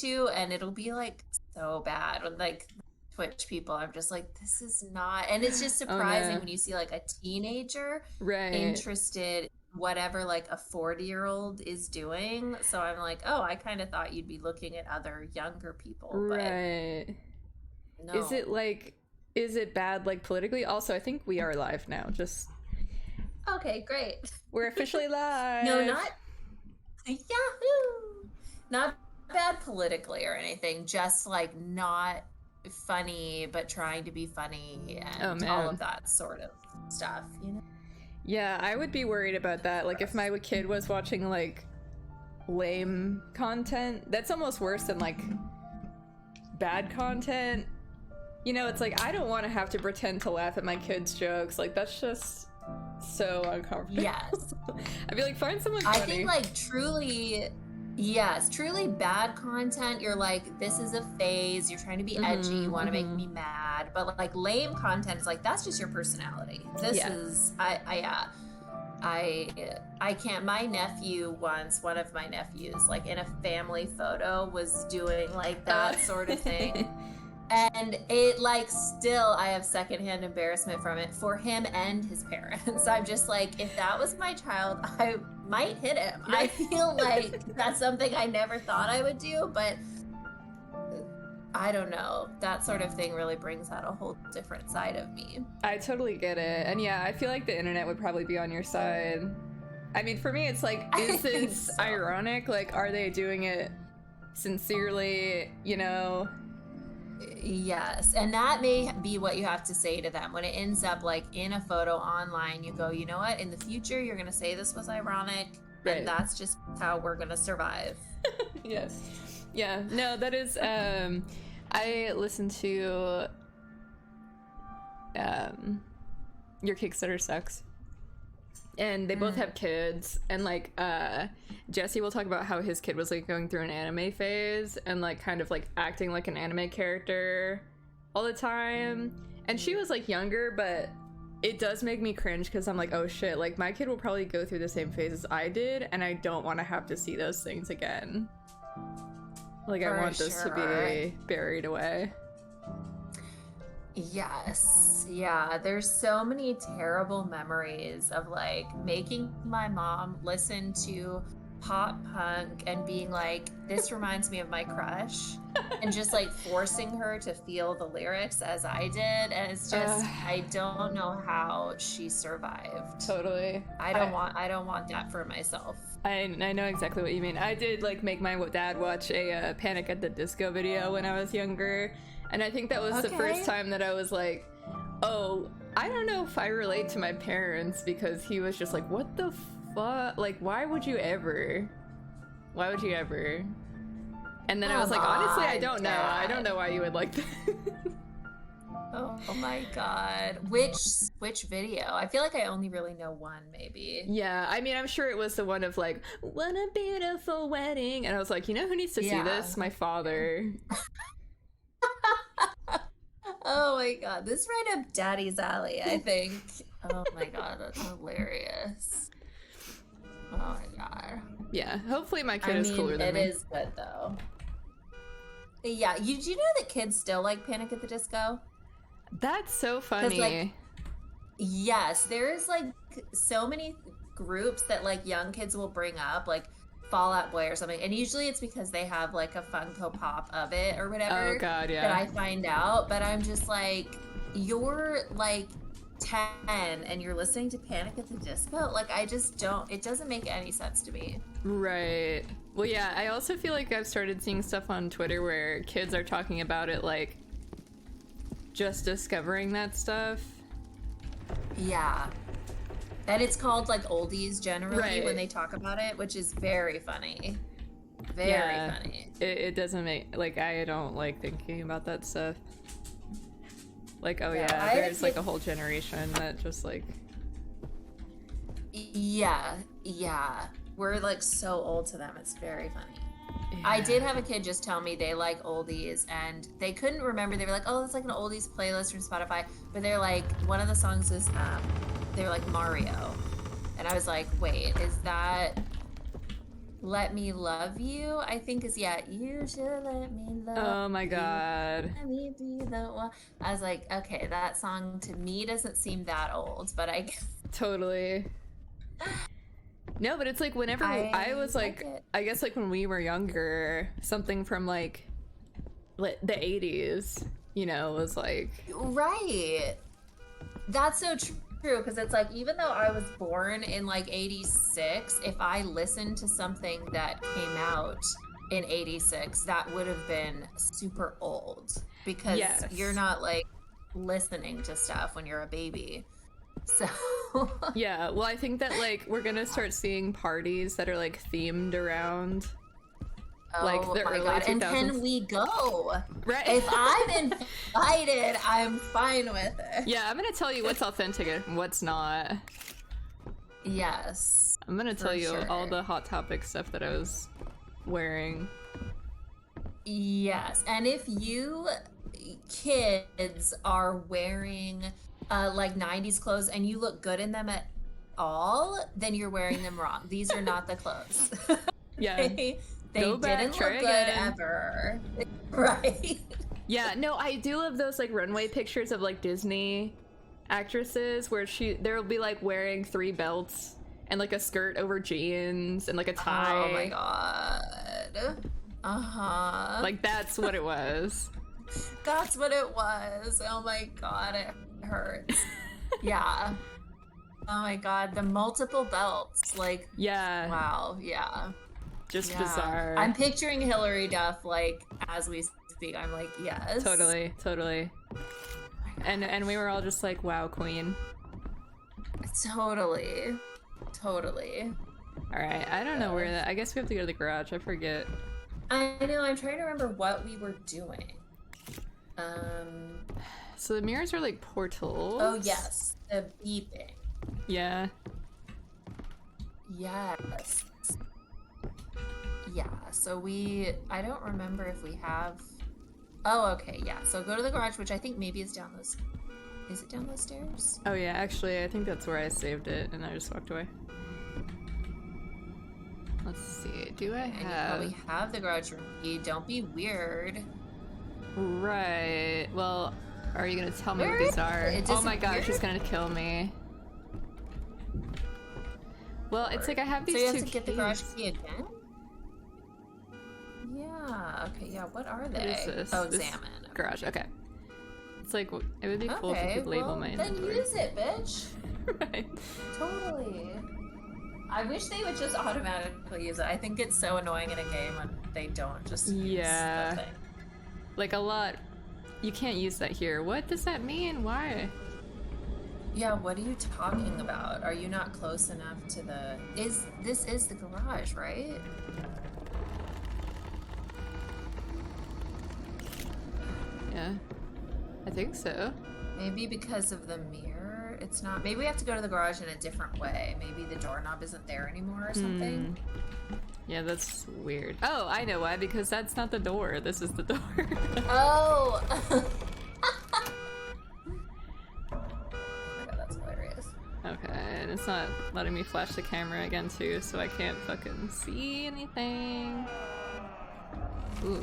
to, and it'll be like so bad with like Twitch people. I'm just like, this is not, and it's just Oh surprising no. when you see like a teenager Right. interested in whatever like a 40-year-old is doing. So I'm like, oh, I kind of thought you'd be looking at other younger people, but Right. Is it no. like, is it bad like politically? Also, I think we are live now. Just, Okay, great. we're officially No, live. not Yahoo! Not bad politically or anything, just like not funny, but trying to be funny Oh and all of man. that sort of stuff, you know? Yeah, I would be worried about that. Like if Gross. my kid was watching like lame content, that's almost worse than like bad content. You know, it's like I don't want to have to pretend to laugh at my kids' jokes. Like that's just so uncomfortable. Yes. I'd be like, find someone I think funny. like truly, yes, truly bad content, you're like, this is a phase, you're trying to be edgy, you Mm-hmm. want to make Mm-hmm. me mad. But like lame content is like, that's just your personality. This Yeah. is, I can't. My nephew once, one of my nephews, like in a family photo, was doing like that sort of thing. And it like still I have secondhand embarrassment from it for him and his parents. I'm just like, if that was my child, I might hit him. I Right. feel like that's something I never thought I would do, but I don't know. That sort of thing really brings out a whole different side of me. I totally get it. And yeah, I feel like the internet would probably be on your side. I mean, for me, it's like, I is think this so. ironic? Like, are they doing it sincerely? You know? Yes, and that may be what you have to say to them when it ends up like in a photo online. You go, you know what? In the future, you're going to say this was ironic, and Right. that's just how we're going to survive. Yes. Yeah. No, that is. I listened to Your Kickstarter Sucks, and they both have kids, and like Jesse will talk about how his kid was like going through an anime phase and like kind of like acting like an anime character all the time, and she was like younger, but it does make me cringe because I'm like, oh shit, like my kid will probably go through the same phase as I did, and I don't want to have to see those things again. Like I For want this to sure. be buried away. Yes. Yeah. There's so many terrible memories of like making my mom listen to pop punk and being like, this reminds me of my crush. And just like forcing her to feel the lyrics as I did. And it's uh, just, I don't know how she survived. Totally. I don't want that for myself. I know exactly what you mean. I did like make my dad watch a Panic at the Disco video when I was younger, and I think that was the first Okay. time that I was like, oh, I don't know if I relate to my parents, because he was just like, what the fuck? Like, why would you ever? Why would you ever? And then I was Come like, honestly, I on, don't know. I don't Dad. know why you would like that. Oh my God. Which video? I feel like I only really know one, maybe. Yeah, I mean, I'm sure it was the one of like, what a beautiful wedding. And I was like, you know who needs to see Yeah. this? My father. Oh my God. This right up Daddy's alley, I think. Oh my God, that's hilarious. Oh my God. Yeah, hopefully my I kid is mean, cooler than it me. is good though. Yeah, do you know that kids still like Panic at the Disco? That's so Because like, funny. yes, there's like so many groups that like young kids will bring up, like Fall Out Boy or something. And usually it's because they have like a Funko Pop of it or Oh whatever god, that yeah. I find out. But I'm just like, you're like 10 and you're listening to Panic at the Disco? Like, I just don't, it doesn't make any sense to me. Right. Well, yeah, I also feel like I've started seeing stuff on Twitter where kids are talking about it like just discovering that stuff. Yeah. And it's called like oldies generally when Right. they talk about it, which is very funny. Very Yeah. funny. It doesn't make like I don't like thinking about that stuff. Like, oh No, yeah, I had a there's like kid. a whole generation that just like Yeah, yeah. We're like so old to them. It's very funny. I yeah. did have a kid just tell me they like oldies and they couldn't remember. They were like, oh, it's like an oldies playlist from Spotify. But they're like, one of the songs is, they were like Mario. And I was like, wait, is that Let Me Love You, I think is, yeah, you should let me love Oh my you. god. Let me be the one. I was like, okay, that song to me doesn't seem that old, but I Totally. No, but it's like whenever I was like it. I guess like when we were younger, something from like the 80s, you know, was like Right. That's so true, because it's like, even though I was born in like 86, if I listened to something that came out in 86, that would have been super old, because yes. you're not like listening to stuff when you're a baby. So Yeah, well, I think that like we're gonna start seeing parties that are like themed around like oh the my early god, 2000s. and can we go? Right. If I'm invited, I'm fine with it. Yeah, I'm gonna tell you what's authentic and what's not. Yes. I'm gonna tell you sure. all the Hot Topic stuff that I was wearing. Yes, and if you kids are wearing like 90s clothes and you look good in them at all, then you're wearing them wrong. These are not the clothes. Yeah. they Go back, didn't try look good again. ever. Right. Yeah, no, I do love those like runway pictures of like Disney actresses where there'll be like wearing 3 belts and like a skirt over jeans and like a tie. Oh my god. Uh-huh. Like that's what it was. That's what it was. Oh my god, it hurts. Yeah. Oh my god, the multiple belts. Like, Yeah. wow, yeah. Just Yeah. bizarre. I'm picturing Hillary Duff like as we speak. I'm like, yes. Totally. And we were all just like, wow, queen. Totally. All right, I don't know where that. I guess we have to go to the garage. I forget. I know. I'm trying to remember what we were doing. So the mirrors are like portals. Oh yes, the beeping. Yeah. Yes. Yeah. So I don't remember if we have. Oh, okay. Yeah. So go to the garage, which I think maybe is down those. Is it down those stairs? Oh yeah, actually, I think that's where I saved it, and I just walked away. Let's see. Do I have? We have the garage room key. Don't be weird. Right. Well, are you gonna tell me Where what these is are? it? Oh my god, Disappeared? she's gonna kill me. Well, it's like I have these So you two have to get the keys. garage key again? Yeah. Okay. Yeah. What are they? What is this? Oh, This examine. garage. Okay. It's like it would be cool if you could label my then inventory. use it, bitch. Right. Totally. I wish they would just automatically use it. I think it's so annoying in a game when they don't just use the thing. Like a lot. You can't use that here. What does that mean? Why? Yeah, what are you talking about? Are you not close enough to the... This is the garage, right? Yeah. I think so. Maybe because of the mirror, it's not... Maybe we have to go to the garage in a different way. Maybe the doorknob isn't there anymore or something. Yeah, that's weird. Oh, I know why. Because that's not the door. This is the door. Oh! Oh my god, that's hilarious. Okay, and it's not letting me flash the camera again too, so I can't fucking see anything. Ooh.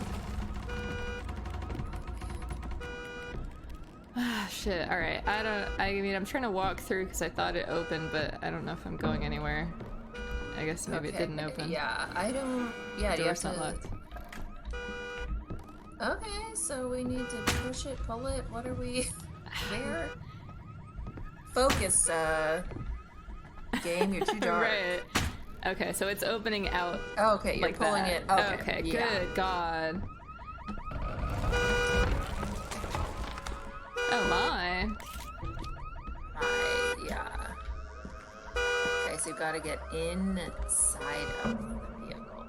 Ah, shit. Alright, I mean, I'm trying to walk through because I thought it opened, but I don't know if I'm going anywhere. I guess maybe it didn't open. Yeah, I don't... Yeah, do you have Door's not to... locked. Okay, so we need to push it, pull it. What are we... Where? Focus, game. You're too dark. Right. Okay, so it's opening out. Oh, okay, you're like pulling that. it. Okay, yeah. good God. Oh my. Right, yeah. Okay, so you've got to get inside of the vehicle.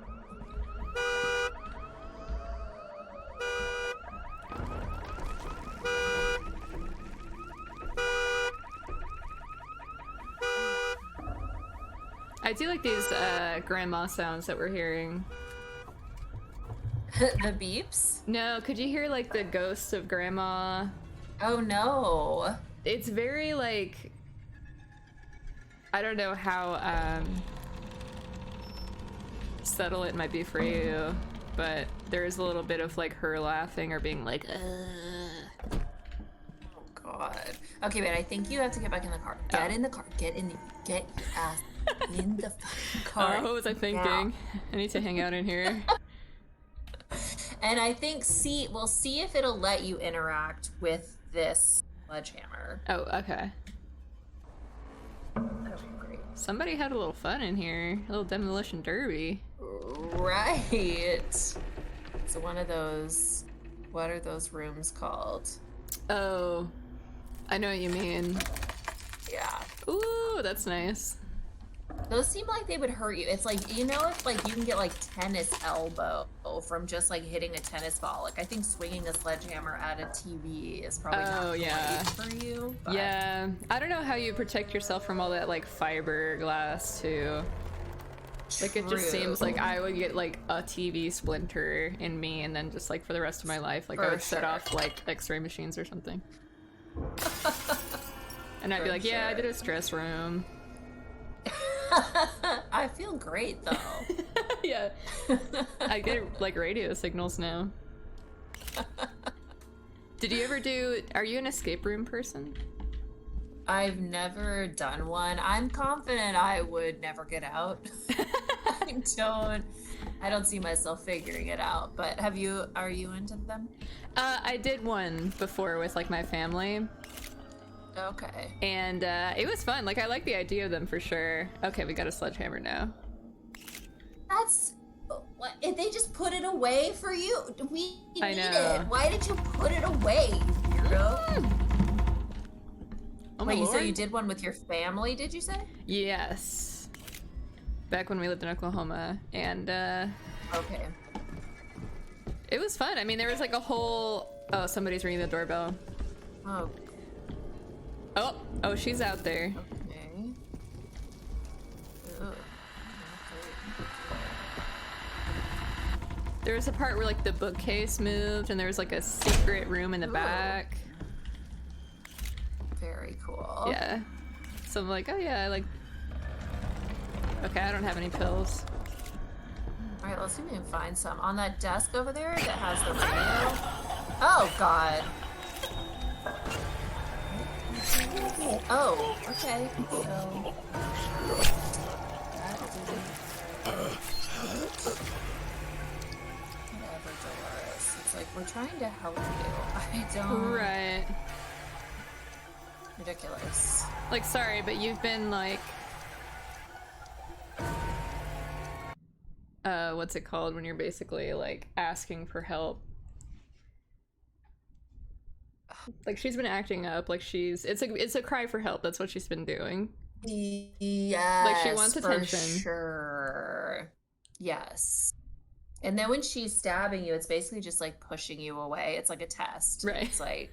I do like these grandma sounds that we're hearing. The beeps? No, could you hear like the ghosts of grandma? Oh no. It's very like, I don't know how subtle it might be for you, but there is a little bit of like her laughing or being like, ugh. Oh god. Okay, but I think you have to get back in the car. Get in the car. Get your ass in the fucking car. What was I thinking? I need to hang out in here. And I think we'll see if it'll let you interact with this sledgehammer. Oh, okay. That'll be great. Somebody had a little fun in here. A little demolition derby. Right. So one of those, what are those rooms called? Oh, I know what you mean. Yeah. Ooh, that's nice. Those seem like they would hurt you. It's like, you know, if like you can get like tennis elbow from just like hitting a tennis ball. Like I think swinging a sledgehammer at a TV is probably not great for you. But... Yeah, I don't know how you protect yourself from all that like fiberglass too. Like it just seems like I would get like a TV splinter in me, and then just like for the rest of my life, like I would set off like X-ray machines or something. And I'd be like, yeah, I did a stress room. I feel great though. Yeah. I get like radio signals now. Did you ever are you an escape room person? I've never done one. I'm confident I would never get out. I don't see myself figuring it out, but are you into them? I did one before with like my family. Okay. And it was fun. Like I like the idea of them for sure. Okay, we got a sledgehammer now. That's what, if they just put it away for you. We need it. Why did you put it away, you weirdo? Oh wait, so you did one with your family, did you say? Yes. Back when we lived in Oklahoma, and okay. It was fun. I mean, there was like a whole... Oh, somebody's ringing the doorbell. Oh, she's out there. Okay. Ugh. There was a part where like the bookcase moved, and there was like a secret room in the back. Very cool. Yeah. So I'm like, oh yeah, I like... Okay, I don't have any pills. Alright, let's see if we can find some. On that desk over there that has the radio. Oh, God. Oh, okay. So... Whatever, Dolores. It's like, we're trying to help you. I don't... Right. Ridiculous. Like, sorry, but you've been like... what's it called when you're basically like asking for help? Like she's been acting up, like it's a cry for help. That's what she's been doing. Yes, like she wants attention. For sure. Yes. And then when she's stabbing you, it's basically just like pushing you away. It's like a test. Right. It's like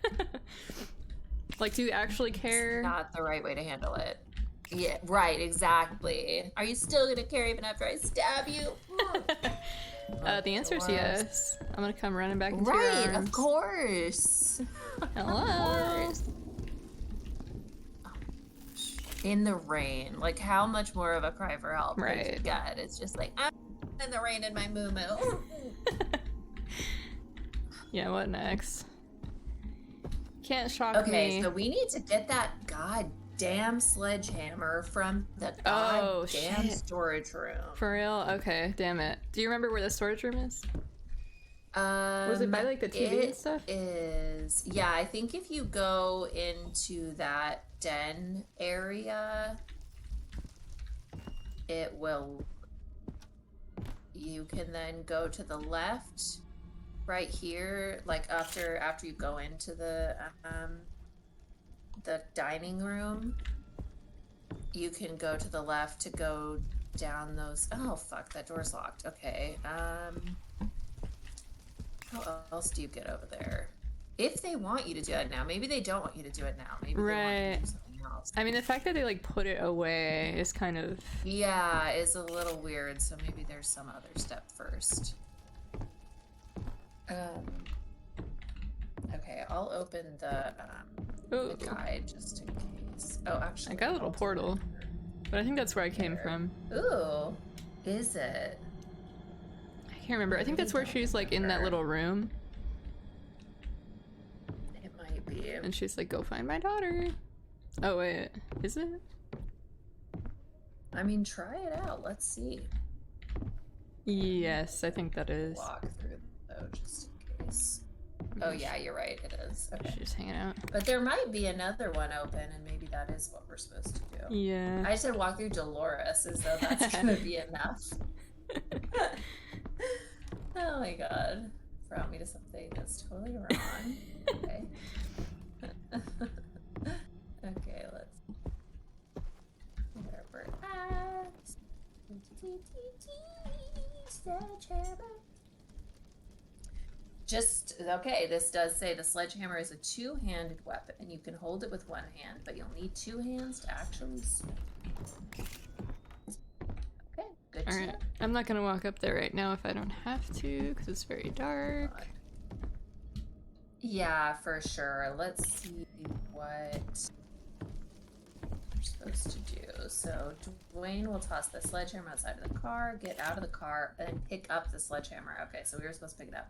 like, do you actually care? It's not the right way to handle it. Yeah, right, exactly. Are you still gonna care even after I stab you? The answer is yes. I'm gonna come running back into your arms. Right, of course. Hello. Of course. In the rain. Like, how much more of a cry for help? Right. Like, God, it's just like, I'm in the rain in my moo-moo. Yeah, what next? Can't shock me. Okay, so we need to get that goddamn sledgehammer from the goddamn storage room. For real? Okay, damn it. Do you remember where the storage room is? Was it by like the TV and stuff? It is. Yeah, I think if you go into that den area, it will... You can then go to the left, right here, like after you go into the dining room. You can go to the left to go down those... Oh, fuck, that door's locked. Okay, how else do you get over there? If they want you to do it now. Maybe they don't want you to do it now. Maybe they want you to do something else. I mean, the fact that they, like, put it away is kind of... Yeah, it's a little weird, so maybe there's some other step first. Okay, I'll open the guide just in case. Oh, actually... I got a little portal, but I think that's where I came from. Ooh, is it? can't remember. I think that's where she's like in that little room. It might be. And she's like, go find my daughter. Oh wait, is it? I mean, try it out. Let's see. Yes, I think that is. Walk through though, just in case. Oh yeah, you're right. It is. Okay. She's hanging out. But there might be another one open, and maybe that is what we're supposed to do. Yeah. I said walk through Dolores, as though that's gonna be enough. Oh my god. Brought me to something that's totally wrong. Okay. Okay, let's. Where we're at. Just, okay, this does say the sledgehammer is a two-handed weapon. You can hold it with one hand, but you'll need two hands to actually swing. Okay, good to know. Alright, I'm not gonna walk up there right now if I don't have to, because it's very dark. Yeah, for sure. Let's see what we're supposed to do. So Dwayne will toss the sledgehammer outside of the car, get out of the car, and pick up the sledgehammer. Okay, so we were supposed to pick it up.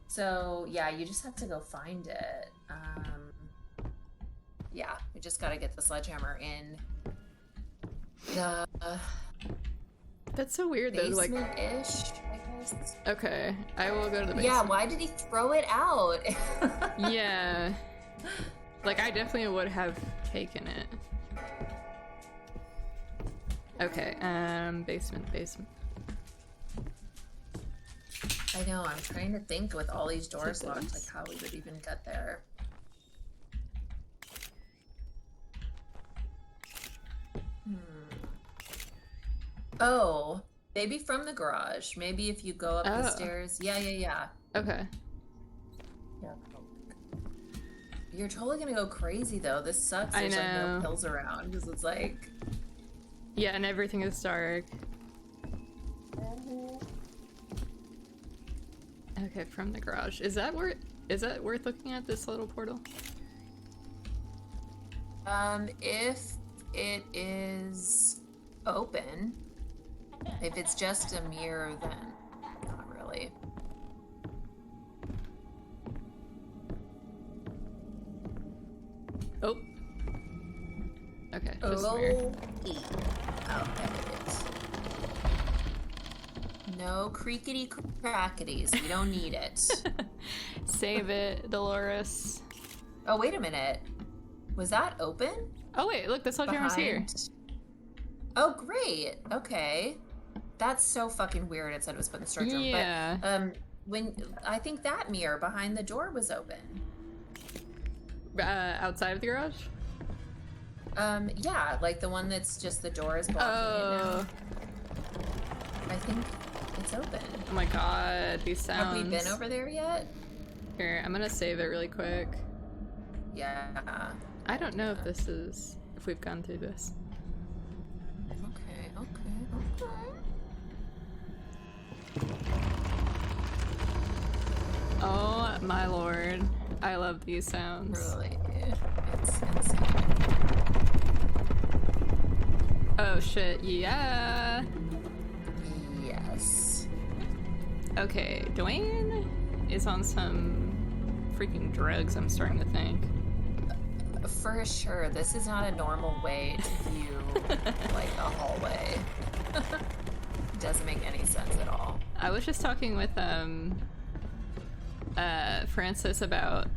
So yeah, you just have to go find it. Yeah, we just gotta get the sledgehammer in the That's so weird though, like basement-ish, I guess. Okay, I will go to the basement. Yeah, why did he throw it out? Yeah. Like I definitely would have taken it. Okay, basement. I know, I'm trying to think with all these doors locked, like how we would even get there. Oh, maybe from the garage. Maybe if you go up the stairs. Yeah. Okay. Yeah. You're totally gonna go crazy though. This sucks. There's like no pills around because it's like. Yeah, and everything is dark. Okay, from the garage. Is that worth looking at, this little portal? If it is open. If it's just a mirror, then not really. Oh. Okay, just a mirror. Oh, there it is. No creakety crackities. We don't need it. Save it, Dolores. Oh, wait a minute. Was that open? Oh wait, look, the sledgehammer's here. Oh, great. Okay. That's so fucking weird. It said it was put in the storage room. Yeah. But when I think that mirror behind the door was open. Outside of the garage? Yeah, like the one that's just the door is blocking it now. I think it's open. Oh my god, these sounds. Have we been over there yet? Here, I'm gonna save it really quick. Yeah. I don't know if we've gone through this. Okay. Oh my lord. I love these sounds. Really? It's insane. Oh shit, yeah. Yes. Okay, Dwayne is on some freaking drugs, I'm starting to think. For sure, this is not a normal way to view like a hallway. Doesn't make any sense at all. I was just talking with Francis about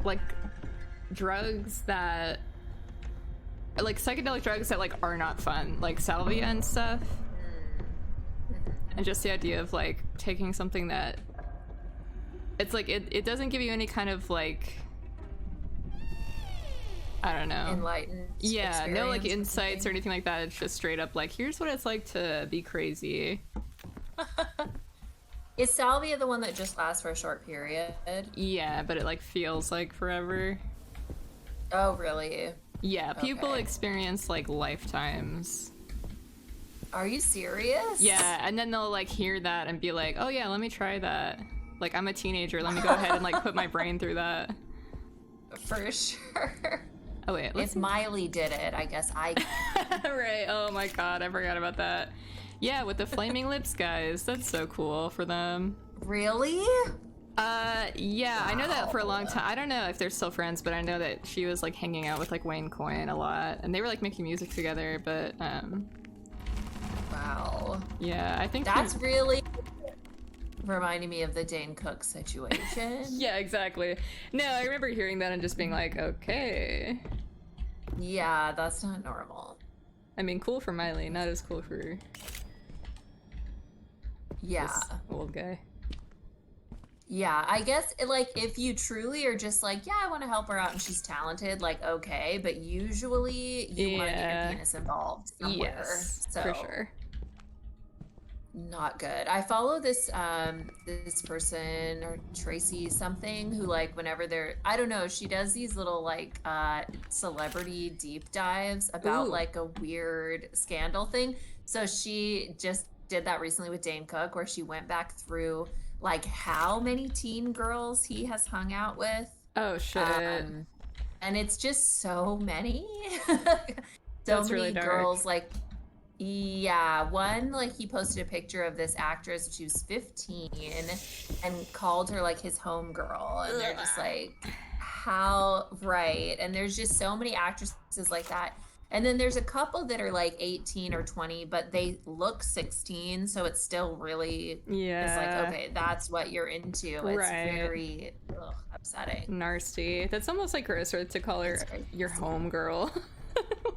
like drugs that like psychedelic drugs that like are not fun, like salvia and stuff. And just the idea of like taking something that it's like it doesn't give you any kind of like, I don't know, enlightened no like insights or anything like that. It's just straight up like, here's what it's like to be crazy. Is salvia the one that just lasts for a short period? Yeah, but it like feels like forever. Oh really? Yeah, people Okay. experience like lifetimes. Are you serious? Yeah, and then they'll like hear that and be like, oh yeah, let me try that. Like, I'm a teenager, let me go ahead and like put my brain through that. For sure. Oh wait, If Miley did it, I guess I can. Right, oh my god, I forgot about that. Yeah, with the flaming lips guys. That's so cool for them. Really? Yeah, I know that for a long time. I don't know if they're still friends, but I know that she was like hanging out with like Wayne Coyne a lot, and they were like making music together. But wow. Yeah, I think that's really reminding me of the Dane Cook situation. Yeah, exactly. No, I remember hearing that and just being like, okay. Yeah, that's not normal. I mean, cool for Miley, not as cool for this old guy. Yeah, I guess like if you truly are just like, yeah, I want to help her out and she's talented, like okay, but usually you want to get your penis involved somewhere. Yes, so for sure. Not good. I follow this this person or Tracy something who like whenever they're I don't know, she does these little like celebrity deep dives about like a weird scandal thing. So she just did that recently with Dane Cook where she went back through like how many teen girls he has hung out with. Oh shit. And it's just so many. That's many really girls like yeah, one like he posted a picture of this actress, she was 15 and called her like his homegirl, and they're just like how right. And there's just so many actresses like that. And then there's a couple that are like 18 or 20, but they look 16, so it's still really it's like, okay, that's what you're into. It's very upsetting. Nasty. That's almost like grosser to call her your homegirl.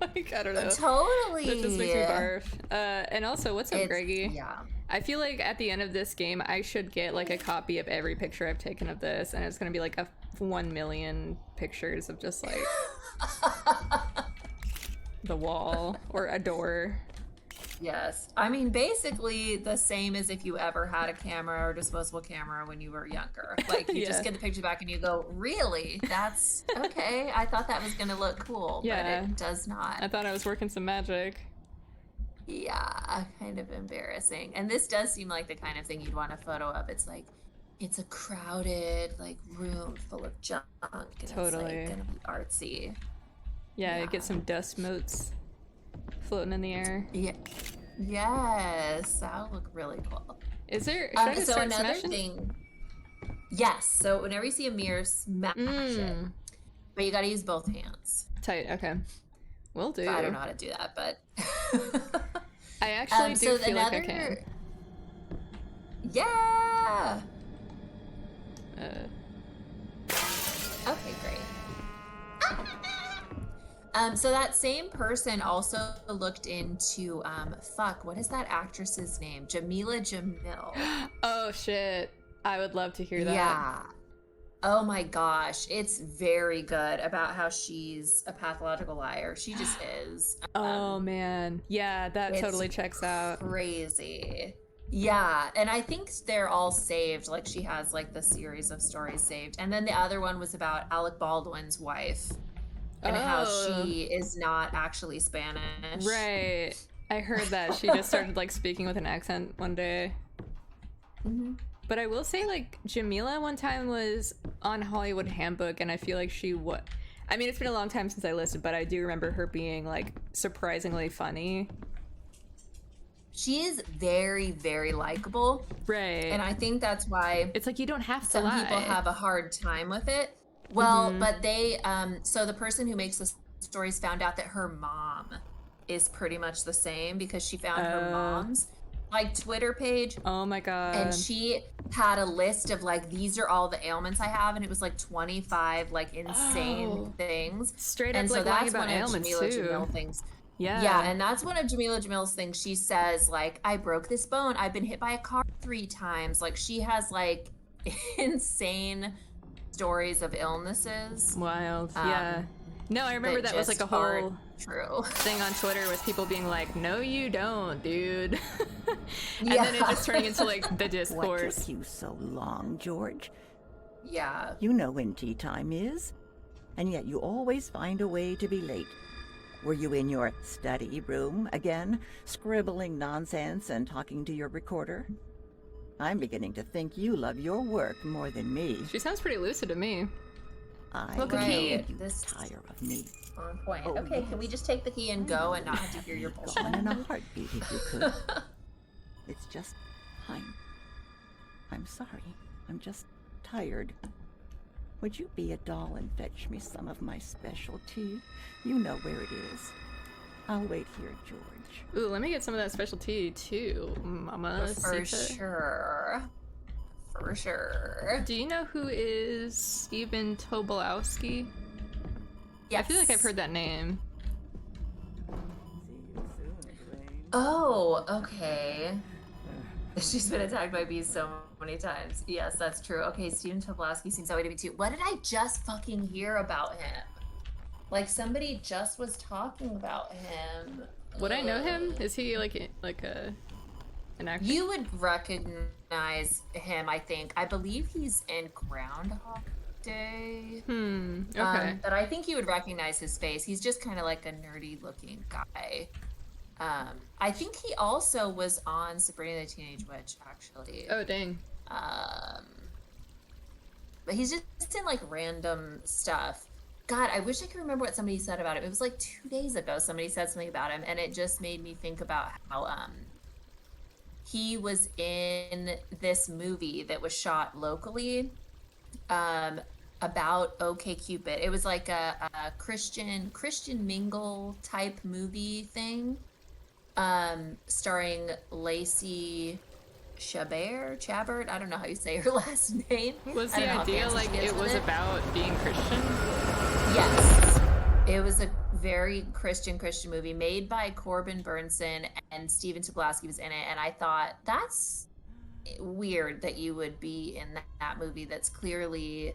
Like, I don't know. Totally. That just makes me barf. And also, what's up, Greggy? Yeah. I feel like at the end of this game, I should get like a copy of every picture I've taken of this, and it's gonna be like 1 million pictures of just like the wall or a door. Yes. I mean, basically the same as if you ever had a camera or disposable camera when you were younger. Like, you just get the picture back and you go, really? That's okay. I thought that was going to look cool, but it does not. I thought I was working some magic. Yeah, kind of embarrassing. And this does seem like the kind of thing you'd want a photo of. It's like, it's a crowded, like, room full of junk. And totally. It's, like, going to be artsy. Yeah, get some dust motes floating in the air. Yeah. Yes, that'll look really cool. Is there so another thing? Yes. So whenever you see a mirror, smash it. But you got to use both hands. Tight. Okay. Will do. So I don't know how to do that, but I actually do feel like I can. Yeah. Okay, great. So that same person also looked into, what is that actress's name? Jamila Jamil. Oh, shit. I would love to hear that. Yeah. Oh my gosh. It's very good about how she's a pathological liar. She just is. Oh, man. Yeah, that totally checks out. Crazy. Yeah, and I think they're all saved. Like, she has, like, the series of stories saved. And then the other one was about Alec Baldwin's wife. And how she is not actually Spanish. Right. I heard that. She just started, like, speaking with an accent one day. Mm-hmm. But I will say, like, Jamila one time was on Hollywood Handbook, and I feel like she was... I mean, it's been a long time since I listened, but I do remember her being, like, surprisingly funny. She is very, very likable. Right. And I think that's why... It's like, you don't have to lie. Some people have a hard time with it. Well, but they, so the person who makes the stories found out that her mom is pretty much the same because she found her mom's like Twitter page. Oh my God. And she had a list of like, these are all the ailments I have. And it was like 25 like insane things. Straight up, and so like, that's about one of ailments Jamila too. Jamil things. Yeah. Yeah, and that's one of Jamila Jamil's things. She says like, I broke this bone. I've been hit by a car 3 times. Like she has like insane stories of illnesses. Wild. Yeah. No, I remember that was like a whole true thing on Twitter with people being like, no you don't, dude. And then it just turning into like the discourse. What took you so long, George? Yeah. You know when tea time is, and yet you always find a way to be late. Were you in your study room again, scribbling nonsense and talking to your recorder? I'm beginning to think you love your work more than me. She sounds pretty lucid to me. I Look at you tire of me. On point. Oh, okay, yes. can we just take the key and go and not have to hear your bullshit? Gone in a heartbeat if you could. It's just, I'm sorry. I'm just tired. Would you be a doll and fetch me some of my special tea? You know where it is. I'll wait here, George. Ooh, let me get some of that special tea too, Mama. For sure. For sure. Do you know who is Stephen Tobolowsky? Yes. I feel like I've heard that name. See you soon, Elaine. Oh, okay. She's been attacked by bees so many times. Yes, that's true. Okay, Stephen Tobolowsky seems that way to me too. What did I just fucking hear about him? Like somebody just was talking about him. Would I know him? Is he like an actor? You would recognize him, I think. I believe he's in Groundhog Day. Okay. But I think you would recognize his face. He's just kind of like a nerdy looking guy. I think he also was on Sabrina the Teenage Witch, actually. Oh, dang. But he's just in like random stuff. God, I wish I could remember what somebody said about him. It was like 2 days ago somebody said something about him, and it just made me think about how he was in this movie that was shot locally about OkCupid. It was like a Christian Mingle type movie thing, starring Lacey Chabert. I don't know how you say her last name. Was the idea like it was about being Christian? Yes. It was a very Christian movie made by Corbin Burnson, and Stephen Tobolowsky was in it, and I thought, that's weird that you would be in that movie that's clearly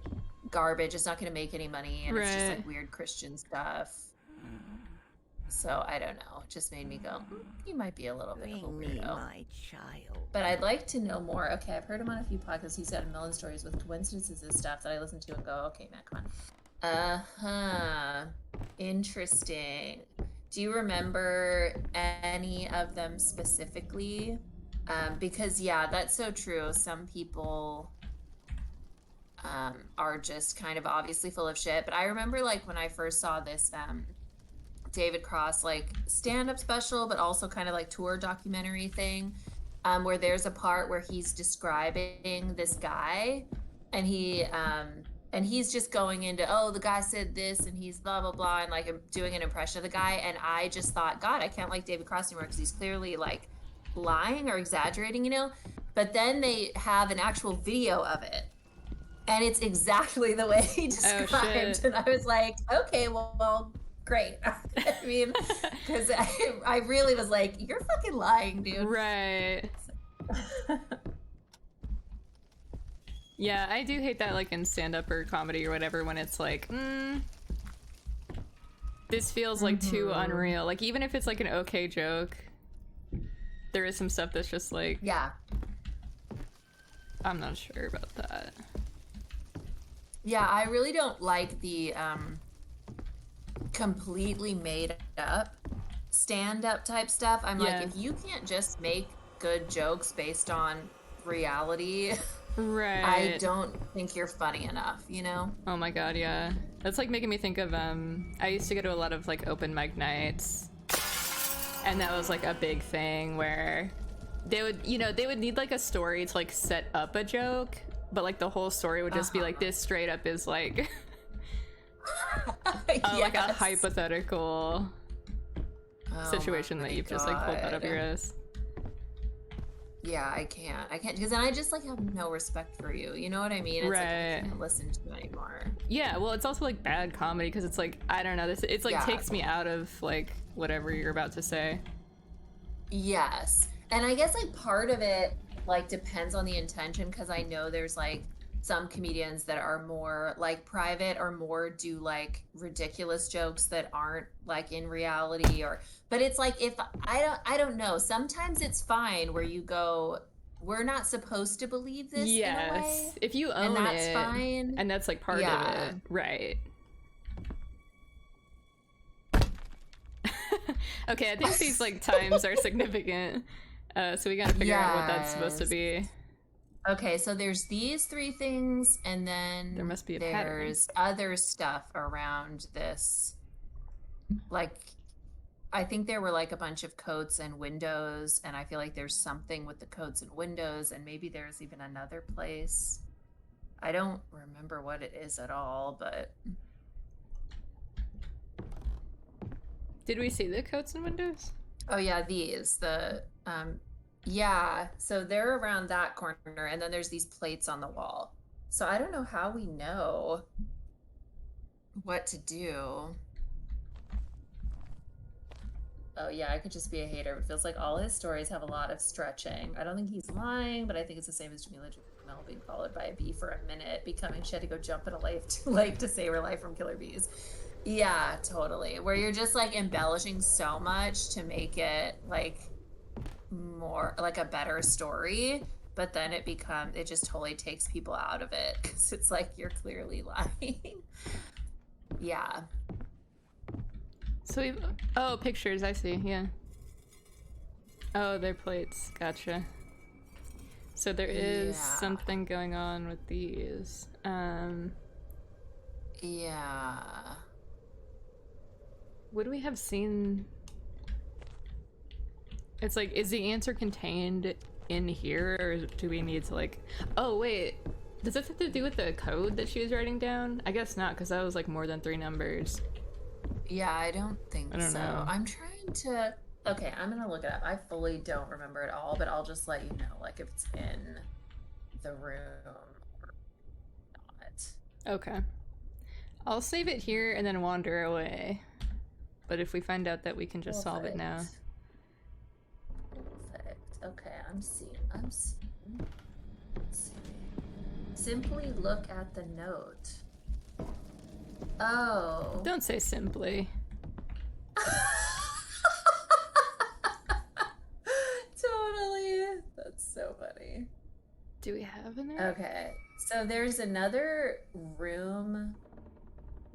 garbage. It's not going to make any money, and it's just like weird Christian stuff. So I don't know. It just made me go, you might be a little bit of a weirdo. My child. But I'd like to know more. Okay, I've heard him on a few podcasts. He's had a million stories with coincidences and stuff that I listen to and go, okay, Matt, come on. Interesting. Do you remember any of them specifically? Because yeah, that's so true. Some people are just kind of obviously full of shit. But I remember like when I first saw this David Cross like stand-up special, but also kind of like tour documentary thing, where there's a part where he's describing this guy, and he's just going into, oh, the guy said this and he's blah blah blah, and like doing an impression of the guy, and I just thought, God, I can't like David Cross anymore because he's clearly like lying or exaggerating, you know. But then they have an actual video of it, and it's exactly the way he described, and I was like, okay, well great. I mean, because I really was like, you're fucking lying, dude. Right. Yeah, I do hate that, like in stand-up or comedy or whatever, when it's like, this feels like too unreal. Like even if it's like an okay joke, there is some stuff that's just like, yeah, I'm not sure about that. Yeah, I really don't like the completely made up stand-up type stuff. I'm like, if you can't just make good jokes based on reality, right, I don't think you're funny enough, you know? Oh my god, yeah. That's like making me think of I used to go to a lot of like open mic nights, and that was like a big thing where they would need like a story to like set up a joke, but like the whole story would just be like, this straight up is like like a hypothetical situation that you've just like pulled out of your ass. Yeah, I can't because then I just like have no respect for you, you know what I mean? It's like I can't listen to you anymore. Yeah, well, it's also like bad comedy because it's like, I don't know, it's like takes me out of like whatever you're about to say. Yes, and I guess like part of it like depends on the intention, because I know there's like some comedians that are more like private or more do like ridiculous jokes that aren't like in reality, or but it's like, if I don't know, sometimes it's fine where you go, we're not supposed to believe this in a way, if you own and that's it, fine, and that's like part of it, right? Okay, I think these like times are significant, so we gotta figure out what that's supposed to be. Okay, so there's these three things, and then there must be a there's other stuff around this, like I think there were like a bunch of coats and windows, and I feel like there's something with the coats and windows, and maybe there's even another place. I don't remember what it is at all, but Did we see the coats and windows? oh yeah, yeah, so they're around that corner, and then there's these plates on the wall. So I don't know how we know what to do. Oh yeah, I could just be a hater. It feels like all his stories have a lot of stretching. I don't think he's lying, but I think it's the same as Jamila Jamil being followed by a bee for a minute, becoming she had to go jump in a lake to save her life from killer bees. Yeah, totally. Where you're just like embellishing so much to make it like more like a better story, but then it just totally takes people out of it because it's like you're clearly lying. Yeah. So we pictures, I see, yeah. Oh, they're plates, gotcha. So there is something going on with these. Yeah. Would we have seen... It's like, is the answer contained in here, or do we need to like... Oh, wait. Does this have to do with the code that she was writing down? I guess not, because that was like more than 3 numbers. Yeah, I don't think I don't so. know. I'm trying to... Okay, I'm gonna look it up. I fully don't remember it all, but I'll just let you know, like, if it's in the room or not. Okay. I'll save it here and then wander away. But if we find out that we can just solve it now... Perfect. Okay, I'm seeing. Let's see. Simply look at the note. Oh. Don't say simply. Totally. That's so funny. Do we have in there? Okay. So there's another room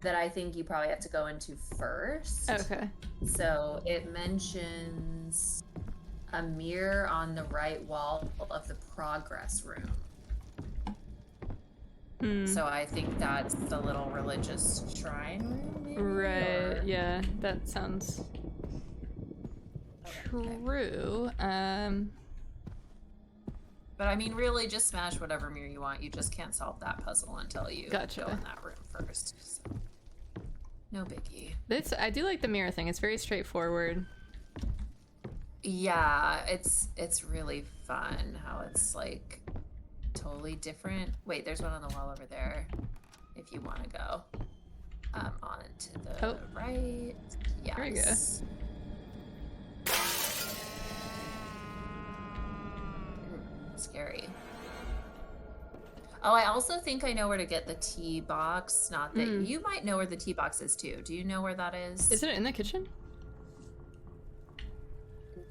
that I think you probably have to go into first. Okay. So it mentions a mirror on the right wall of the progress room. So I think that's the little religious shrine room, maybe? Right, yeah, that sounds true. But I mean, really, just smash whatever mirror you want. You just can't solve that puzzle until you go in that room first. So. No biggie. I do like the mirror thing. It's very straightforward. Yeah, it's really fun how it's like totally different. Wait, there's one on the wall over there if you want to go on to the right. Yes. There you go. Scary. Oh, I also think I know where to get the tea box. Not that you might know where the tea box is too. Do you know where that is? Is it in the kitchen?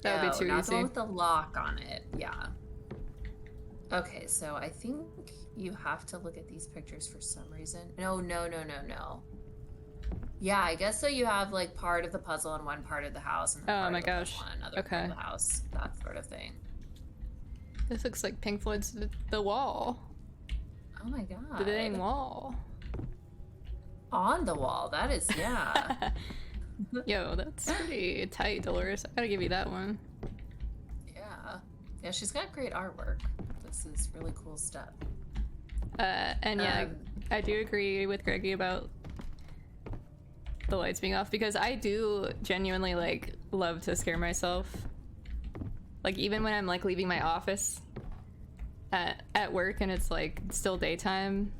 That would be too not easy. the one with the lock on it. Yeah. Okay, so I think you have to look at these pictures for some reason. No. Yeah, I guess so. You have like part of the puzzle in one part of the house, and oh my gosh, another part of the house. That sort of thing. This looks like Pink Floyd's The Wall. Oh my god. The dang wall. On the wall. That is, yeah. Yo, that's pretty tight, Dolores. I gotta give you that one. Yeah. Yeah, she's got great artwork. This is really cool stuff. And yeah, I do agree with Greggy about the lights being off, because I do genuinely like love to scare myself. Like even when I'm like leaving my office at work and it's like still daytime,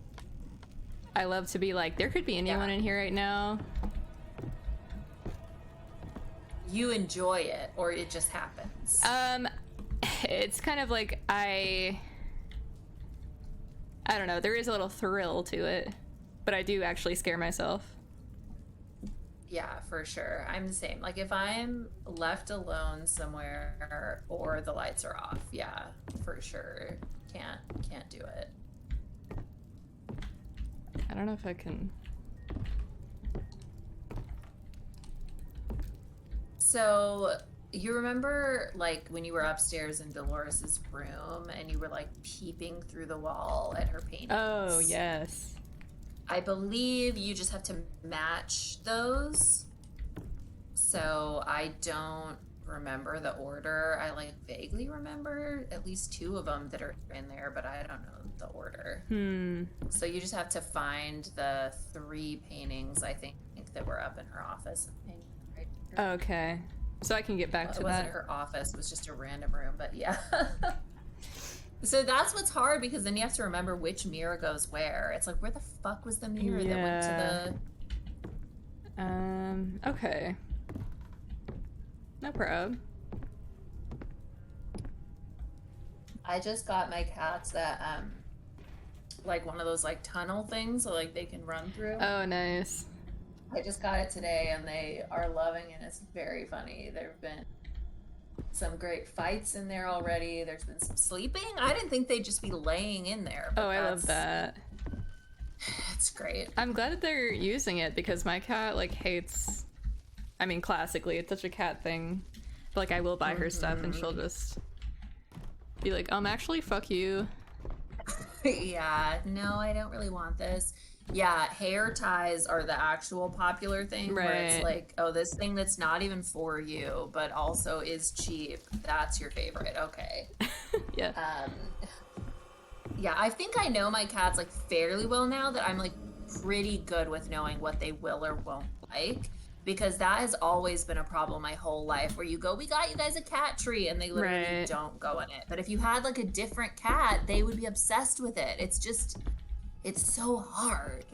I love to be like, there could be anyone in here right now. You enjoy it, or it just happens? It's kind of like I don't know, there is a little thrill to it, but I do actually scare myself. Yeah, for sure. I'm the same. Like if I'm left alone somewhere or the lights are off, yeah, for sure. Can't do it. I don't know if I can. So you remember like when you were upstairs in Dolores's room and you were like peeping through the wall at her paintings? Oh, yes. I believe you just have to match those. so I don't remember the order. I like vaguely remember at least 2 of them that are in there, but I don't know the order. So you just have to find the 3 paintings, I think that were up in her office. Right? Okay. So I can get back to it that. Wasn't her office, it was just a random room, but yeah. So that's what's hard, because then you have to remember which mirror goes where. It's like, where the fuck was the mirror that went to the... Okay. No prob. I just got my cats that, like one of those like tunnel things, so like they can run through. Oh, nice. I just got it today and they are loving it. It's very funny. There have been some great fights in there already. There's been some sleeping. I didn't think they'd just be laying in there. Oh, I love that. It's great. I'm glad that they're using it, because my cat like hates, I mean, classically it's such a cat thing, but like I will buy her stuff and she'll just be like, actually fuck you. Yeah, no, I don't really want this. Yeah, hair ties are the actual popular thing, right? Where it's like, oh, this thing that's not even for you, but also is cheap. That's your favorite. Okay. Yeah. Yeah, I think I know my cats like fairly well now, that I'm like pretty good with knowing what they will or won't like, because that has always been a problem my whole life, where you go, we got you guys a cat tree, and they literally don't go in it. But if you had like a different cat, they would be obsessed with it. It's so hard.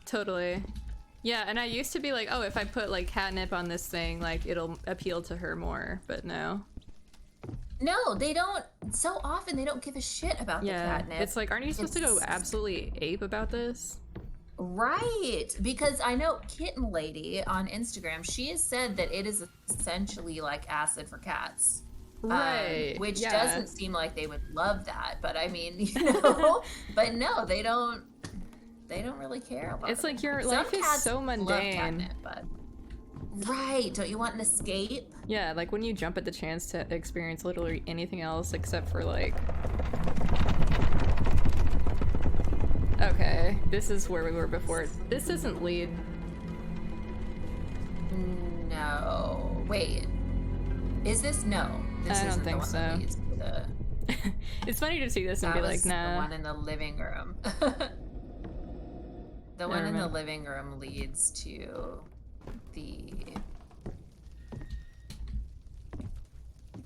Totally. Yeah, and I used to be like, oh, if I put like catnip on this thing, like it'll appeal to her more, but no. No, they don't. So often they don't give a shit about the catnip. It's like, aren't you supposed to go absolutely ape about this? Right, because I know Kitten Lady on Instagram, she has said that it is essentially like acid for cats. Right. Which doesn't seem like they would love that, but I mean, you know, but no, they don't really care about it. It's like your life is so mundane. Love catnip, but... Right, don't you want an escape? Yeah, like when you jump at the chance to experience literally anything else except for like... Okay, this is where we were before. This doesn't lead. No. Wait. Is this? No. This I don't isn't think the one that so. leads to the... It's funny to see this and That be was like, nah. the one in the living room. The one in the living room leads to the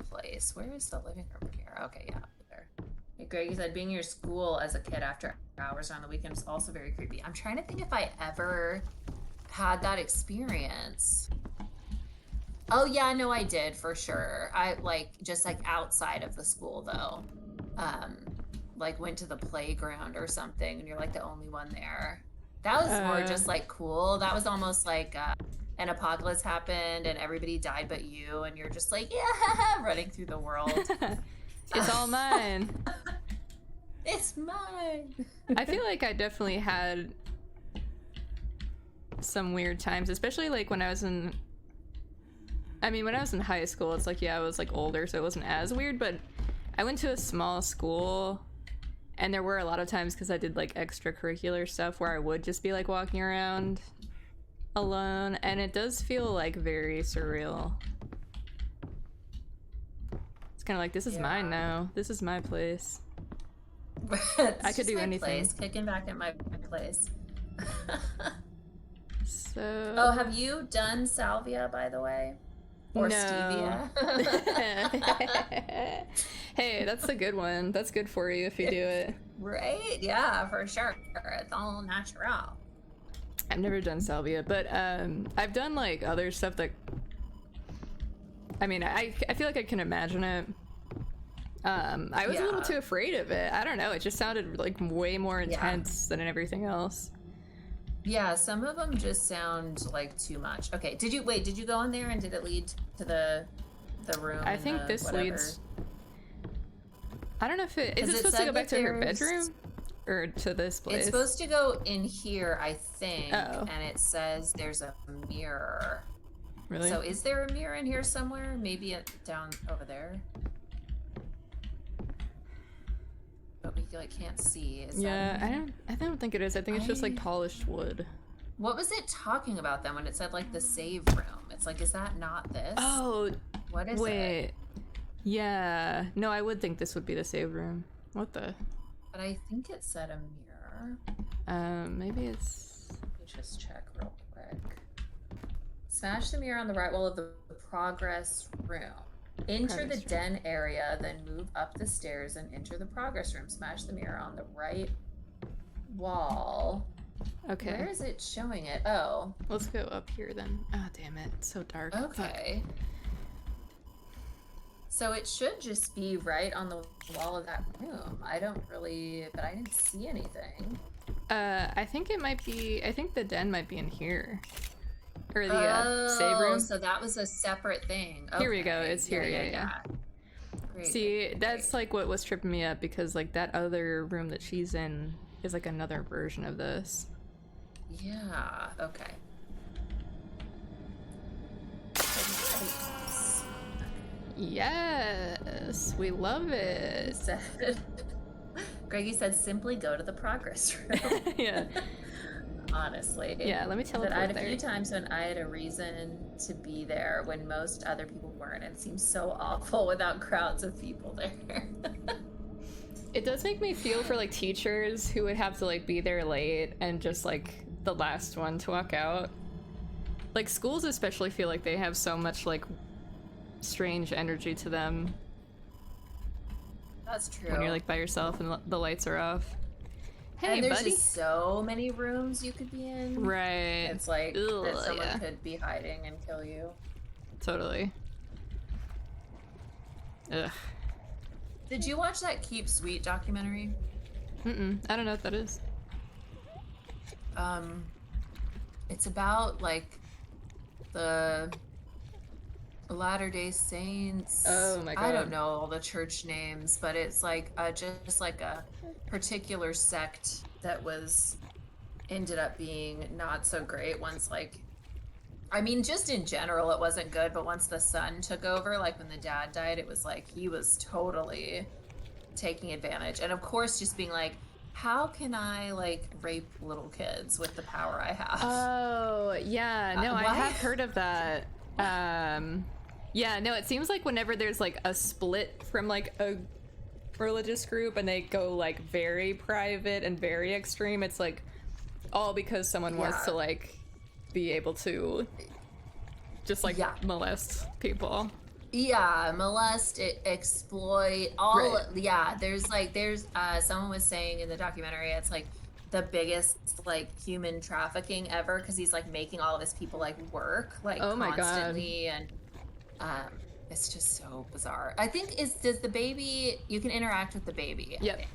place. Where is the living room here? Okay, yeah, there. Hey, Greg, you said being in your school as a kid after hours on the weekend is also very creepy. I'm trying to think if I ever had that experience. Oh yeah, no, I did for sure. I like just like outside of the school though. Like went to the playground or something and you're like the only one there. That was more just like cool. That was almost like an apocalypse happened and everybody died but you, and you're just like, yeah, running through the world. It's all mine. It's mine. I feel like I definitely had some weird times, especially like when I was in high school. It's like, yeah, I was like older, so it wasn't as weird, but I went to a small school and there were a lot of times, because I did like extracurricular stuff, where I would just be like walking around alone, and it does feel like very surreal. It's kind of like, this is mine now. This is my place. I could do anything. Place, kicking back at my place. So. Oh, have you done salvia, by the way? Or no. stevia? Hey, that's a good one. That's good for you if you do it. Right? Yeah, for sure. It's all natural. I've never done salvia, but I've done like other stuff that, I mean, I feel like I can imagine it. I was a little too afraid of it. I don't know. It just sounded like way more intense than everything else. Yeah, some of them just sound like too much. Okay, did you go in there and did it lead to the room? I think this leads. I don't know if is it supposed to go back to her bedroom or to this place? It's supposed to go in here, I think. And it says there's a mirror. Really? So is there a mirror in here somewhere? Maybe down over there. But we like can't see. Is I don't think it is. I think it's just like polished wood. What was it talking about then when it said like the save room? It's like, is that not this? Oh, what is wait. it? Yeah. No, I would think this would be the save room. What the? But I think it said a mirror. Maybe it's... Let me just check real quick. Smash the mirror on the right wall of the progress room. Enter the den area, then move up the stairs and enter the progress room. Smash the mirror on the right wall. Okay. Where is it showing it? Oh. Let's go up here then. Oh, damn it. It's so dark. Okay. Fuck. So it should just be right on the wall of that room. I don't really, but I didn't see anything. I think it might be, I think the den might be in here. Or the save room. So that was a separate thing. Okay. Here we go. It's here. Yeah. Great, See, great. that's like what was tripping me up because like that other room that she's in is like another version of this. Yeah. Okay. Yes, we love it. Greggy said, simply go to the progress room. Yeah. Honestly. Yeah, let me teleport I had a there. few times when I had a reason to be there when most other people weren't. It seems so awful without crowds of people there. It does make me feel for like teachers who would have to like be there late and just like the last one to walk out. Like schools especially feel like they have so much like strange energy to them. That's true. When you're like by yourself and the lights are off. Hey, and there's buddy. just so many rooms you could be in. Right. It's like Ugh, that someone yeah. could be hiding and kill you. Totally. Ugh. Did you watch that Keep Sweet documentary? Mm-mm. I don't know what that is. It's about like the Latter-day Saints. Oh my God. I don't know all the church names, but it's like just like a particular sect that was ended up being not so great once like, I mean, just in general it wasn't good, but once the son took over, like when the dad died, it was like he was totally taking advantage. And of course just being like, how can I like rape little kids with the power I have? Oh, yeah. No, I what? have heard of that. Yeah, no, it seems like whenever there's like a split from like a religious group and they go like very private and very extreme, it's like all because someone wants to like be able to just like molest people. Yeah, molest, exploit, all. Right. Yeah, there's someone was saying in the documentary, it's like the biggest like human trafficking ever because he's like making all of his people like work like constantly, and it's just so bizarre. I think does the baby, you can interact with the baby? Yep. I think.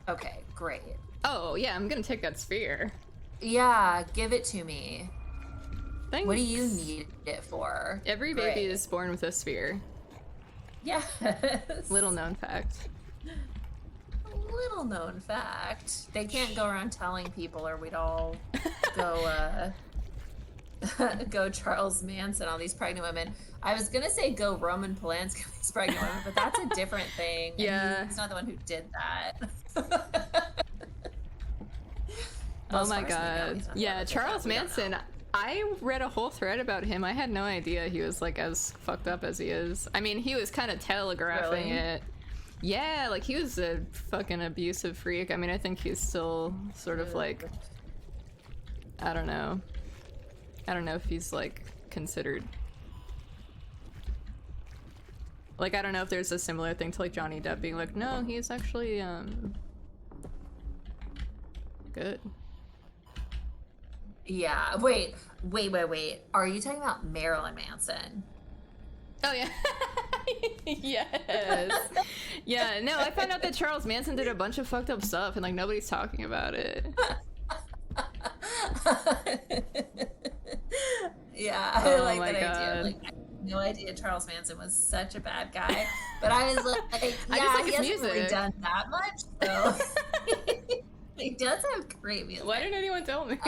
Okay, great. Oh yeah, I'm gonna take that sphere. Yeah, give it to me. Thanks. What do you need it for? Every baby is born with a sphere. Yes. Little known fact. Little known fact. They can't go around telling people or we'd all go go Charles Manson on these pregnant women. I was gonna say go Roman Polanski on these pregnant women, but that's a different thing. Yeah. He's not the one who did that. Oh my God. Yeah, Charles Manson. I read a whole thread about him. I had no idea he was like as fucked up as he is. I mean, he was kind of telegraphing it. Yeah, like he was a fucking abusive freak. I mean, I think he's still sort of like, I don't know if he's like considered, like, I don't know if there's a similar thing to like Johnny Depp being like, no, he's actually good. Yeah. Wait. Are you talking about Marilyn Manson? Oh yeah. Yes. Yeah, no, I found out that Charles Manson did a bunch of fucked up stuff and like nobody's talking about it. Yeah, I like my that God. idea. Like, I had no idea Charles Manson was such a bad guy, but I was like, I yeah, just like he his hasn't really music. done that much, so he does have great music. Why didn't anyone tell me?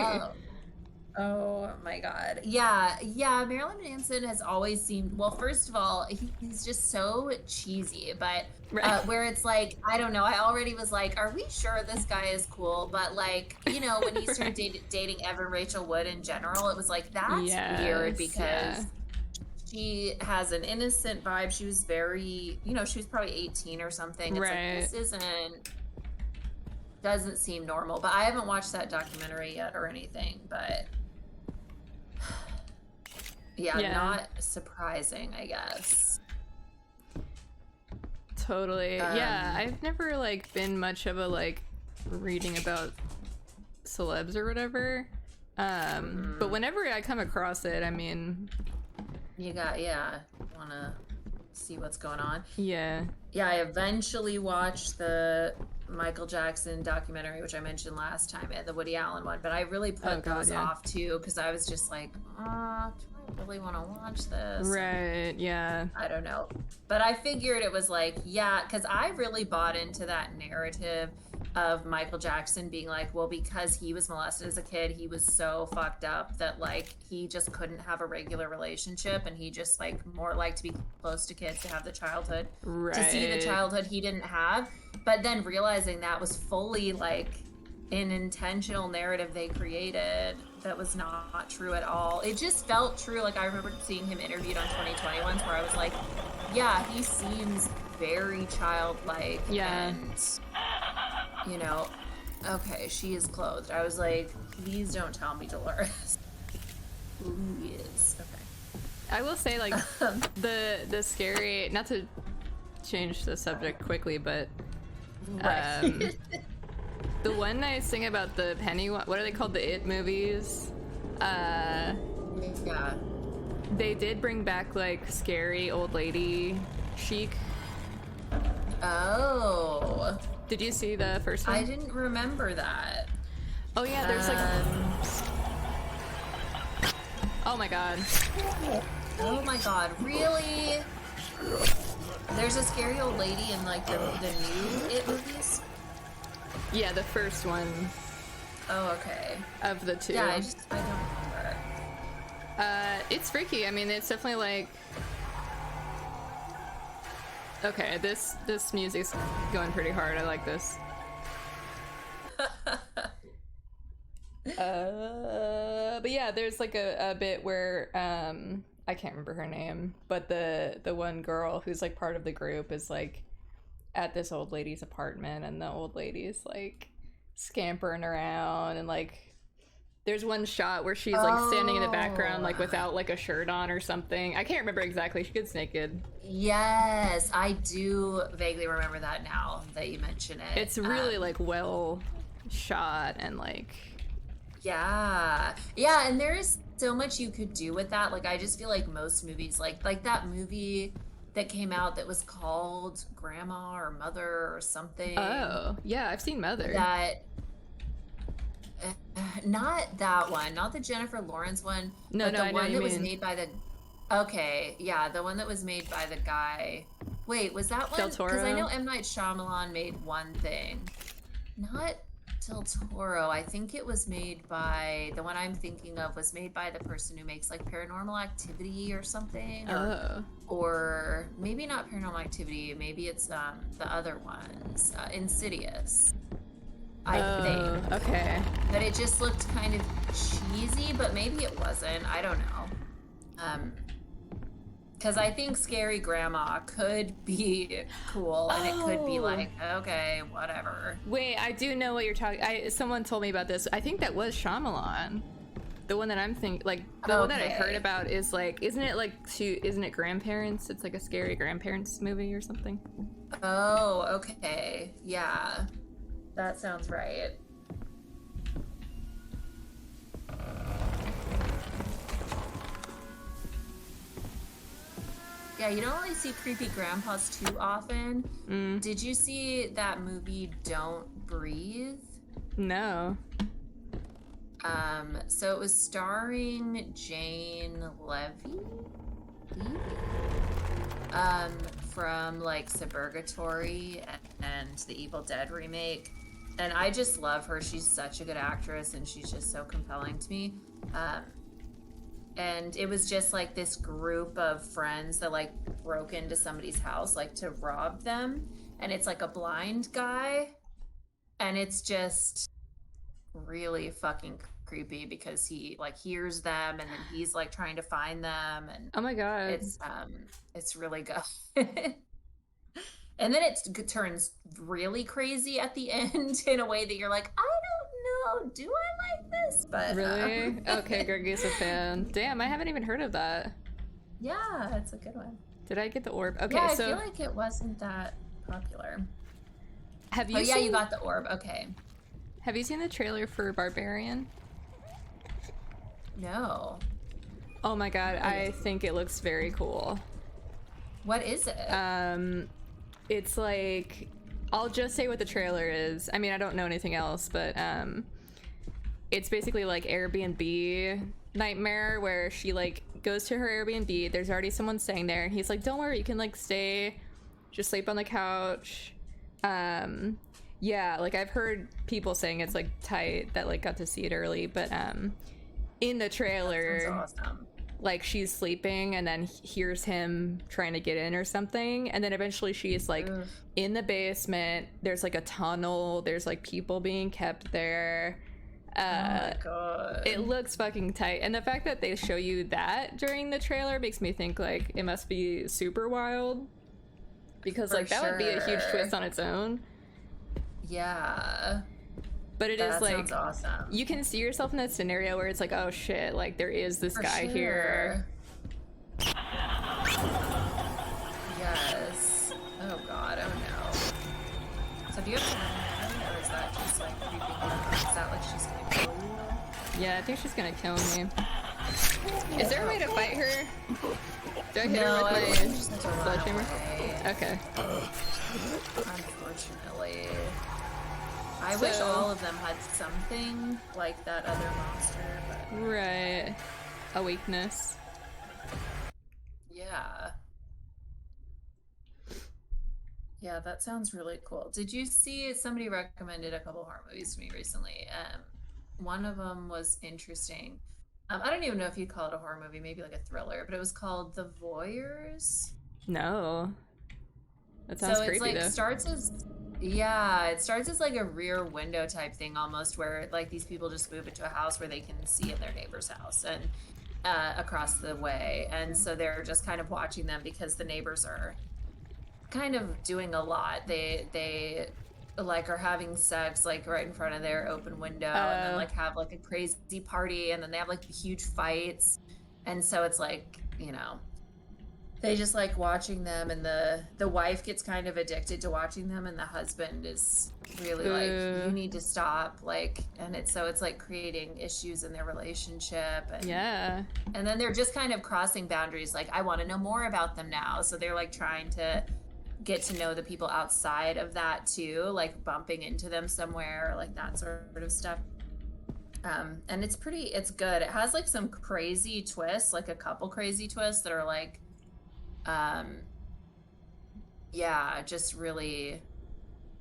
Oh my God. Yeah, yeah. Marilyn Manson has always seemed, well, first of all, he's just so cheesy, but Right. where it's like, I don't know, I already was like, are we sure this guy is cool? But like, you know, when he started Right. dating Evan Rachel Wood in general, it was like, that's weird Yes. Yeah. because she has an innocent vibe. She was very, you know, she was probably 18 or something. It's like, Right. this doesn't seem normal, but I haven't watched that documentary yet or anything, but yeah, Yeah. not surprising, I guess. Totally. Yeah, I've never like been much of a like reading about celebs or whatever. But whenever I come across it, I mean, yeah, wanna see what's going on. yeah. Yeah, I eventually watched the Michael Jackson documentary, which I mentioned last time, and the Woody Allen one, but I really put those off too because I was just like, do I really want to watch this? Right, yeah. I don't know. But I figured it was like, yeah, because I really bought into that narrative of Michael Jackson being like, well, because he was molested as a kid, he was so fucked up that like he just couldn't have a regular relationship, and he just like more liked to be close to kids to have the childhood, to see the childhood he didn't have. But then realizing that was fully like an intentional narrative they created that was not true at all. It just felt true. Like I remember seeing him interviewed on 2020 once where I was like, yeah, he seems very childlike. Yeah. And you know, okay, she is clothed. I was like, please don't tell me Dolores. Who is? Okay. I will say, like, the scary, not to change the subject quickly, but the one nice thing about the Pennywise, what are they called, the It movies? Yeah. They did bring back like scary old lady chic. Oh. Did you see the first one? I didn't remember that. Oh yeah, there's like. Oh my god. Oh my god, really? There's a scary old lady in like the new It movies? Yeah, the first one. Oh, okay. Of the two. Yeah, I don't remember. It's freaky. I mean, it's definitely like. Okay, this music's going pretty hard. I like this. But yeah, there's like a bit where I can't remember her name, but the one girl who's like part of the group is like at this old lady's apartment, and the old lady's like scampering around, and like there's one shot where she's like standing in the background like without like a shirt on or something. I can't remember exactly. She gets naked. Yes, I do vaguely remember that now that you mention it. It's really like well shot and like yeah, and there is so much you could do with that. Like I just feel like most movies, like that movie that came out that was called Grandma or Mother or something. Oh yeah, I've seen Mother. That not that one, not the Jennifer Lawrence one. No, but no, the I know one you that was mean. made by the. Okay, yeah, the one that was made by the guy. Wait, was that one? Del Toro? Because I know M. Night Shyamalan made one thing. Not Del Toro. I think it was made by the one I'm thinking of was made by the person who makes like Paranormal Activity or something. Or maybe not Paranormal Activity. Maybe it's the other ones, Insidious. I think. Okay. But it just looked kind of cheesy, but maybe it wasn't. I don't know. Because I think Scary Grandma could be cool, and it could be like, okay, whatever. Wait, I do know what you're talking. Someone told me about this. I think that was Shyamalan. The one that I'm thinking, like the one that I heard about is like, isn't it grandparents? It's like a scary grandparents movie or something. Oh, okay, yeah, that sounds right. Yeah, you don't really see creepy grandpas too often. Did you see that movie Don't Breathe? No. So it was starring Jane Levy? From like Suburgatory and the Evil Dead remake. And I just love her. She's such a good actress, and she's just so compelling to me. And it was just like this group of friends that like broke into somebody's house like to rob them, and it's like a blind guy, and it's just really fucking creepy because he like hears them and then he's like trying to find them, and Oh my god. It's really good. And then it turns really crazy at the end in a way that you're like, I don't know, do I like this? But Really? Okay, Greggy's a fan. Damn, I haven't even heard of that. yeah, it's a good one. Did I get the orb? Okay, Yeah, I so feel like it wasn't that popular. have you Oh yeah, seen, you got the orb. Okay. have you seen the trailer for Barbarian? No. Oh my god, I think it looks very cool. What is it? It's like, I'll just say what the trailer is. I mean, I don't know anything else, but it's basically like Airbnb nightmare where she like goes to her Airbnb. There's already someone staying there, and he's like, "Don't worry, you can like stay, just sleep on the couch." Yeah, like I've heard people saying it's like tight that like got to see it early, but in the trailer, That sounds awesome. like she's sleeping and then hears him trying to get in or something, and then eventually she's like in the basement. There's like a tunnel, there's like people being kept there. Oh my god. It looks fucking tight, and the fact that they show you that during the trailer makes me think like it must be super wild, because For like that would be a huge sure. twist on its own. Yeah. But it is That like sounds awesome. you can see yourself in that scenario where it's like, oh shit, like there is this For guy here. sure. Yes. Oh god, oh no. So do you have to run away, or is that just like creeping up? Is that like she's gonna kill you? Yeah, I think she's gonna kill me. Is there a way to fight her? Do I hit No, her I with my just have to run sledgehammer? away. Okay. Unfortunately. I wish all of them had something like that other monster, but Right. A weakness. yeah. Yeah, that sounds really cool. Did you see, somebody recommended a couple horror movies to me recently? One of them was interesting. I don't even know if you'd call it a horror movie, maybe like a thriller, but it was called The Voyeurs. No. That sounds So it's creepy like though. it starts as like a rear window type thing almost, where like these people just move into a house where they can see in their neighbor's house and across the way, and so they're just kind of watching them because the neighbors are kind of doing a lot. They like are having sex like right in front of their open window, and then like have like a crazy party, and then they have like huge fights, and so it's like, you know, they just like watching them, and the wife gets kind of addicted to watching them, and the husband is really like, you need to stop, like, and it's like creating issues in their relationship, and Yeah. and then they're just kind of crossing boundaries, like, I want to know more about them now, so they're like trying to get to know the people outside of that too, like bumping into them somewhere, like that sort of stuff. And it's good. It has like some crazy twists, like a couple crazy twists that are like yeah, just really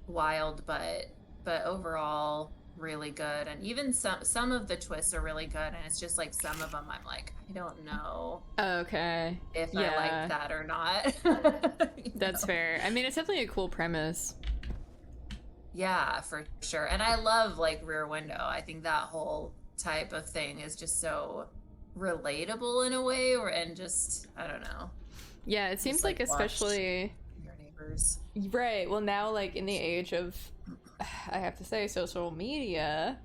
wild, but overall really good. And even some of the twists are really good, and it's just like some of them I'm like, I don't know Okay. if Yeah. I like that or not. That's fair. I mean, it's definitely a cool premise. Yeah, for sure. And I love like Rear Window. I think that whole type of thing is just so relatable in a way, and just, I don't know. Yeah, it seems Just, like like, watch especially your neighbors. right. Well, now like in the age of, I have to say, social media,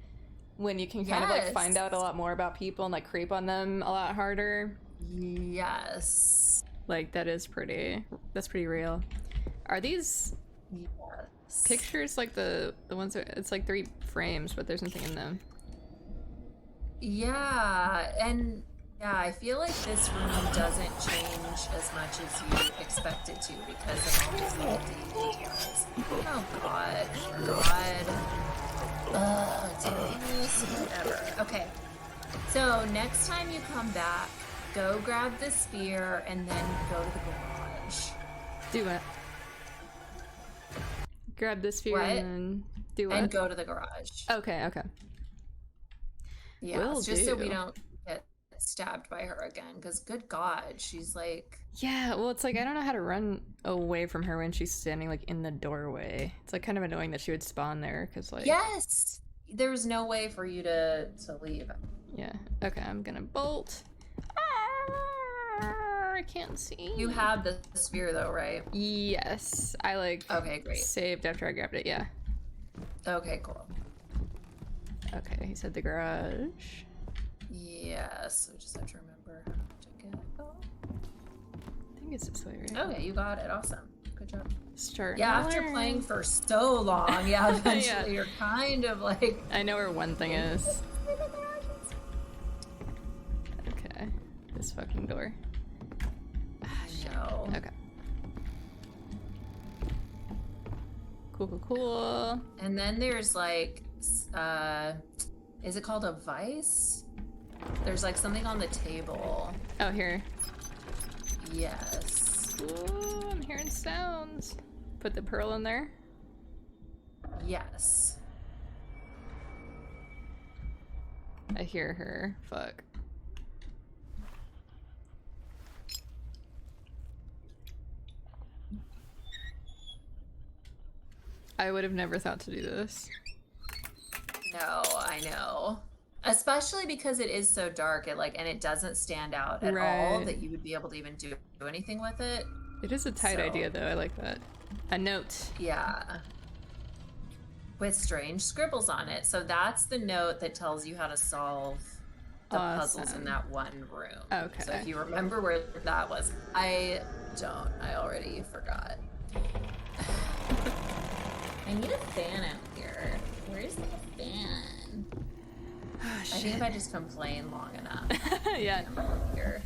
when you can kind of like find Yes. out a lot more about people and like creep on them a lot harder. Yes. Like that's pretty real. Are these Yes. pictures like the ones that it's like 3 frames, but there's nothing in them? Yeah, and yeah, I feel like this room doesn't change as much as you expect it to because of all these little details. Oh god. It's this, whatever. Okay. So next time you come back, go grab the spear and then go to the garage. Do it. Grab this sphere What? and then do it. And go to the garage. Okay. Yeah, Will it's just so we do. don't get stabbed by her again, because good God, she's like... Yeah, well, it's like, I don't know how to run away from her when she's standing, like, in the doorway. It's, like, kind of annoying that she would spawn there, because, like... Yes! There was no way for you to leave. Yeah. Okay, I'm gonna bolt. I can't see. You have the sphere, though, right? Yes. I, like... Okay, great. Saved after I grabbed it, yeah. Okay, cool. Okay, he said the garage. Yes, we just have to remember how to get it. I think it's this way, right? Okay, you got it. Awesome. Good job. Start. Yeah, after playing for so long, yeah, eventually Yeah. you're kind of like... I know where one thing is. Okay. This fucking door. No. Okay. Cool, cool, cool. And then there's like, is it called a vice? There's like something on the table. Oh, here. Yes. Ooh, I'm hearing sounds. Put the pearl in there. Yes. I hear her. Fuck. I would have never thought to do this. No, I know. Especially because it is so dark, and it doesn't stand out at all Right. that you would be able to even do anything with it. It is a tight So- idea, though. I like that. A note. Yeah. With strange scribbles on it. So that's the note that tells you how to solve the puzzles in Awesome. that one room. Okay. So if you remember where that was. I don't. I already forgot. I need a fan out here. Where's the fan? Oh, I think if I just complain long enough. Yeah, I'm out here.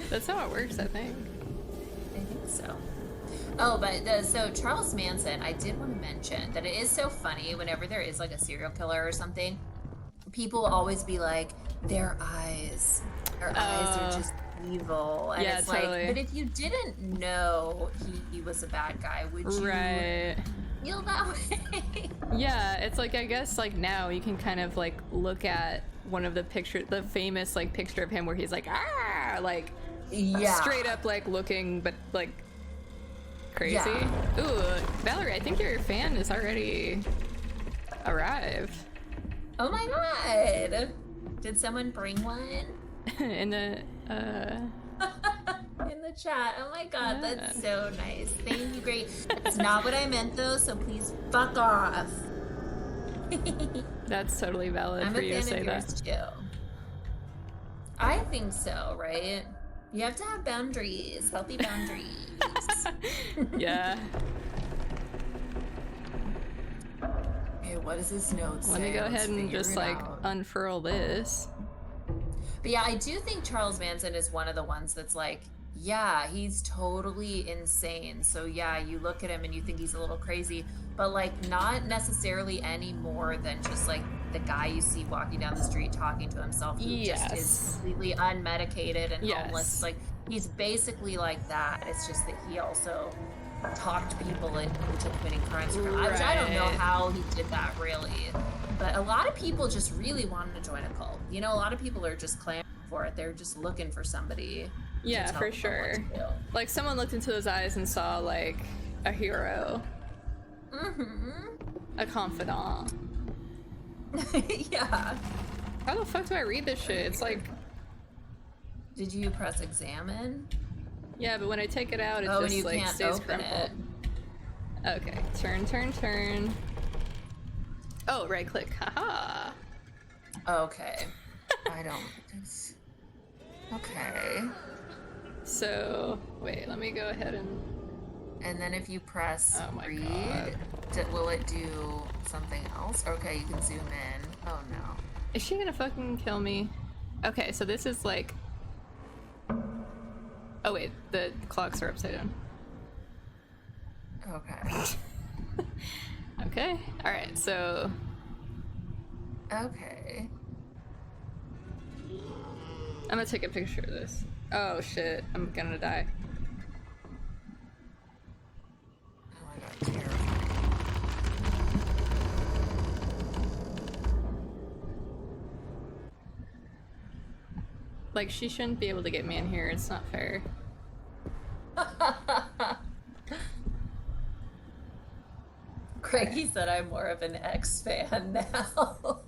that's how it works, I think. I think so. Oh, but so Charles Manson, I did want to mention that it is so funny whenever there is like a serial killer or something, people will always be like, their eyes are just evil. And Yeah, it's totally. like, but if you didn't know he was a bad guy, would you Right. feel that way? Yeah, it's like, I guess, like, now you can kind of, like, look at one of the famous, like, picture of him where he's like, ah, like, Yeah. straight up, like, looking, but, like, crazy. Yeah. Ooh, Valerie, I think your fan is already arrived. Oh my god. Did someone bring one? In the, In the chat. Oh my god, Yeah. that's so nice. Thank you, great. That's not what I meant though, so please fuck off. that's totally valid I'm for a you to fan say of that. yours too. I think so, right? You have to have boundaries, healthy boundaries. Yeah. Okay, what does this note say? Let me go Let's ahead and figure just, it like, out. unfurl this. But yeah, I do think Charles Manson is one of the ones that's like, yeah, he's totally insane. So yeah, you look at him and you think he's a little crazy, but like not necessarily any more than just like the guy you see walking down the street talking to himself who just is completely unmedicated and homeless. It's like he's basically like that. It's just that he also talked people into committing crimes for him. Which I don't know how he did that really. But a lot of people just really wanted to join a cult. You know, a lot of people are just clamoring for it. They're just looking for somebody. Yeah, to tell for them sure. what to do. Like, someone looked into his eyes and saw, like, a hero. Mm-hmm. A confidant. Yeah. How the fuck do I read this shit? It's like... Did you press examine? Yeah, but when I take it out, it Oh, and just, you like, can't stays open crumpled. Okay, turn. Oh, right click. Haha. Okay. I don't. Okay. So, wait, let me go ahead and... And then if you press Oh my read, will it do something else? Okay, you can zoom in. Oh no. Is she gonna fucking kill me? Okay, so this is like... Oh wait, the clocks are upside down. Okay. Okay, alright, so... Okay. I'm gonna take a picture of this. Oh shit, I'm gonna die. Oh my god, terrifying. Like, she shouldn't be able to get me in here. It's not fair. Craigie said I'm more of an X fan now.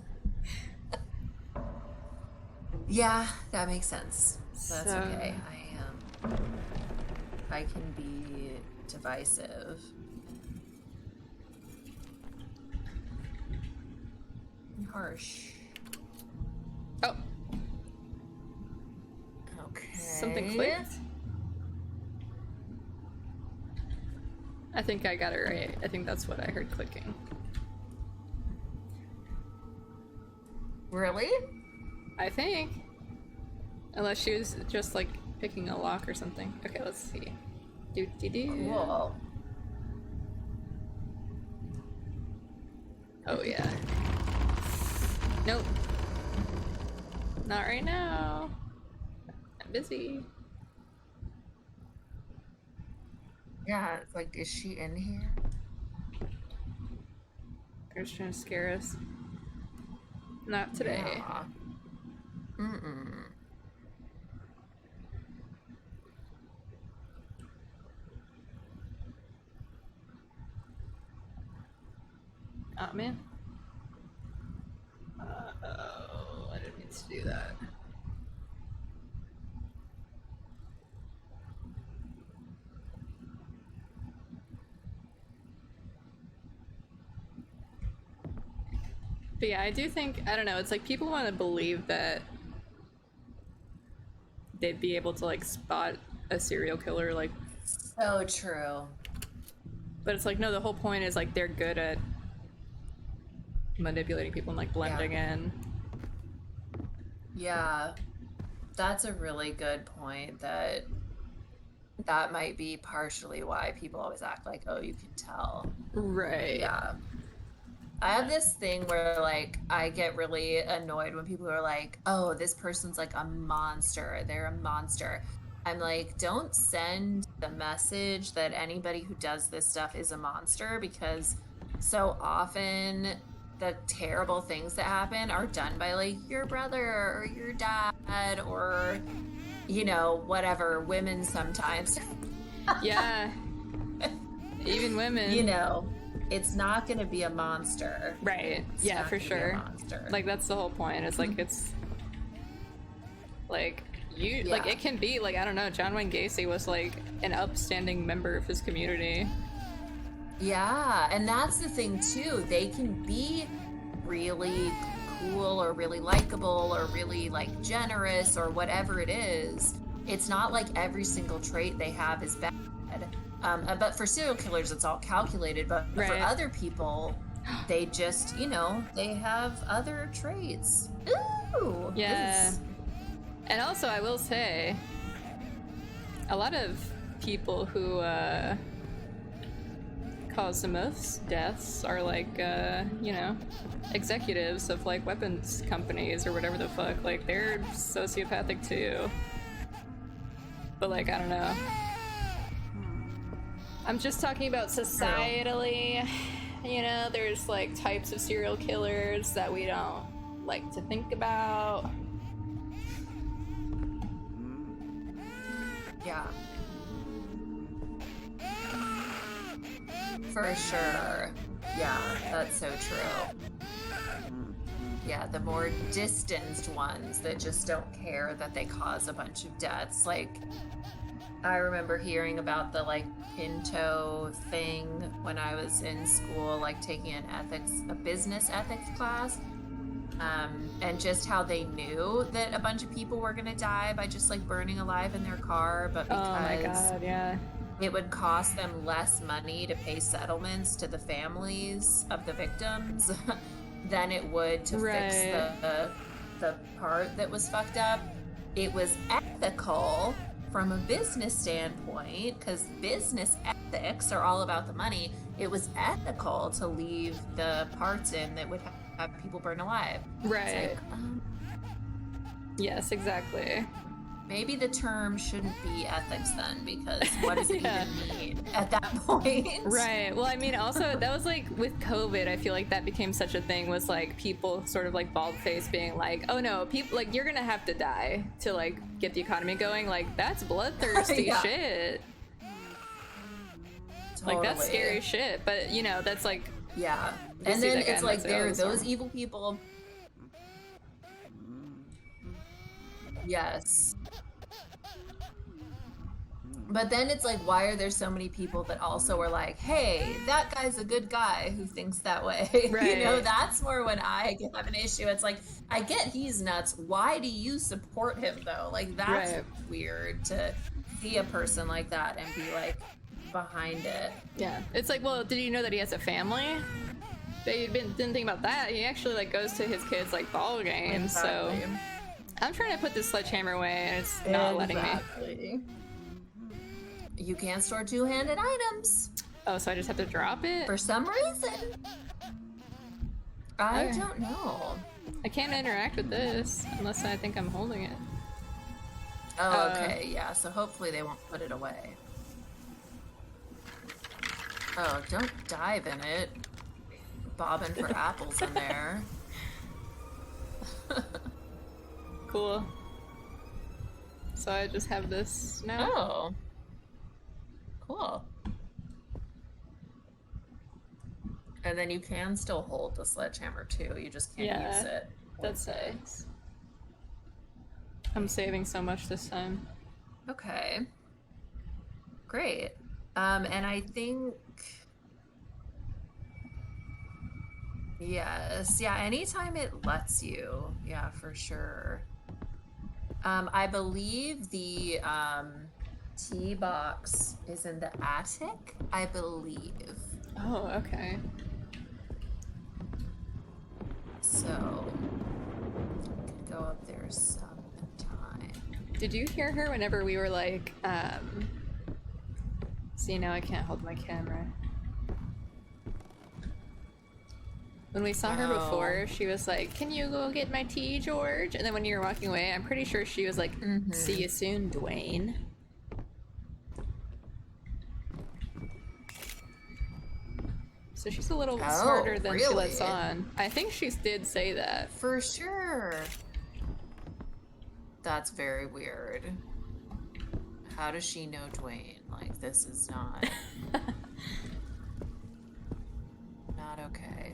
Yeah, that makes sense. That's So- okay. I can be divisive. And harsh. Oh, Okay. something clicked. I think I got it right. I think that's what I heard clicking. Really? I think. Unless she was just like picking a lock or something. Okay, let's see. Do. Cool. Oh yeah. Nope. Not right now. I'm busy. Yeah, it's like, is she in here? They're just trying to scare us. Not today. Yeah. Mm-mm. Oh man. Oh, I didn't mean to do that. But yeah, I do think, I don't know, it's like people want to believe that they'd be able to like spot a serial killer, like, So true. but it's like, no, the whole point is like they're good at manipulating people and like blending in. Yeah. That's a really good point, that might be partially why people always act like, oh, you can tell. Right. Yeah. I have this thing where, like, I get really annoyed when people are like, oh, this person's like a monster. They're a monster. I'm like, don't send the message that anybody who does this stuff is a monster, because so often the terrible things that happen are done by, like, your brother or your dad or, you know, whatever, women sometimes. Yeah. Even women. You know. It's not going to be a monster. Right. It's Yeah, not for gonna be a sure. monster. Like, that's the whole point. It's like, it's like you like, Yeah. it can be like, I don't know, John Wayne Gacy was like an upstanding member of his community. Yeah, and that's the thing too. They can be really cool or really likable or really like generous or whatever it is. It's not like every single trait they have is bad. But for serial killers, it's all calculated. But for Right. other people, they just, you know, they have other traits. Ooh. Yeah. this is- And also, I will say, a lot of people who cause the most deaths are like, you know, executives of like weapons companies or whatever the fuck. Like, they're sociopathic too. But like, I don't know. I'm just talking about societally. You know, there's like types of serial killers that we don't like to think about. Yeah. For sure. Yeah, that's so true. Yeah, the more distanced ones that just don't care that they cause a bunch of deaths. Like, I remember hearing about the like Pinto thing when I was in school, like taking a business ethics class. And just how they knew that a bunch of people were gonna die by just like burning alive in their car, but because Oh my god, yeah. it would cost them less money to pay settlements to the families of the victims than it would to fix the part that was fucked up. It was ethical from a business standpoint, because business ethics are all about the money. It was ethical to leave the parts in that would have people burn alive. Right. It's like, Yes, exactly. Maybe the term shouldn't be ethics then, because what does it Yeah. even mean at that point? Right. Well, I mean, also, that was like with COVID, I feel like that became such a thing, was like people sort of like bald face being like, oh no, people, like, you're gonna have to die to like get the economy going. Like, that's bloodthirsty Yeah. shit. Totally. Like, that's scary shit. But, you know, that's like, Yeah. We'll And see then that guy it's and like say, there oh, are those sorry. evil people. Yes. But then it's like, why are there so many people that also are like, hey, that guy's a good guy who thinks that way? Right. You know, that's more when I have an issue. It's like, I get he's nuts. Why do you support him though? Like, that's Right. weird to see a person like that and be like behind it. yeah. It's like, well, did you know that he has a family? They didn't think about that. He actually like goes to his kids' like ball games. So Exactly. I'm trying to put this sledgehammer away, and it's not letting me. Exactly. You can't store two-handed items Oh, so I just have to drop it? for some reason. I Okay. don't know. I can't interact with this unless I think I'm holding it. Oh, okay, yeah. So hopefully they won't put it away. Oh, don't dive in it. Bobbing for apples in there. Cool. So I just have this now. Oh. Cool. And then you can still hold the sledgehammer too. You just can't Yeah, use it. That's nice. I'm saving so much this time. Okay. Great. And I think yes, yeah, anytime it lets you, yeah, for sure. I believe the tea box is in the attic, I believe. Oh, okay. So could go up there sometime. Did you hear her whenever we were like, see, now I can't hold my camera. When we saw her Oh. before, she was like, can you go get my tea, George? And then when you were walking away, I'm pretty sure she was like, see you soon, Dwayne. So she's a little Oh, smarter than she really? lets on. I think she did say that. For sure. That's very weird. How does she know Dwayne? Like, this is not not okay.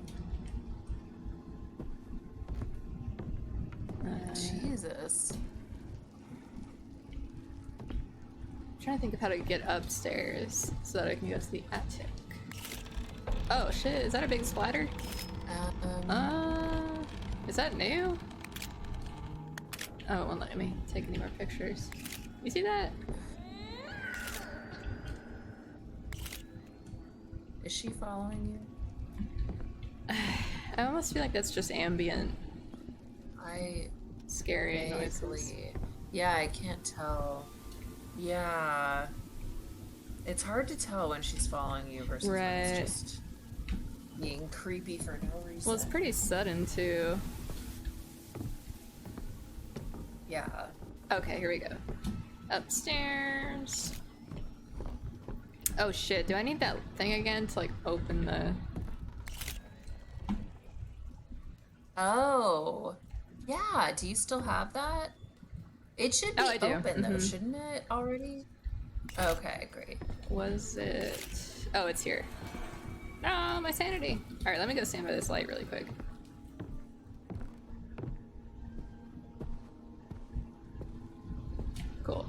Jesus. I'm trying to think of how to get upstairs so that I can go to the attic. Oh shit, is that a big splatter? Is that new? Oh, it won't let me take any more pictures. You see that? Is she following you? I almost feel like that's just ambient I scary noises. vaguely. Yeah, I can't tell. Yeah. It's hard to tell when she's following you versus when Right. it's just being creepy for no reason. Well, it's pretty sudden too. Yeah. Okay, here we go. Upstairs. Oh shit, do I need that thing again to like open the... Oh. Yeah, do you still have that? It should be Oh, I do. open though, Mhm. shouldn't it already? Okay, great. Was it... Oh, it's here. Oh, my sanity. Alright, let me go stand by this light really quick. Cool.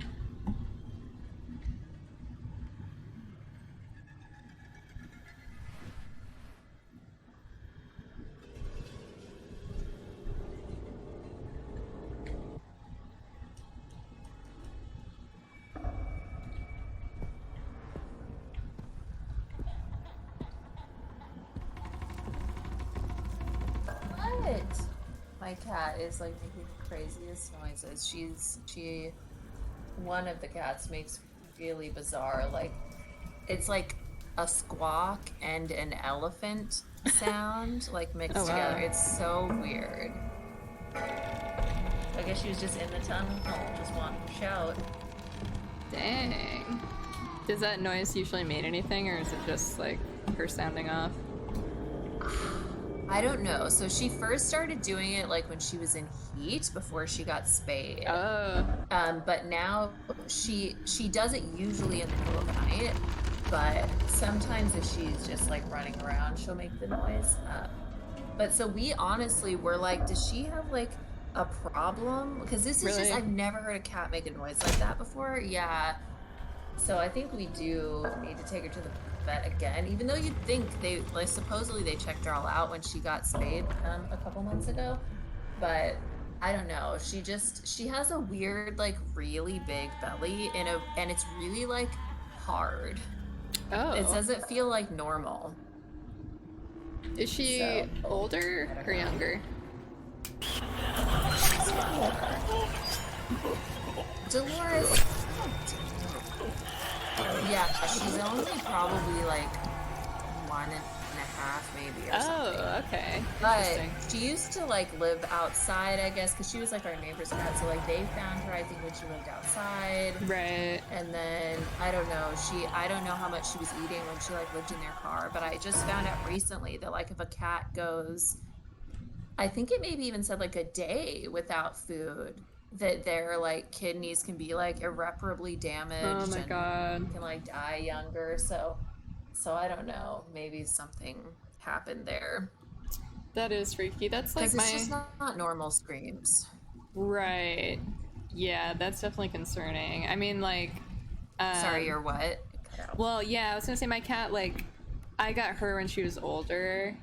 What? My cat is like making the craziest noises. One of the cats makes really bizarre, like, it's like a squawk and an elephant sound, like mixed Oh, wow. together. It's so weird. I guess she was just in the tunnel, just wanting to shout. Dang. Does that noise usually mean anything, or is it just like her sounding off? I don't know. So she first started doing it like when she was in heat before she got spayed. Oh. But now she does it usually in the middle of the night. But sometimes if she's just like running around, she'll make the noise. But so we honestly were like, does she have like a problem? Because this is Really? just, I've never heard a cat make a noise like that before. Yeah. So I think we do need to take her to the vet again, even though you'd think they, like, supposedly they checked her all out when she got spayed a couple months ago. But I don't know. She has a weird, like, really big belly and it's really like hard. Oh. It doesn't feel like normal. Is she older or younger? Dolores. Yeah, she's only probably like 1.5 maybe or something. Oh, okay. But she used to like live outside, I guess, because she was like our neighbor's cat. So like they found her, I think, when she lived outside. Right. And then I don't know how much she was eating when she like lived in their car. But I just found out recently that like if a cat goes, I think it maybe even said like a day without food, that their like kidneys can be like irreparably damaged. Oh my God. Can like die younger. So I don't know. Maybe something happened there. That is freaky. That's like Because it's just not normal screams. Right. Yeah, that's definitely concerning. I mean, like. Sorry, you're what? Well, yeah, I was gonna say my cat, like, I got her when she was older.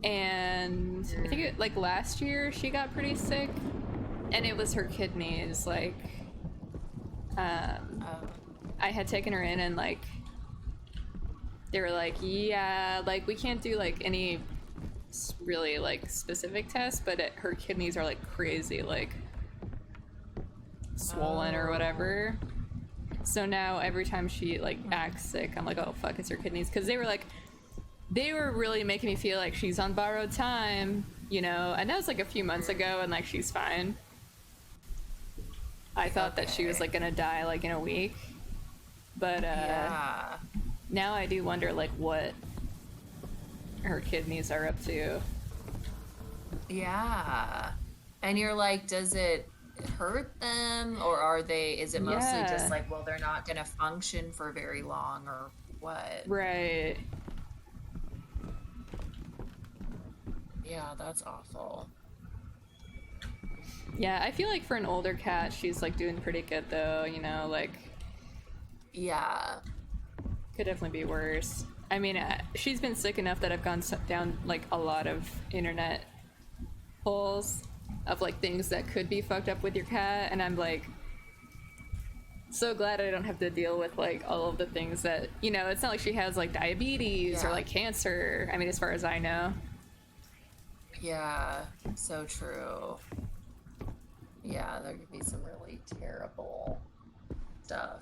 And I think like last year she got pretty sick, and it was her kidneys. Like, I had taken her in, and like they were like, yeah, like we can't do like any really like specific tests, but her kidneys are like crazy, like swollen or whatever. So now every time she like acts sick, I'm like, oh fuck, it's her kidneys, because they were really making me feel like she's on borrowed time, you know. And that was like a few months ago, and like she's fine. I thought that she was like gonna die like in a week, but yeah. Now I do wonder like what her kidneys are up to. Yeah. And you're like, does it hurt them, or is it mostly just like, well, they're not gonna function for very long, or what? Right. Yeah, that's awful. Yeah, I feel like for an older cat, she's like doing pretty good though, you know, like. Yeah. Could definitely be worse. I mean, she's been sick enough that I've gone down like a lot of internet holes of like things that could be fucked up with your cat, and I'm like so glad I don't have to deal with like all of the things that, you know, it's not like she has like diabetes or like cancer. I mean, as far as I know. Yeah, so true. Yeah, there could be some really terrible stuff.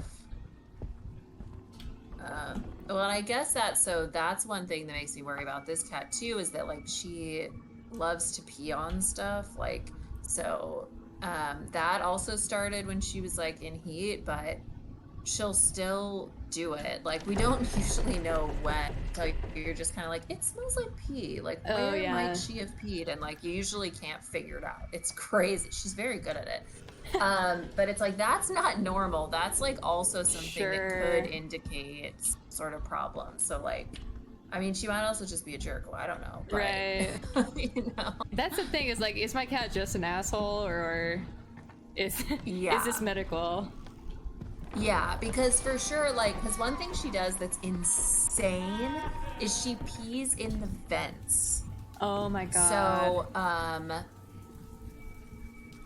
Well, I guess that's one thing that makes me worry about this cat too, is that like she loves to pee on stuff. Like, so that also started when she was like in heat, but she'll still do it. Like, we don't usually know when, so you're just kind of like, it smells like pee. Like, where might she have peed? And like, you usually can't figure it out. It's crazy. She's very good at it. But it's like, that's not normal. That's like also something that could indicate sort of problem. So like, I mean, she might also just be a jerk. Well, I don't know. But, right. You know? That's the thing, is like, is my cat just an asshole, or is this medical? Yeah, because for sure, like, because one thing she does that's insane is she pees in the vents. Oh my God. So,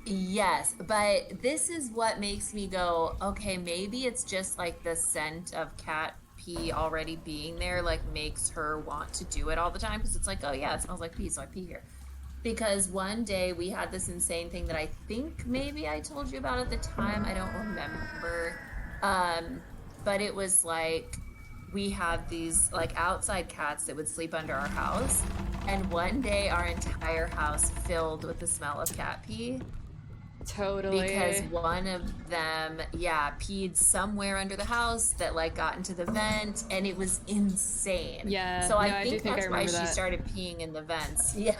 yes, but this is what makes me go, okay, maybe it's just like the scent of cat pee already being there, like, makes her want to do it all the time, because it's like, oh yeah, it smells like pee, so I pee here. Because one day we had this insane thing that I think maybe I told you about at the time, I don't remember. But it was like, we had these like outside cats that would sleep under our house, and one day our entire house filled with the smell of cat pee. Totally. Because one of them, peed somewhere under the house that like got into the vent, and it was insane. Yeah. So no, I think do think that's I why remember she that. started peeing in the vents. Yeah.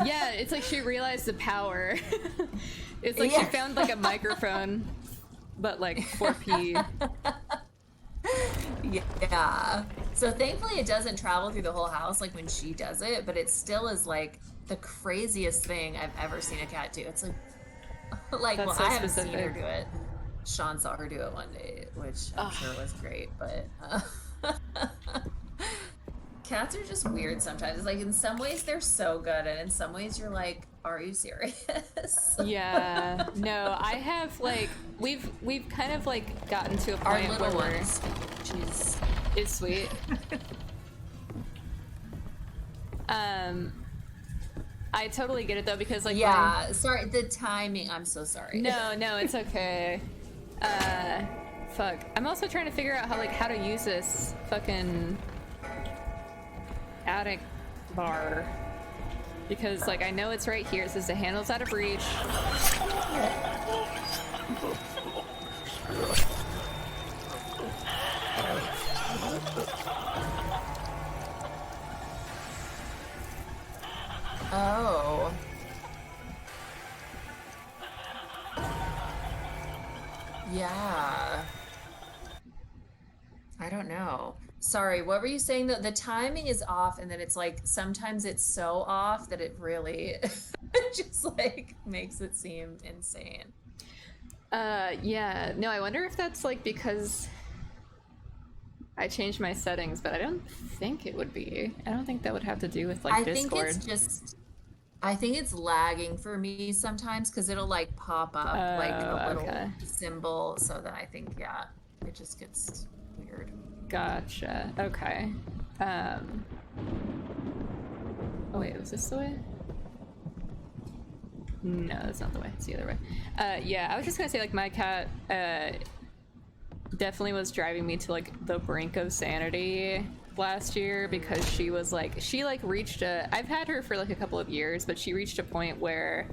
Yeah, it's like she realized the power. It's like she found like a microphone, but like for pee. Yeah. So thankfully it doesn't travel through the whole house like when she does it, but it still is like the craziest thing I've ever seen a cat do. It's like That's well, so I haven't seen her specific. do it. Sean saw her do it one day, which I'm sure was great, but cats are just weird sometimes. It's like in some ways they're so good, and in some ways you're like, are you serious? Yeah. No, I have like we've kind of like gotten to a Our point little where ones. She's it's sweet. I totally get it though, because like sorry, the timing. I'm so sorry. No, it's okay. Fuck. I'm also trying to figure out how to use this fucking attic bar. Because like I know it's right here. It says the handle's out of reach. Oh. Yeah. I don't know. Sorry, what were you saying? The timing is off, and then it's like sometimes it's so off that it really just like makes it seem insane. Yeah. No, I wonder if that's like because I changed my settings, but I don't think it would be. I don't think that would have to do with like Discord. I think it's lagging for me sometimes because it'll like pop up like a little symbol. So then I think, it just gets weird. Gotcha. Okay. Oh wait, was this the way? No, that's not the way. It's the other way. Yeah, I was just gonna say like my cat definitely was driving me to like the brink of sanity last year, because she reached I've had her for like a couple of years, but she reached a point where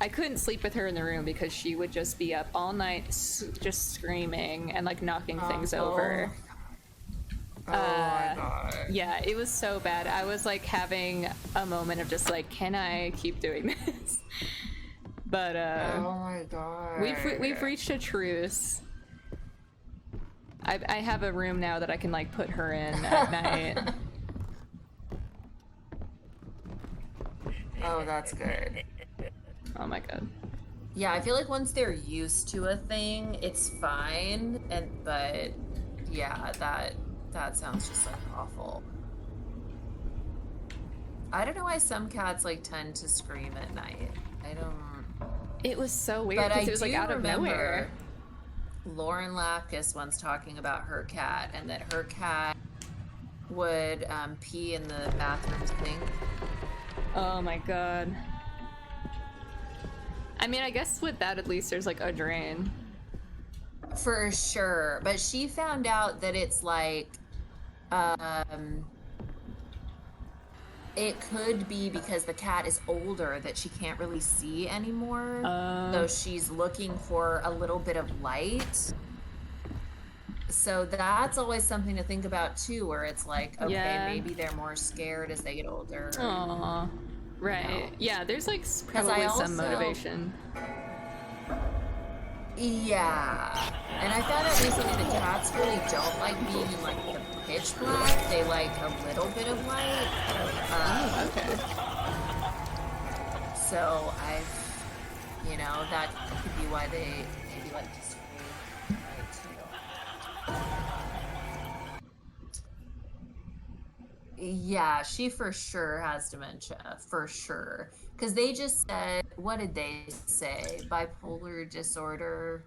I couldn't sleep with her in the room because she would just be up all night just screaming and like knocking things over. Oh my god. Yeah, it was so bad. I was like having a moment of just like, can I keep doing this? But oh my god. We've reached a truce. I have a room now that I can like put her in at night. Oh, that's good. Oh my god. Yeah, I feel like once they're used to a thing, it's fine. But yeah, that sounds just like awful. I don't know why some cats like tend to scream at night. I don't. It was so weird But because I it was like out of nowhere. Lauren Lapkus once talking about her cat, and that her cat would pee in the bathroom sink. Oh my god. I mean, I guess with that at least there's like a drain. For sure. But she found out that it's like it could be because the cat is older that she can't really see anymore. So she's looking for a little bit of light. So that's always something to think about too, where it's like, okay, maybe they're more scared as they get older. Aww. Right. You know? Yeah, there's like probably some motivation. Yeah. And I found out recently that cats really don't like being in like the pitch black. They like a little bit of light. Okay. So that could be why they maybe like to scream at night too. Yeah, she for sure has dementia, for sure. Because they just said, what did they say? Bipolar disorder.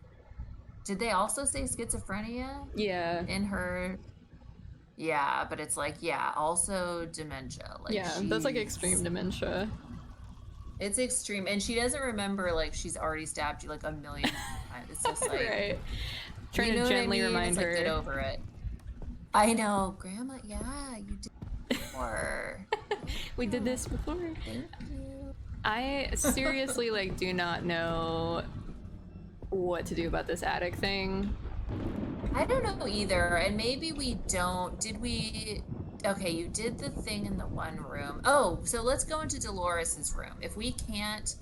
Did they also say schizophrenia? Yeah. In her. Yeah, but it's like, also dementia. Like, yeah, that's like extreme dementia. It's extreme. And she doesn't remember, like, she's already stabbed you like a million times. It's just like. Right. Trying You know to what I gently mean? remind It's like, her. get over it. I know, Grandma. Yeah, you did before. We did this before. Thank you. I seriously like do not know what to do about this attic thing. I don't know either, and maybe we don't. Did we? Okay, you did the thing in the one room. Oh, so let's go into Dolores's room. If we can't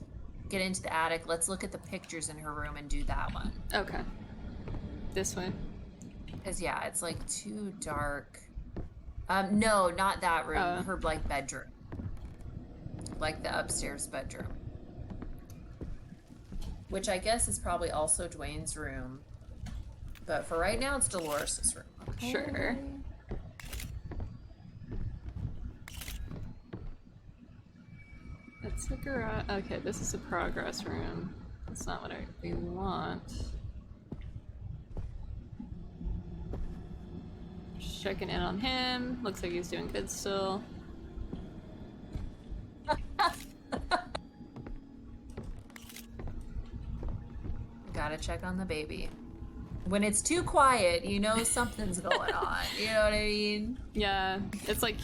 get into the attic, let's look at the pictures in her room and do that one. Okay. This way. Because, yeah, it's like too dark. No, not that room. Her, like, bedroom. Like the upstairs bedroom. Which I guess is probably also Dwayne's room. But for right now, it's Dolores's room. Okay. Sure. That's the garage. Okay, this is the progress room. That's not what we want. Just checking in on him. Looks like he's doing good still. Gotta check on the baby. When it's too quiet, you know something's going on. You know what I mean? Yeah, it's like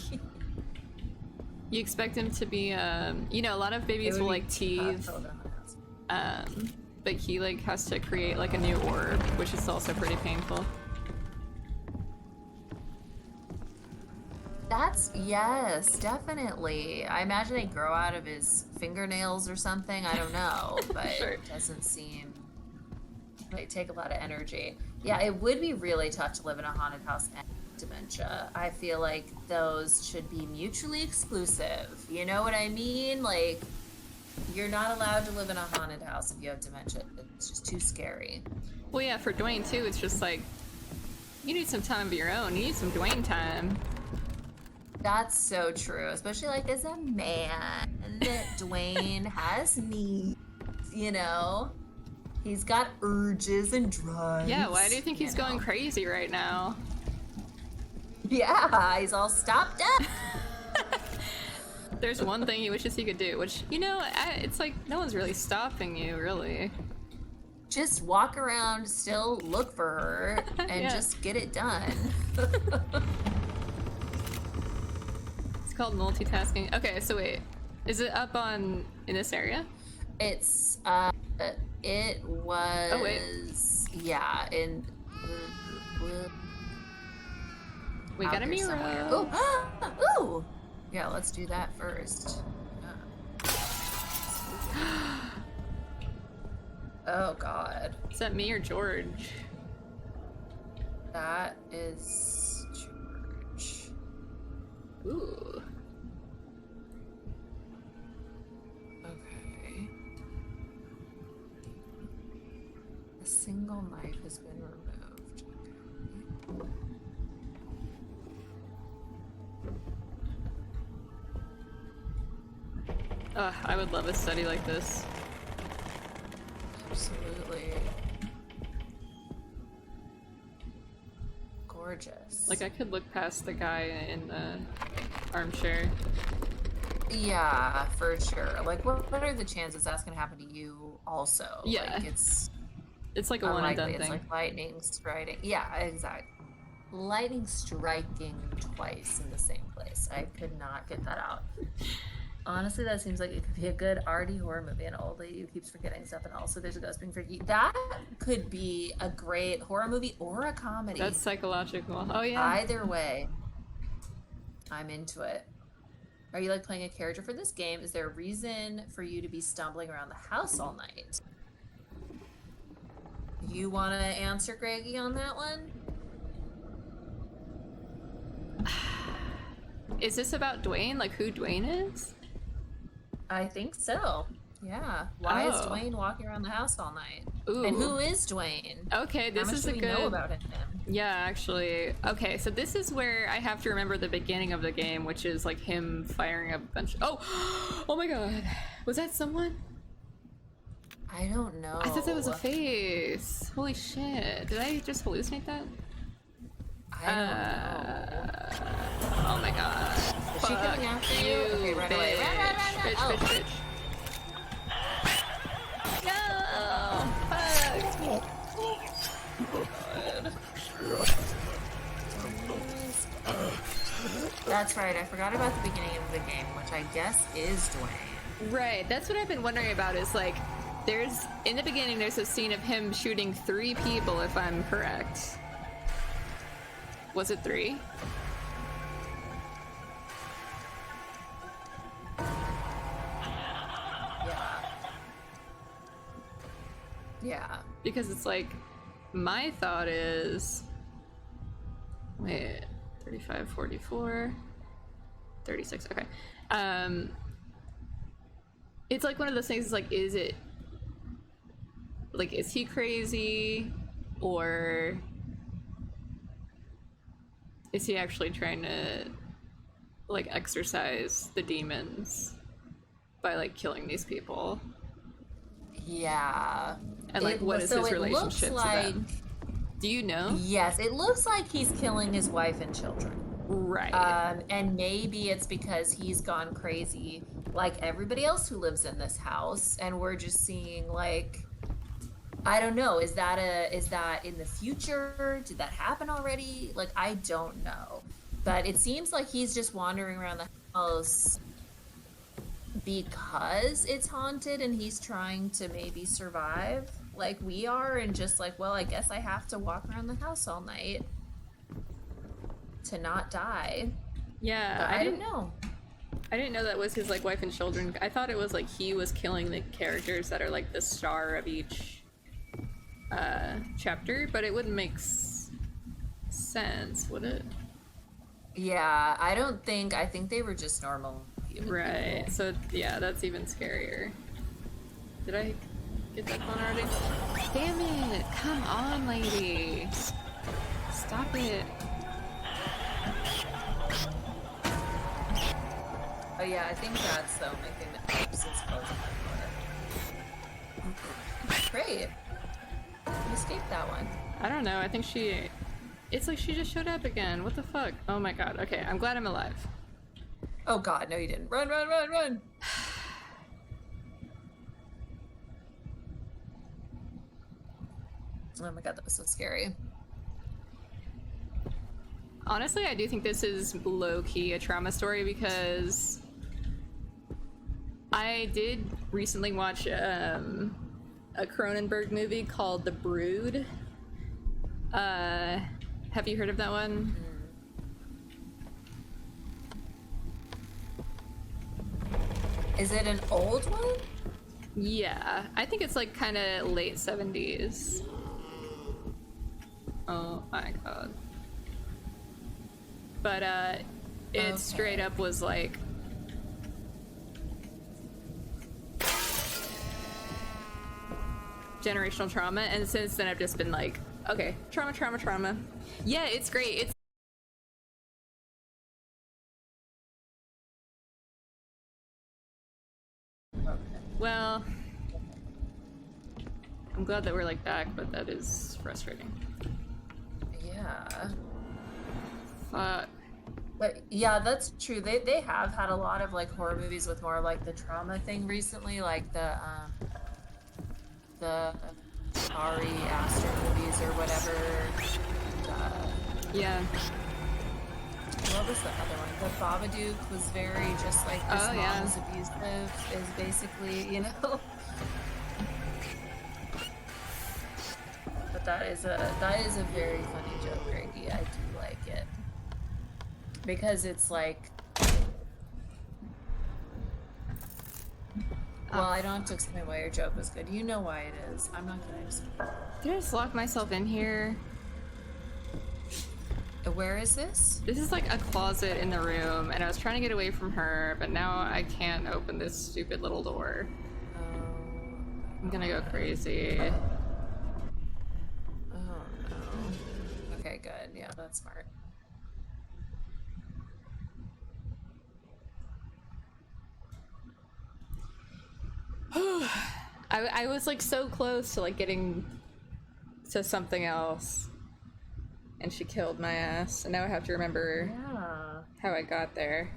you expect him to be. You know, a lot of babies will like teeth. But he like has to create like a new orb, which is also pretty painful. Yes, definitely. I imagine they grow out of his fingernails or something. I don't know, but Sure. It doesn't seem like take a lot of energy. Yeah, it would be really tough to live in a haunted house and dementia. I feel like those should be mutually exclusive. You know what I mean? Like, you're not allowed to live in a haunted house if you have dementia. It's just too scary. Well, yeah, for Dwayne too, it's just like you need some time of your own. You need some Dwayne time. That's so true, especially like as a man. Dwayne has needs, you know? He's got urges and drives. Yeah, why do you think he's going crazy right now? Yeah, he's all stopped up. There's one thing he wishes he could do, which, you know, it's like no one's really stopping you, really. Just walk around, still look for her, and just get it done. It's called multitasking. Okay, so wait. Is it up in this area? It's, it was... Oh, wait. Yeah, in... We got a mirror. Oh, ooh! Yeah, let's do that first. Oh, God. Is that me or George? That is George. Ooh. Okay. A single knife has been removed. Okay. Ugh, I would love a study like this. Absolutely. Gorgeous. Like, I could look past the guy in the armchair. Yeah, for sure. Like, what are the chances that's gonna happen to you also? Yeah. Like, It's like a one and done unlikely. It's thing. like lightning striking. Yeah, exactly. Lightning striking twice in the same place. I could not get that out. Honestly, that seems like it could be a good arty horror movie. An old lady who keeps forgetting stuff, and also there's a ghost being freaky. That could be a great horror movie or a comedy. That's psychological. Oh, yeah. Either way, I'm into it. Are you like playing a character for this game? Is there a reason for you to be stumbling around the house all night? You want to answer Greggy on that one? Is this about Dwayne? Like, who Dwayne is? I think so. Yeah. Why is Oh. Dwayne walking around the house all night? Ooh. And who is Dwayne? Okay, this How much is do a we good... know about him? Yeah, actually. Okay, so this is where I have to remember the beginning of the game, which is like him firing a bunch. Oh, oh my god, was that someone? I don't know. I thought that was a face. Holy shit! Did I just hallucinate that? I don't know. Oh my god! Is she coming after you? Okay, run away. Run, run, run, run. Bitch, Oh. bitch, bitch. No! Fuck! That's right. I forgot about the beginning of the game, which I guess is Dwayne. Right. That's what I've been wondering about. Is like, in the beginning, there's a scene of him shooting 3 people, if I'm correct. Was it 3? Yeah. Because it's like, my thought is, wait, 35, 44, 36, okay. It's like one of those things, it's like, is it, like, is he crazy, or is he actually trying to, like, exorcise the demons by, like, killing these people? Yeah. And, like, what is his relationship to them? Do you know? Yes, it looks like he's killing his wife and children. Right. And maybe it's because he's gone crazy like everybody else who lives in this house, and we're just seeing, like, I don't know, is that in the future? Did that happen already? Like, I don't know. But it seems like he's just wandering around the house because it's haunted and he's trying to maybe survive like we are, and just like, well, I guess I have to walk around the house all night to not die. Yeah, but I didn't know. I didn't know that was his, like, wife and children. I thought it was like he was killing the characters that are like the star of each chapter, but it wouldn't make sense, would it? Yeah, I think they were just normal human Right. people. So yeah, that's even scarier. Did I get that phone already? Damn it! Come on, lady. Stop it. Oh yeah, I think that's the only thing that helps is closing my door. Great. You escaped that one. I don't know. I think it's like she just showed up again. What the fuck? Oh my god. Okay, I'm glad I'm alive. Oh god, no you didn't. Run, run, run, run! Oh my god, that was so scary. Honestly, I do think this is low-key a trauma story because I did recently watch a Cronenberg movie called The Brood. Have you heard of that one? Is it an old one? Yeah, I think it's like kind of late 70s. Oh my god. But it straight up was like generational trauma, and since then I've just been like, okay, trauma, trauma, trauma. Yeah, it's great. It's well, I'm glad that we're like back, but that is frustrating. Yeah. Fuck. But yeah, that's true. They have had a lot of like horror movies with more like the trauma thing recently, like the Ari Aster movies or whatever. Yeah. What was the other one? The Babadook was very just like this mom is abusive is basically, you know. But that is a very funny joke, Greggy. I do like it. Because it's like, well, I don't have to explain why your joke was good. You know why it is. I'm not gonna explain. Did I just lock myself in here? Where is this? This is like a closet in the room, and I was trying to get away from her, but now I can't open this stupid little door. I'm gonna go crazy. Oh no. Okay, good. Yeah, that's smart. I was like so close to like getting to something else, and she killed my ass, and now I have to remember how I got there.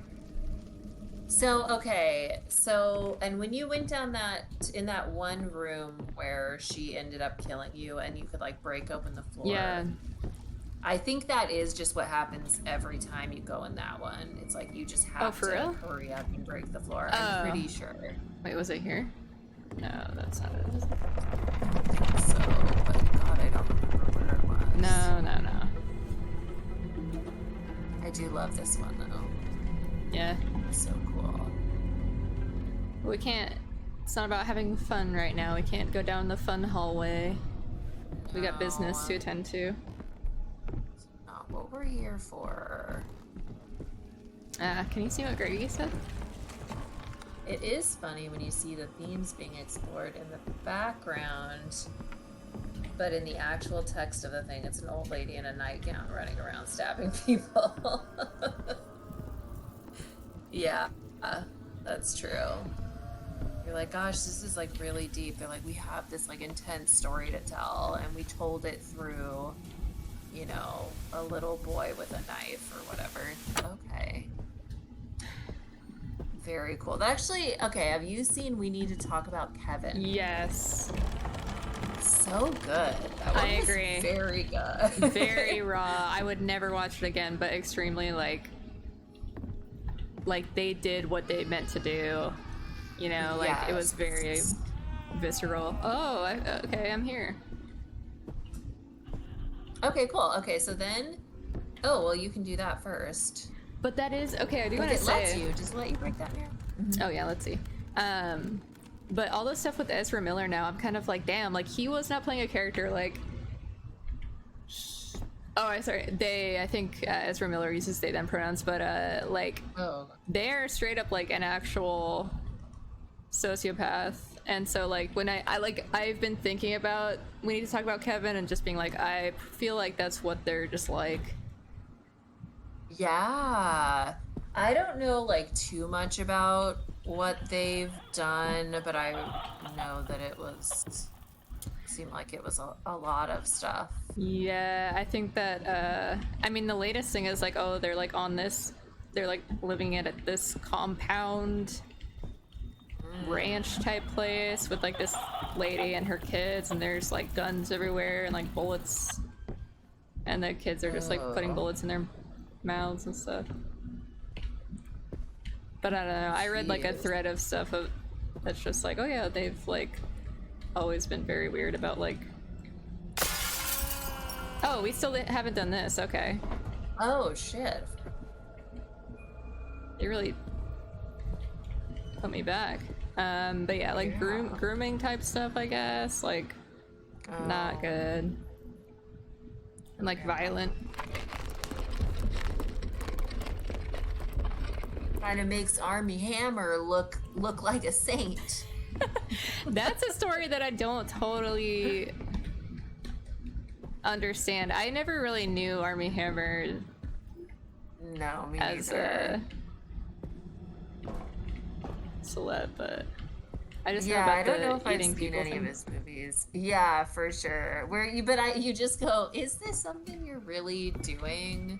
So, okay, so, and when you went down in that one room where she ended up killing you and you could like break open the floor. Yeah. I think that is just what happens every time you go in that one. It's like you just have for to real? hurry up and break the floor. I'm pretty sure. Wait, was it here? No, that's not it. I don't think so, but God, I don't remember where it was. No. I do love this one though. Yeah. It's so cool. We can't. It's not about having fun right now. We can't go down the fun hallway. We got business to attend to. It's not what we're here for. Can you see what Grady said? It is funny when you see the themes being explored in the background, but in the actual text of the thing, it's an old lady in a nightgown running around stabbing people. Yeah, that's true. You're like, gosh, this is like really deep. They're like, we have this like intense story to tell, and we told it through, you know, a little boy with a knife or whatever. Okay. Very cool. Actually, okay, have you seen We Need to Talk About Kevin? Yes. So good. That one I agree. Was very good. Very raw. I would never watch it again, but extremely like they did what they meant to do. You know, like it was very visceral. Oh, okay, I'm here. Okay, cool. Okay, so then, oh well, you can do that first. But that is okay. I do want to It say. lets you. Just let you break that here. Oh yeah, let's see. But all this stuff with Ezra Miller now, I'm kind of like, damn, like he was not playing a character like. Oh, I sorry. They, I think Ezra Miller uses they them pronouns, but like they're straight up like an actual sociopath. And so like when I've been thinking about We Need to Talk About Kevin and just being like, I feel like that's what they're just like. Yeah, I don't know like too much about what they've done, but I know that seemed like it was a lot of stuff. Yeah, I think that I mean the latest thing is like, oh, they're like on this, they're like living at this compound ranch type place with like this lady and her kids, and there's like guns everywhere and like bullets, and the kids are just like putting bullets in their mouths and stuff. But I don't know, I read like a thread of stuff that's just like, oh yeah, they've like always been very weird about like, oh, we still haven't done this. Okay. Oh shit. They really put me back. But yeah, like grooming type stuff, I guess, like not good. And like violent. Kind of makes Armie Hammer look like a saint. That's a story that I don't totally understand. I never really knew Armie Hammer No, me as neither. a celeb, but I just know Yeah, about I don't the know if I've eating seen people any thing. of his movies. Yeah, for sure. You just go, is this something you're really doing?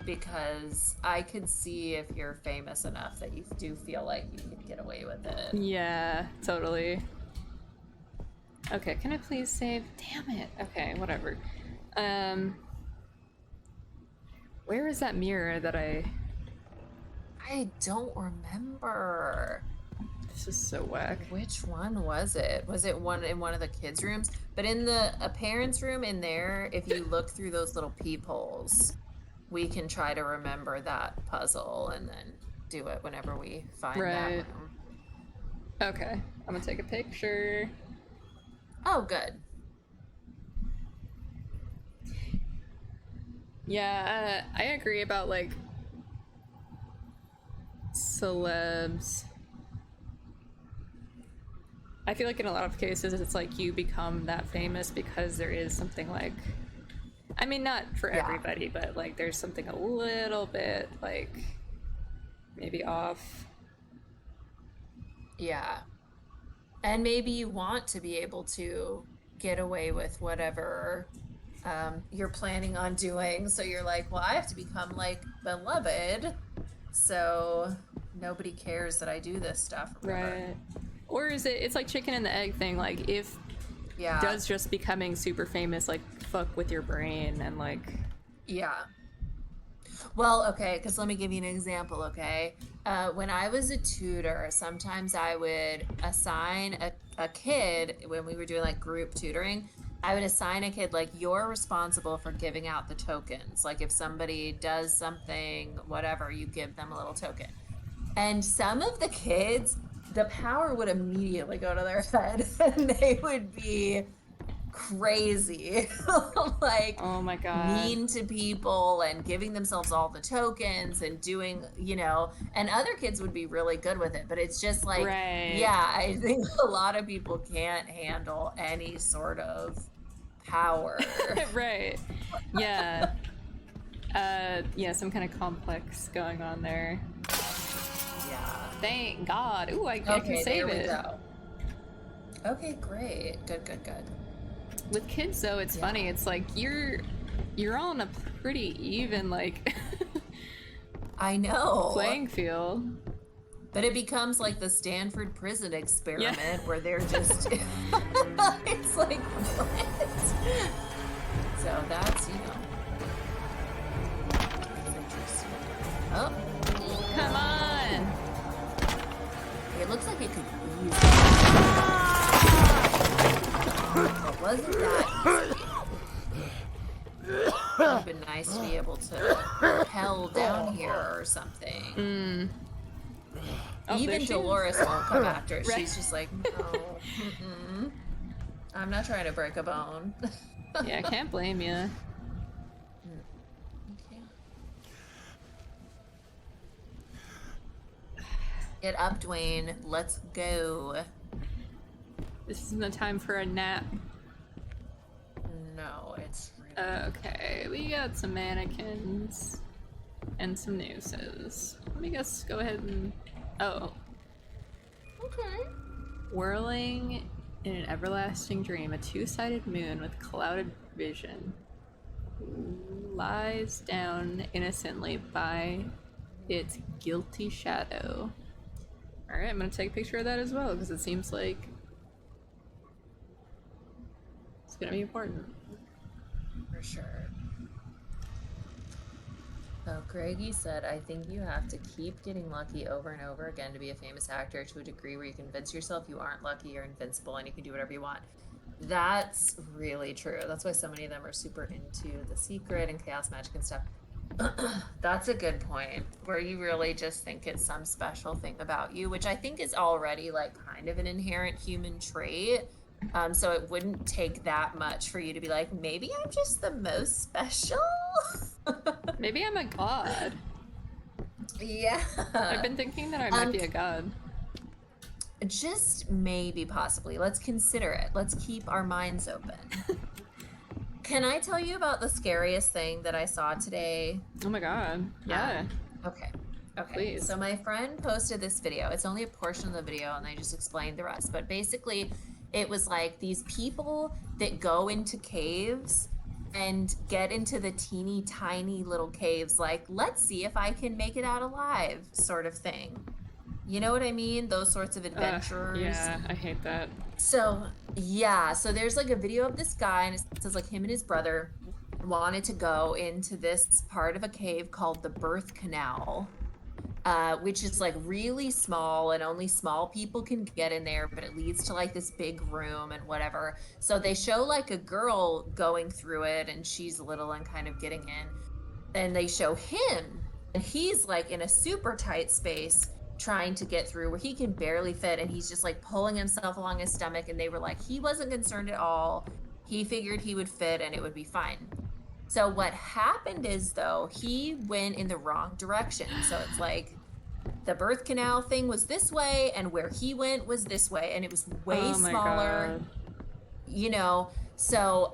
Because I could see if you're famous enough that you do feel like you could get away with it. Yeah, totally. Okay, can I please save? Damn it. Okay, whatever. Where is that mirror that I don't remember. This is so whack. Which one was it? Was it one in one of the kids' rooms? But in a parent's room in there, if you look through those little peepholes, we can try to remember that puzzle and then do it whenever we find that room. Okay, I'm gonna take a picture. Oh, good. Yeah, I agree about like celebs. I feel like in a lot of cases it's like you become that famous because there is something like, I mean, not for everybody, but like there's something a little bit like maybe off. Yeah. And maybe you want to be able to get away with whatever you're planning on doing. So you're like, well, I have to become like beloved, so nobody cares that I do this stuff. Right. Or is it's like chicken and the egg thing, like if does just becoming super famous like fuck with your brain and like Yeah. Well, okay, because let me give you an example, okay? When I was a tutor, sometimes I would assign a kid, when we were doing like group tutoring, I would assign a kid, like, you're responsible for giving out the tokens. Like, if somebody does something, whatever, you give them a little token. And some of the kids, the power would immediately go to their head and they would be crazy. Like Oh my god. mean to people and giving themselves all the tokens and doing, and other kids would be really good with it. But it's just like, Right. yeah, I think a lot of people can't handle any sort of power. Right. Yeah. Yeah, some kind of complex going on there. Yeah. Thank God. Ooh, I Okay, can save there we it. go. Okay, great. Good. With kids though, it's funny. It's like you're on a pretty even like I know. playing field. But it becomes like the Stanford prison experiment where they're just it's like what? So that's, that's interesting. Oh, Come on. it looks like it could be easy. It wasn't that easy. It would have been nice to be able to rappel down here or something. Oh, Even there she Dolores won't come after it. Right. She's just like, no, I'm not trying to break a bone. is. Yeah, I can't blame you. Okay. Get up, Dwayne. Let's go. This isn't the time for a nap. No, it's really... Okay, we got some mannequins and some nooses. Let me just go ahead and... Oh. Okay. Whirling in an everlasting dream, a two-sided moon with clouded vision lies down innocently by its guilty shadow. Alright, I'm gonna take a picture of that as well, because it seems like it's gonna be important. For sure. Oh, Greggy said, I think you have to keep getting lucky over and over again to be a famous actor to a degree where you convince yourself you aren't lucky, you're invincible, and you can do whatever you want. That's really true. That's why so many of them are super into The Secret and chaos magic and stuff. That's a good point, where you really just think it's some special thing about you, which I think is already like kind of an inherent human trait. So it wouldn't take that much for you to be like, maybe I'm just the most special. Maybe I'm a god. Yeah. I've been thinking that I might be a god. Just maybe, possibly. Let's consider it. Let's keep our minds open. Can I tell you about the scariest thing that I saw today? Oh my god. Yeah. Okay. Please. So my friend posted this video. It's only a portion of the video, and I just explained the rest. But basically, it was like these people that go into caves and get into the teeny tiny little caves, like, let's see if I can make it out alive, sort of thing. You know what I mean? Those sorts of adventures. Yeah, I hate that. So, yeah. So there's like a video of this guy, and it says like him and his brother wanted to go into this part of a cave called the Birth Canal, which is like really small and only small people can get in there, but it leads to like this big room and whatever. So they show like a girl going through it, and she's little and kind of getting in. And they show him, and he's like in a super tight space trying to get through where he can barely fit, and he's just like pulling himself along his stomach. And they were like, he wasn't concerned at all. He figured he would fit and it would be fine. So what happened is, though, he went in the wrong direction. So it's like the birth canal thing was this way, and where he went was this way, and it was way smaller. You know, so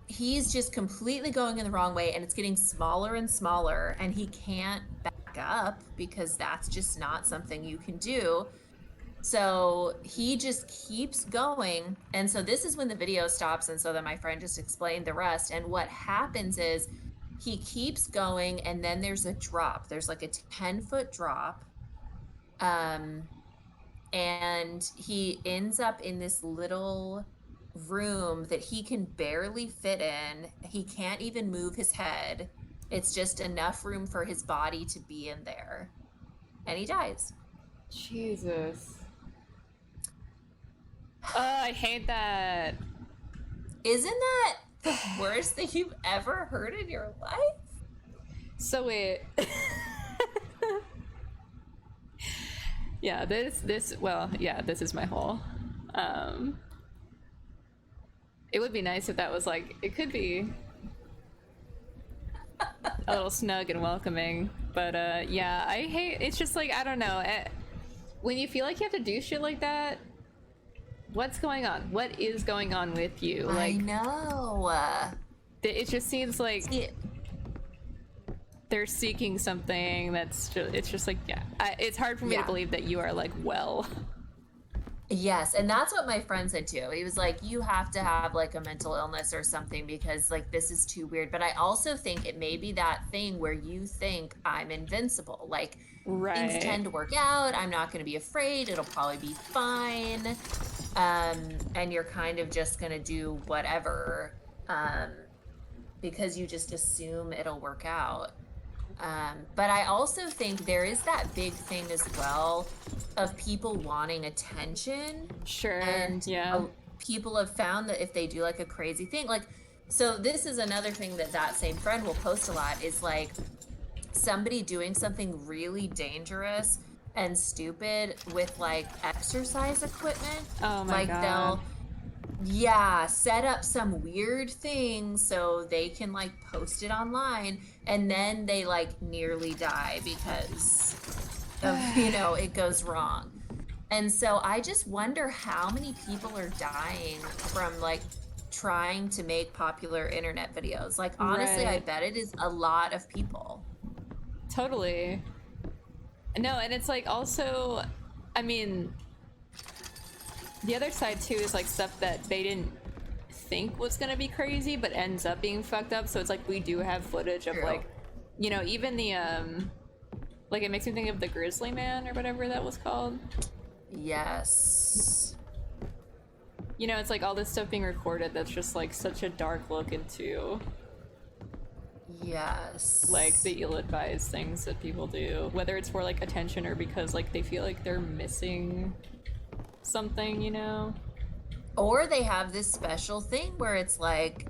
he's just completely going in the wrong way, and it's getting smaller and smaller, and he can't back up because that's just not something you can do. So he just keeps going. And so this is when the video stops. And so then my friend just explained the rest. And what happens is he keeps going, and then there's a drop. There's like a 10-foot drop. And he ends up in this little room that he can barely fit in. He can't even move his head. It's just enough room for his body to be in there. And he dies. Jesus. Oh, I hate that. Isn't that the worst thing you've ever heard in your life? So wait. Yeah, this is my whole. It would be nice if that was like, it could be a little snug and welcoming, but yeah, I hate, it's just like, I don't know, when you feel like you have to do shit like that, what's going on? What is going on with you? Like, I know. It just seems like they're seeking something that's just, it's just like, yeah, it's hard for me to believe that you are like, well. Yes, and that's what my friend said too. He was like, you have to have like a mental illness or something because like this is too weird. But I also think it may be that thing where you think I'm invincible. Like things tend to work out. I'm not going to be afraid. It'll probably be fine. And you're kind of just going to do whatever because you just assume it'll work out. But I also think there is that big thing as well of people wanting attention. Sure. And people have found that if they do like a crazy thing, like, so this is another thing that same friend will post a lot is like somebody doing something really dangerous and stupid with like exercise equipment. Oh my God. They'll set up some weird thing so they can like post it online and then they like nearly die because of, it goes wrong. And so I just wonder how many people are dying from like trying to make popular internet videos. Like honestly, I bet it is a lot of people. Totally. No, and it's like also, I mean, the other side too is like stuff that they didn't think was gonna be crazy but ends up being fucked up. So it's like we do have footage of like, even the like it makes me think of the Grizzly Man or whatever that was called. Yes. It's like all this stuff being recorded that's just like such a dark look into like the ill-advised things that people do, whether it's for like attention or because like they feel like they're missing something, or they have this special thing where it's like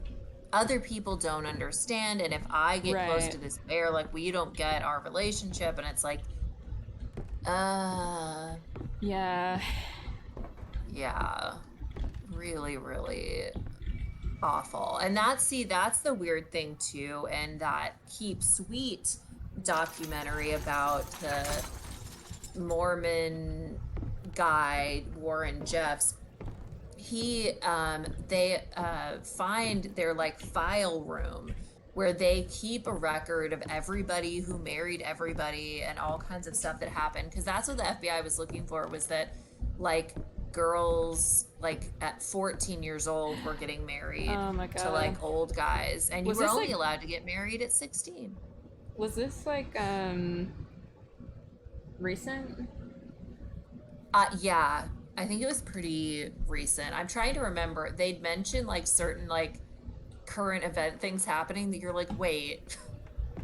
other people don't understand, and if I get close to this bear, like we don't get our relationship, and it's like really, really awful. And that's the weird thing too. And that Keep Sweet documentary about the Mormon guy Warren Jeffs, they find their like file room where they keep a record of everybody who married everybody and all kinds of stuff that happened, because that's what the FBI was looking for, was that like girls like at 14 years old were getting married to like old guys, and you were only allowed to get married at 16. Was this like recent? Yeah, I think it was pretty recent. I'm trying to remember. They'd mentioned like certain like current event things happening that you're like, wait,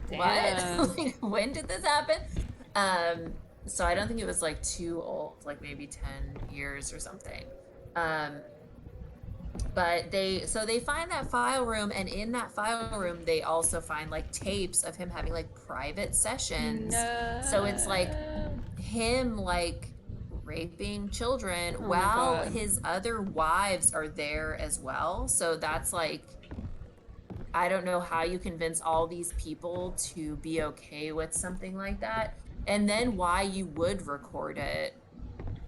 what? Like, when did this happen? So I don't think it was like too old, like maybe 10 years or something. But they find that file room, and in that file room they also find like tapes of him having like private sessions. No. So it's like him like raping children while his other wives are there as well. So that's like, I don't know how you convince all these people to be okay with something like that, and then why you would record it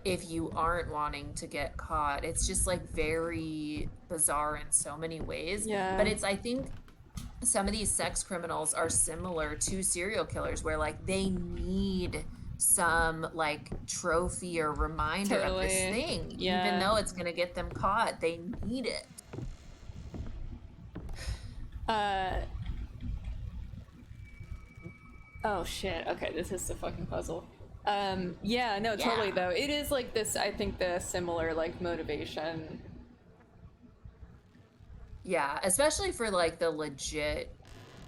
if you aren't wanting to get caught. It's just like very bizarre in so many ways. Yeah. But I think some of these sex criminals are similar to serial killers, where like they need some like trophy or reminder of this thing. Yeah. Even though it's gonna get them caught, they need it. Oh shit, okay, this is the fucking puzzle. Yeah, no, totally though. It is like this, I think the similar like motivation Yeah, especially for like the legit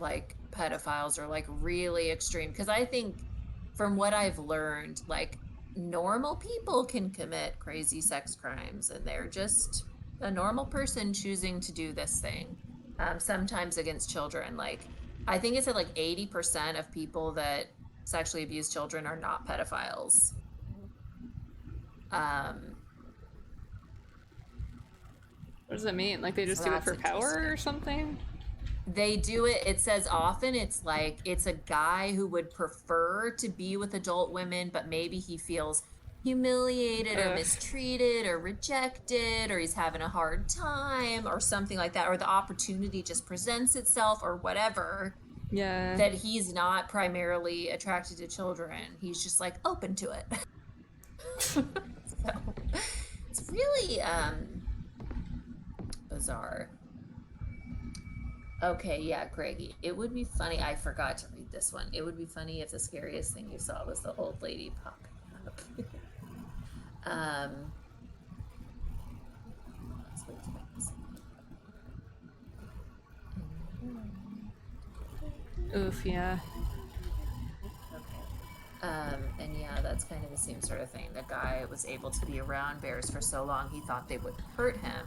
like pedophiles or like really extreme. Because I think from what I've learned, like normal people can commit crazy sex crimes and they're just a normal person choosing to do this thing. Sometimes against children. Like I think it's at like 80% of people that sexually abuse children are not pedophiles. Um, What does that mean? Like they just so do it that's for power interesting. or something? They do it, it says often it's like it's a guy who would prefer to be with adult women, but maybe he feels humiliated or Ugh. mistreated or rejected, or he's having a hard time or something like that, or the opportunity just presents itself or whatever, Yeah. that he's not primarily attracted to children. He's just like open to it. So it's really bizarre. Okay, yeah, Greggy. It would be funny. I forgot to read this one. It would be funny if the scariest thing you saw was the old lady popping up. um, let's wait till this. Oof, yeah. And yeah, that's kind of the same sort of thing. The guy was able to be around bears for so long, he thought they would hurt him.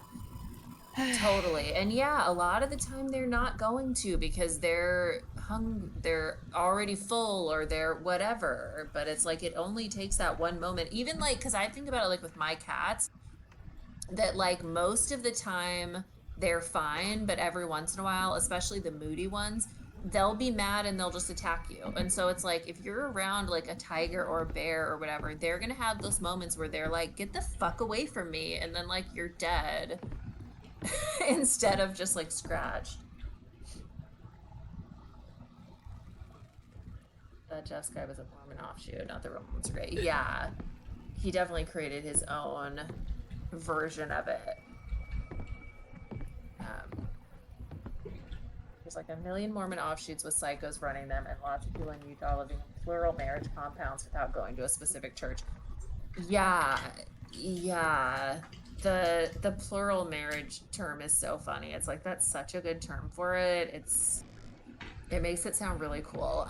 Totally. And yeah, a lot of the time they're not going to because they're already full or they're whatever. But it's like it only takes that one moment. Even like, because I think about it like with my cats, that like most of the time they're fine, but every once in a while, especially the moody ones, they'll be mad and they'll just attack you. And so it's like if you're around like a tiger or a bear or whatever, they're gonna have those moments where they're like, get the fuck away from me, and then like you're dead. Instead of just like scratched. Jeff's guy was a Mormon offshoot, not the real ones are great. Yeah, he definitely created his own version of it. There's like a million Mormon offshoots with psychos running them, and lots of people in Utah living in plural marriage compounds without going to a specific church. Yeah. The plural marriage term is so funny. It's like that's such a good term for it. It makes it sound really cool.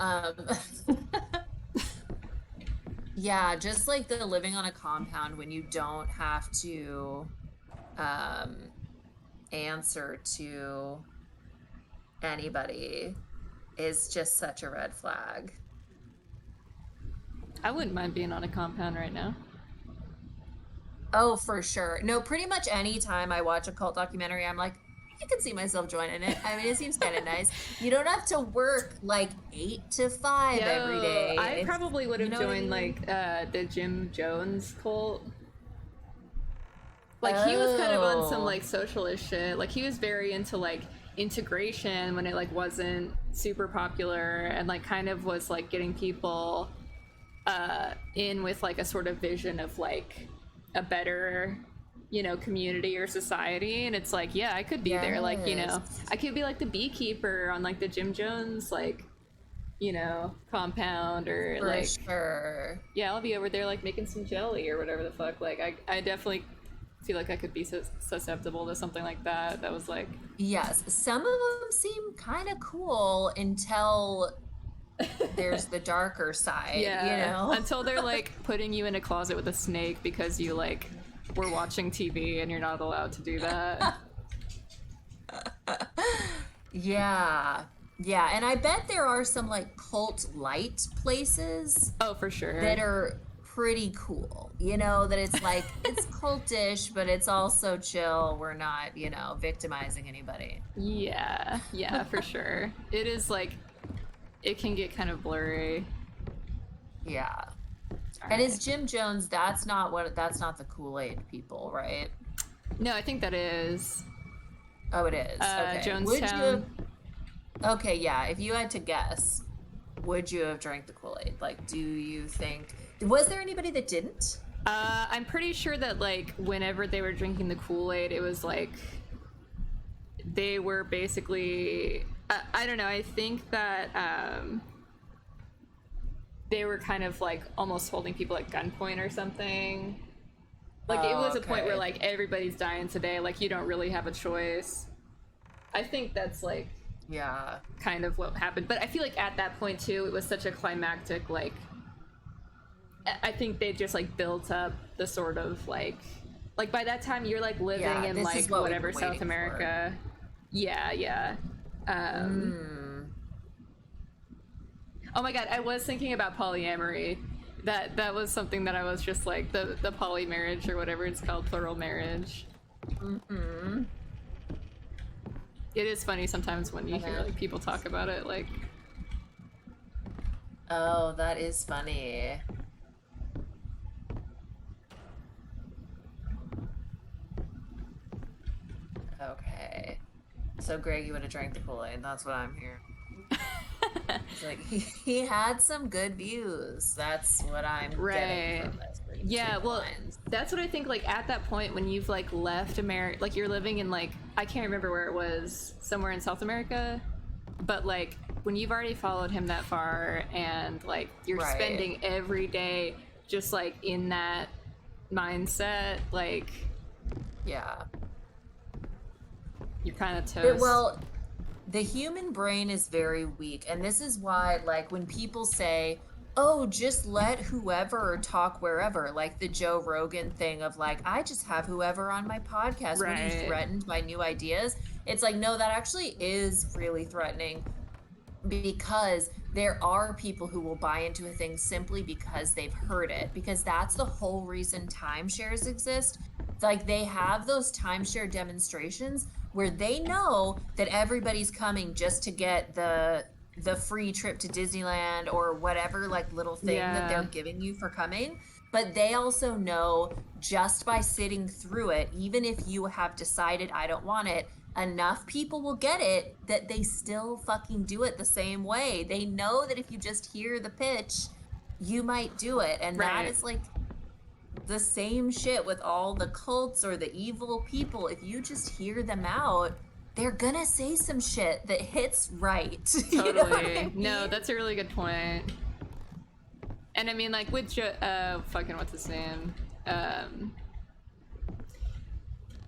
Yeah, just like the living on a compound when you don't have to answer to anybody is just such a red flag. I wouldn't mind being on a compound right now. Oh, for sure. No, pretty much any time I watch a cult documentary, I'm like, I could see myself joining it. I mean, it seems kind of nice. You don't have to work like 8 to 5 every day. I probably would have joined I mean? like the Jim Jones cult. Like he was kind of on some like socialist shit. Like he was very into like integration when it like wasn't super popular, and like kind of was like getting people in with like a sort of vision of like a better, you know, community or society. And it's like, yeah, I could be there, like, you know, I could be like the beekeeper on like the Jim Jones like, you know, compound, or For like sure. yeah, I'll be over there like making some jelly or whatever the fuck. Like I definitely feel like I could be susceptible to something like that. That was like, Yes, some of them seem kind of cool until there's the darker side, yeah, you know? until they're like putting you in a closet with a snake because you like were watching TV and you're not allowed to do that. Yeah. Yeah, and I bet there are some like cult light places Oh, for sure. that are pretty cool. You know, that it's like it's cultish, but it's also chill. We're not, you know, victimizing anybody. Yeah, for sure. It is like, it can get kind of blurry. Yeah. All And right. is Jim Jones, that's not the Kool-Aid people, right? No, I think that is Oh, it is. Okay. Jonestown. Okay, yeah. If you had to guess, would you have drank the Kool-Aid? Like, do you think was there anybody that didn't? I'm pretty sure that like whenever they were drinking the Kool-Aid, it was like they were basically I don't know, I think that they were kind of like almost holding people at gunpoint or something. Like it was a point okay. where like everybody's dying today, like you don't really have a choice. I think that's like Yeah. kind of what happened. But I feel like at that point too, it was such a climactic, like, I think they just like built up the sort of like by that time you're like living in this like is what we've whatever been South waiting America. Yeah. Oh my god, I was thinking about polyamory. That was something that I was just like the poly marriage or whatever it's called, plural marriage. It is funny sometimes when you hear like people talk about it, like. Oh, that is funny. Okay. So Greg, you would have drank the Kool-Aid. That's what I'm hearing. It's like he had some good views. That's what I'm getting from this. Yeah, well, that's what I think. Like at that point, when you've like left America, like you're living in like I can't remember where it was, somewhere in South America, but like when you've already followed him that far, and like you're spending every day just like in that mindset, like yeah, you're kind of toast. Well, the human brain is very weak, and this is why, like, when people say, oh, just let whoever talk wherever, like the Joe Rogan thing of like, I just have whoever on my podcast. When he's threatened by new ideas, it's like, no, that actually is really threatening, because there are people who will buy into a thing simply because they've heard it, because that's the whole reason timeshares exist. It's like they have those timeshare demonstrations where they know that everybody's coming just to get the free trip to Disneyland or whatever like little thing that they're giving you for coming. But they also know just by sitting through it, even if you have decided I don't want it, enough people will get it that they still fucking do it the same way. They know that if you just hear the pitch, you might do it. And that is like the same shit with all the cults or the evil people. If you just hear them out, they're gonna say some shit that hits right. Totally. You know what I mean? No, that's a really good point. And I mean, like with fucking what's his name?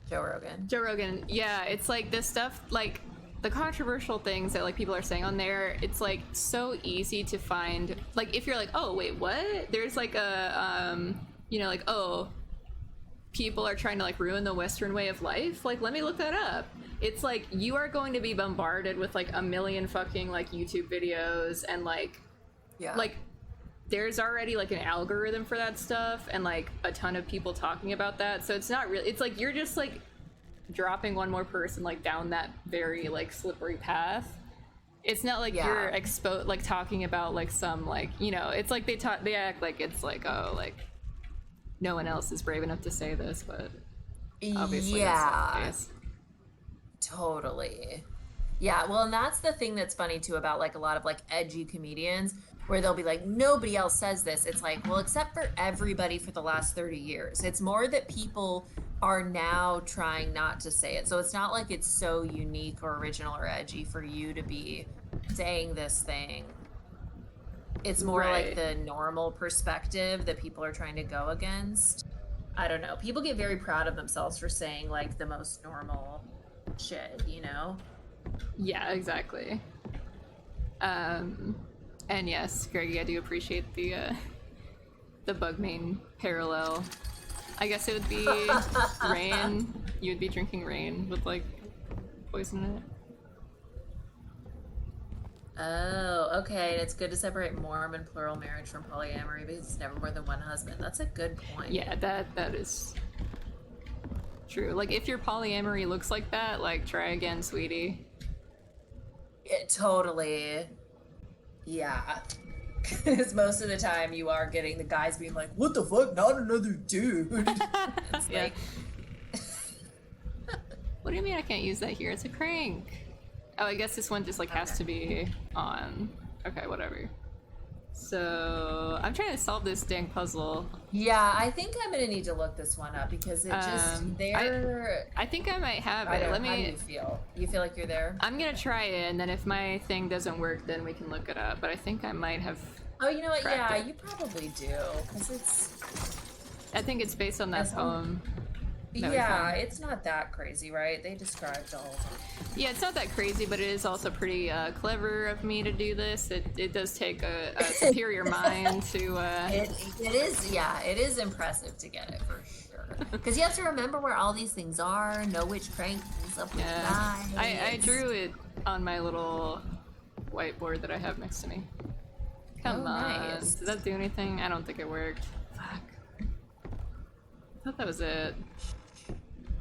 Joe Rogan. Joe Rogan. Yeah, it's like this stuff, like the controversial things that like people are saying on there. It's like so easy to find. Like if you're like, oh wait, what? There's like a you know, like, oh, people are trying to like ruin the Western way of life. Like, let me look that up. It's like you are going to be bombarded with like a million fucking like YouTube videos and like, like there's already like an algorithm for that stuff and like a ton of people talking about that. So it's not really, it's like you're just like dropping one more person like down that very like slippery path. It's not like you're like talking about like some like, you know, it's like they act like it's like, oh, like no one else is brave enough to say this, but obviously that's not the case. Totally. Yeah, well, and that's the thing that's funny too about like a lot of like edgy comedians where they'll be like, nobody else says this. It's like, well, except for everybody for the last 30 years. It's more that people are now trying not to say it. So it's not like it's so unique or original or edgy for you to be saying this thing. It's more like the normal perspective that people are trying to go against. I don't know. People get very proud of themselves for saying like the most normal shit, you know? Yeah, exactly. And yes, Greggy, I do appreciate the Bugmane parallel. I guess it would be rain. You would be drinking rain with like poison in it. Oh, okay. And it's good to separate Mormon plural marriage from polyamory because it's never more than one husband. That's a good point. Yeah, that is true. Like, if your polyamory looks like that, like, try again, sweetie. Totally. Yeah. Because most of the time you are getting the guys being like, what the fuck? Not another dude. It's like... What do you mean I can't use that here? It's a crank. Oh, I guess this one just like has to be on. Okay, whatever. So I'm trying to solve this dang puzzle. Yeah, I think I'm gonna need to look this one up because it just I think I might have it. How do you feel? You feel like you're there? I'm gonna try it, and then if my thing doesn't work, then we can look it up. But I think I might have. Oh, you know what? Yeah, you probably do because it's. I think it's based on that poem. That'd be Yeah, fun. it's not that crazy, right? They described all of it. Yeah, it's not that crazy, but it is also pretty clever of me to do this. It does take a superior mind to. It is, yeah, it is impressive to get it for sure. Because you have to remember where all these things are, know which crank is up with Yeah, I knives. drew it on my little whiteboard that I have next to me. Come Oh, on, nice. did that do anything? I don't think it worked. Fuck. I thought that was it.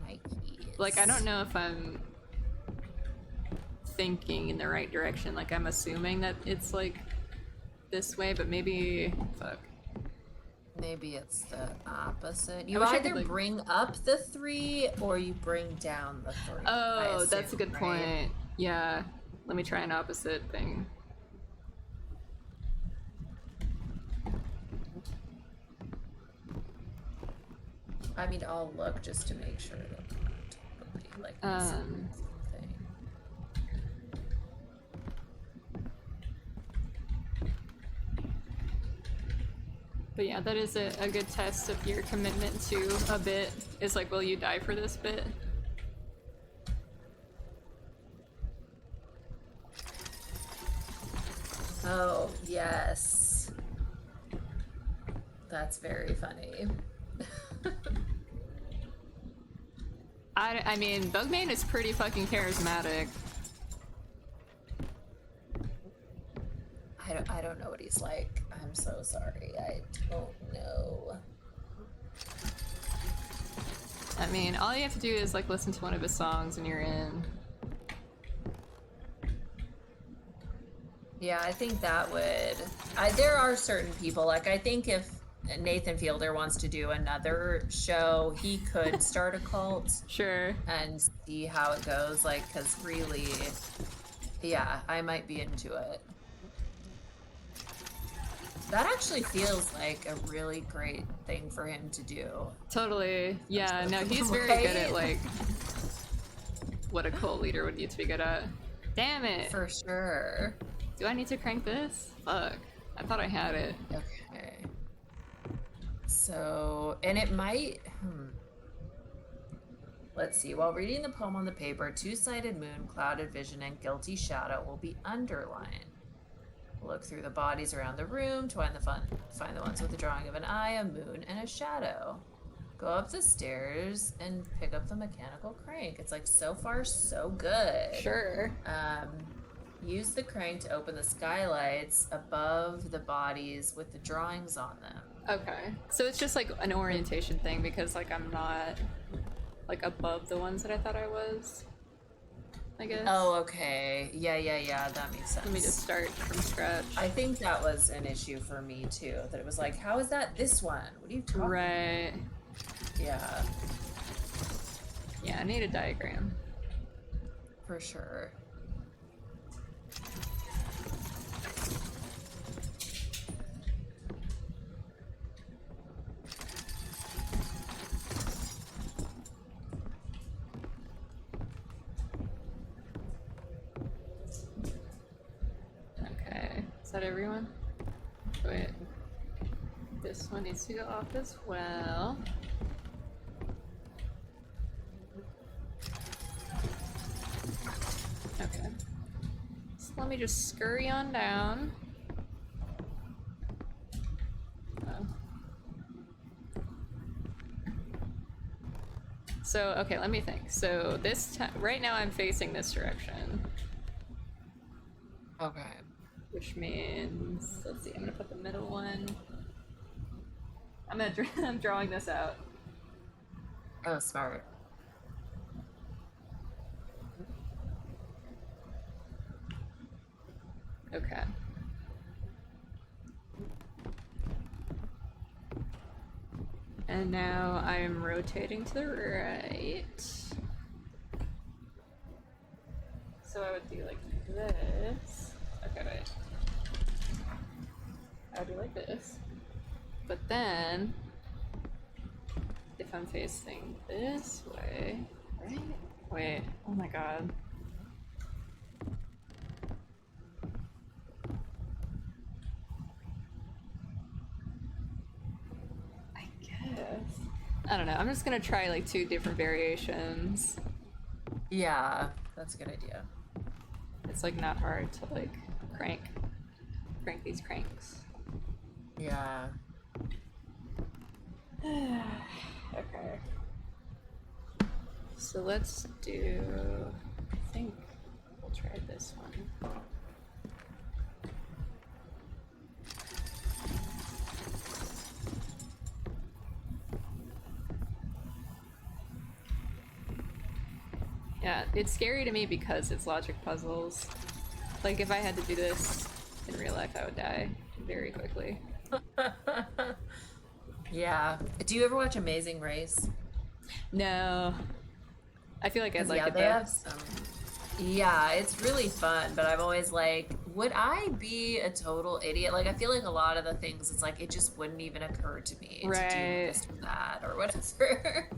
Nikes. Like, I don't know if I'm thinking in the right direction. Like, I'm assuming that it's like this way, but maybe. Fuck. Maybe it's the opposite. You wish I either could, like- bring up the 3 or you bring down the 3. I Oh, that's a assume, good right? point. Yeah. Let me try an opposite thing. I mean, I'll look just to make sure that I'm not totally like missing something. But yeah, that is a good test of your commitment to a bit. It's like, will you die for this bit? Oh, yes. That's very funny. I mean, Bugman is pretty fucking charismatic. I don't know what he's like. I'm so sorry. I don't know. I mean, all you have to do is like listen to one of his songs and you're in. Yeah, I think that would. There are certain people, like, I think if Nathan Fielder wants to do another show, he could start a cult Sure. and see how it goes. Like, because really, yeah, I might be into it. That actually feels like a really great thing for him to do. Totally. Yeah, no, he's very good at like what a cult leader would need to be good at. Damn it. For sure. Do I need to crank this? Fuck. I thought I had it. Okay. So, and it might. Let's see. While reading the poem on the paper, two-sided moon, clouded vision, and guilty shadow will be underlined. Look through the bodies around the room to find the ones with the drawing of an eye, a moon, and a shadow. Go up the stairs and pick up the mechanical crank. It's like so far so good. Sure. Use the crank to open the skylights above the bodies with the drawings on them. Okay. So it's just like an orientation thing because like I'm not like above the ones that I thought I was. I guess. Oh, okay. Yeah. That makes sense. Let me just start from scratch. I think that was an issue for me too. That it was like, how is that this one? What are you talking about? Right. Yeah, Yeah, I need a diagram. for sure. Okay. Is that everyone? Wait. This one needs to go off as well. Okay. So let me just scurry on down. Oh. So, okay, let me think. So this time, right now I'm facing this direction. Okay. Which means, let's see, I'm gonna put the middle one. I'm drawing this out. Oh, smart. Okay. And now I am rotating to the right. So I would do like this. Okay, wait. I would do like this. But then, if I'm facing this way, right? Wait, oh my god. I guess. I don't know. I'm just gonna try like 2 different variations. Yeah, that's a good idea. It's like not hard to like crank these cranks. Yeah. Okay. So let's do. I think we'll try this one. Yeah, it's scary to me because it's logic puzzles. Like, if I had to do this in real life, I would die very quickly. Yeah. Do you ever watch Amazing Race? No. I feel like I'd like Yeah, it they though. have some. Yeah, it's really fun, but I'm always like, would I be a total idiot? Like, I feel like a lot of the things, it's like, it just wouldn't even occur to me to do this or that or whatever.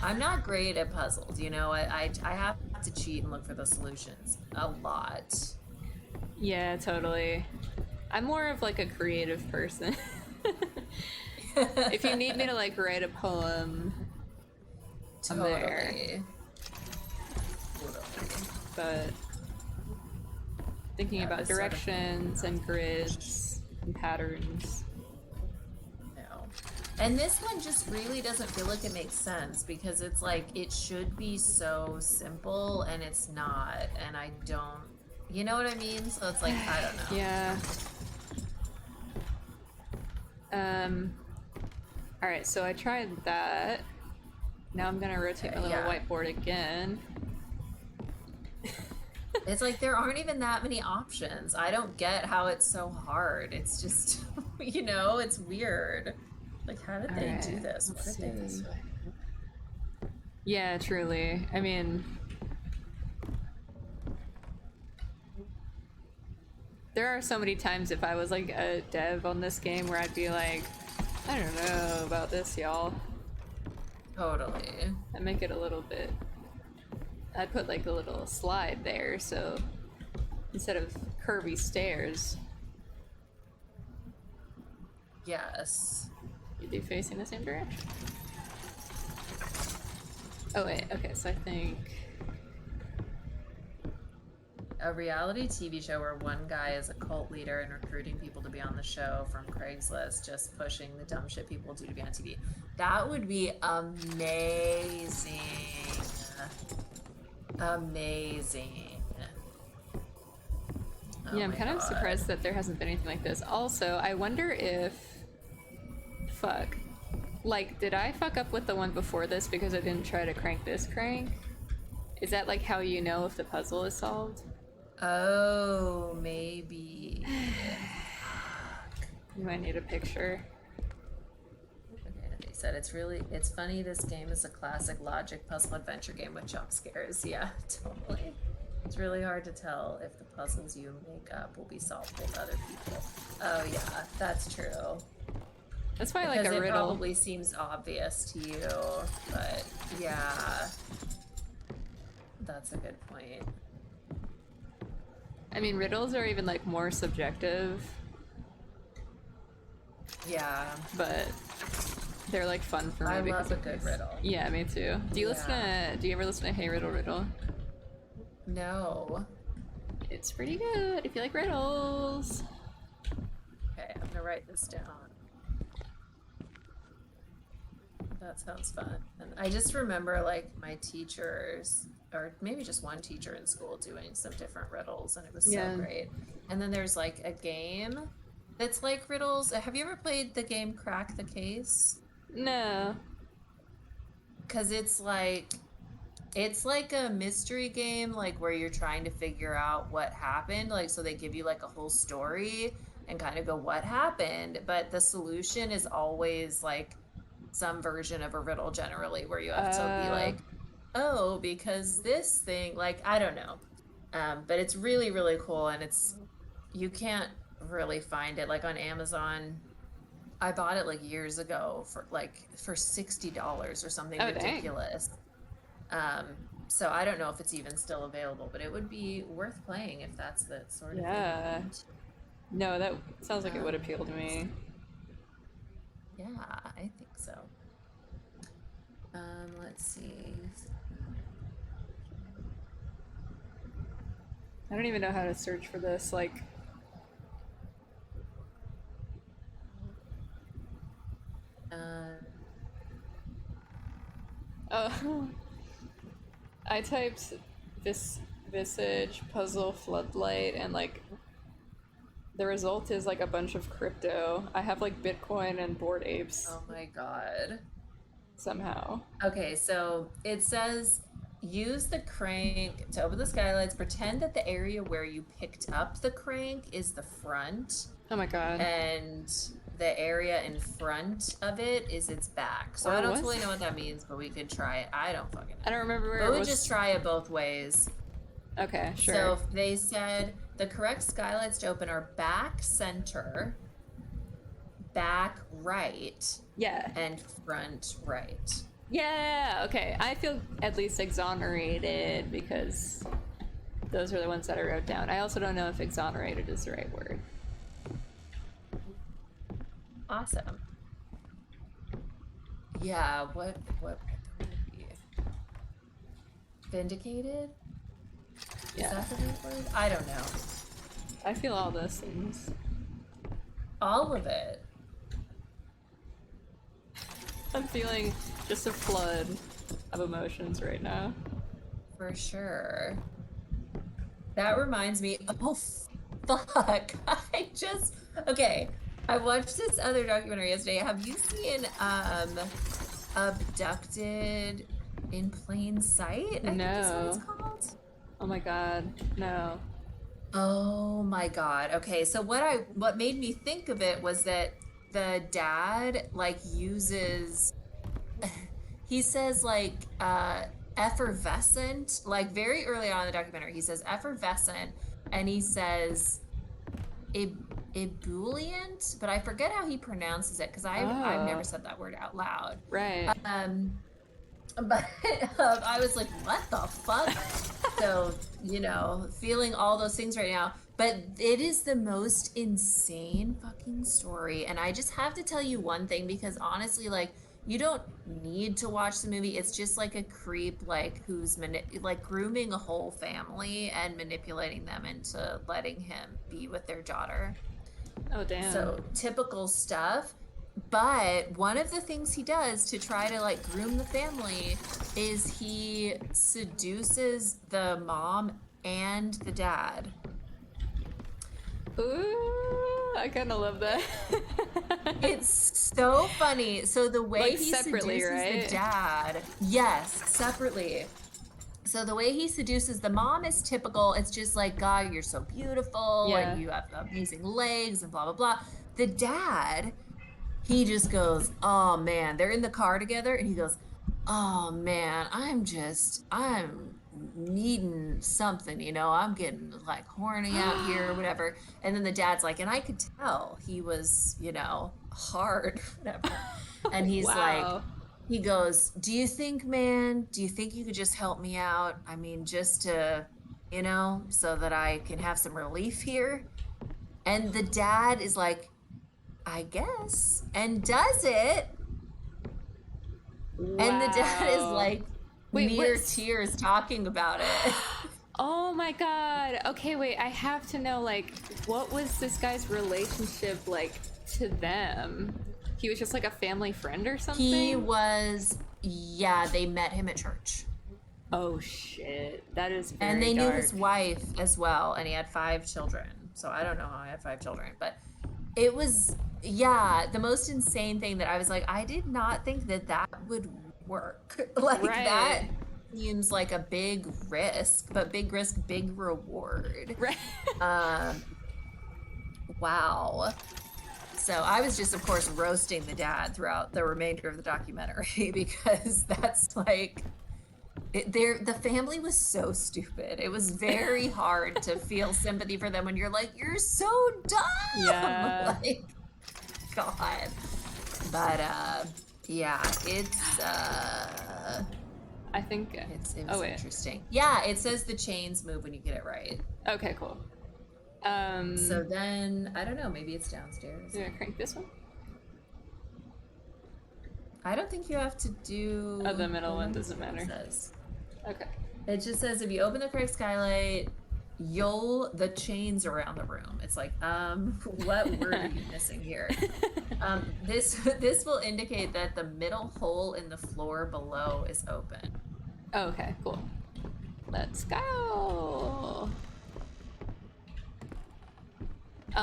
I'm not great at puzzles, you know. I have to cheat and look for the solutions a lot. Yeah, totally. I'm more of like a creative person. If you need me to like write a poem, I'm there. Totally. But thinking Yeah, about this sort of directions and grids and patterns. No. And this one just really doesn't feel like it makes sense because it's like it should be so simple and it's not, and I don't, you know what I mean? So it's like, I don't know. Yeah. Alright, so I tried that. Now I'm gonna rotate my little Yeah. whiteboard again. It's like there aren't even that many options. I don't get how it's so hard. It's just, you know, it's weird. Like, how did they do this? What did they do this way? Yeah, truly. I mean, there are so many times if I was like a dev on this game where I'd be like, I don't know about this, y'all. Totally. I'd make it a little bit. I'd put like a little slide there, so instead of curvy stairs, Yes. you'd be facing the same direction. Oh wait, okay, so I think A reality TV show where one guy is a cult leader and recruiting people to be on the show from Craigslist, just pushing the dumb shit people do to be on TV. That would be amazing. Amazing. Oh yeah, I'm my kind of God. surprised that there hasn't been anything like this. Also, I wonder if fuck. Like, did I fuck up with the one before this because I didn't try to crank this crank? Is that like how you know if the puzzle is solved? Oh, maybe. You might need a picture. Okay, they said it's funny. This game is a classic logic puzzle adventure game with jump scares. Yeah, totally. It's really hard to tell if the puzzles you make up will be solved with other people. Oh yeah, that's true. That's why I like Because a it riddle. probably seems obvious to you, but yeah, that's a good point. I mean, riddles are even like more subjective, Yeah, but they're like fun for me I because love a of good this. riddle. Yeah, me too. Do you ever listen to Hey Riddle Riddle? No. It's pretty good if you like riddles. Okay, I'm gonna write this down. That sounds fun. And I just remember like my teachers, or maybe just one teacher in school, doing some different riddles, and it was Yeah. so great. And then there's like a game that's like riddles. Have you ever played the game Crack the Case? No. Because it's like a mystery game, like where you're trying to figure out what happened. Like, so they give you like a whole story and kind of go, what happened? But the solution is always like some version of a riddle, generally, where you have to be like, oh, because this thing, like, I don't know. But it's really, really cool, and you can't really find it like on Amazon. I bought it like years ago for $60 or something Oh, dang. ridiculous. So I don't know if it's even still available, but it would be worth playing if that's the sort of Yeah. thing. No, that sounds like it would appeal to me. Yeah, I think so. Let's see. I don't even know how to search for this. Like, oh, I typed visage puzzle floodlight, and like the result is like a bunch of crypto. I have like Bitcoin and Bored Apes Oh my God. somehow. Okay, so it says use the crank to open the skylights. Pretend that the area where you picked up the crank is the front, Oh my god. and the area in front of it is its back. So Or I don't was- totally know what that means, but we could try it. I don't fucking know. I don't remember where But it we was. just try it both ways. Okay, sure. So they said the correct skylights to open are back center, back right, yeah. and front right. Yeah, okay. I feel at least exonerated because those are the ones that I wrote down. I also don't know if exonerated is the right word. Awesome. Yeah, what would that be? Vindicated? Yeah. Is that the right word? I don't know. I feel all those things. All of it. I'm feeling just a flood of emotions right now. For sure. That reminds me. Oh, fuck. Okay. I watched this other documentary yesterday. Have you seen Abducted in Plain Sight? I think is what it's No. called. Oh my god, no. Oh my God. Okay, so what made me think of it was that the dad like uses he says like effervescent, like very early on in the documentary he says effervescent, and he says ebullient, but I forget how he pronounces it because I've never said that word out loud. Right. But I was like, what the fuck? So, feeling all those things right now. But it is the most insane fucking story. And I just have to tell you one thing, because honestly, like, you don't need to watch the movie. It's just like a creep, like, who's grooming a whole family and manipulating them into letting him be with their daughter. Oh, damn. So typical stuff. But one of the things he does to try to like groom the family is he seduces the mom and the dad. Ooh, I kind of love that. It's so funny. So the way Like he separately, seduces right? the dad, yes, separately. So the way he seduces the mom is typical. It's just like, God, you're so beautiful, Yeah. and you have amazing legs, and blah blah blah. The dad, he just goes, oh man, they're in the car together, and he goes, oh man, I'm needing something, I'm getting like horny out here or whatever. And then the dad's like, and I could tell he was, hard, whatever. And he's Wow. like, he goes, do you think you could just help me out? I mean, just to, so that I can have some relief here. And the dad is like, I guess, and does it. Wow. And the dad is like Wait, near what's- tears talking about it. Oh my god. Okay, wait, I have to know, like, what was this guy's relationship like to them? He was just like a family friend or something? He was, they met him at church. Oh shit. That is very And they knew dark. his wife as well, and he had 5 children. So I don't know how he had 5 children, but it was, the most insane thing that I was like, I did not think that would work. Like, Right. that seems like a big risk, but big risk, big reward. Right. Wow. So I was just, of course, roasting the dad throughout the remainder of the documentary because that's like, the family was so stupid. It was very hard to feel sympathy for them when you're like, you're so dumb. Yeah. Like, God. But it's I think it was oh, wait. interesting. Yeah, it says the chains move when you get it right. Okay, cool. So then I don't know, maybe it's downstairs. You gonna crank this one? I don't think you have to do... Oh, the middle one doesn't matter. It says. Okay. It just says if you open the correct skylight, the chains around the room. It's like, what word are you missing here? This will indicate that the middle hole in the floor below is open. Oh, okay, cool. Let's go.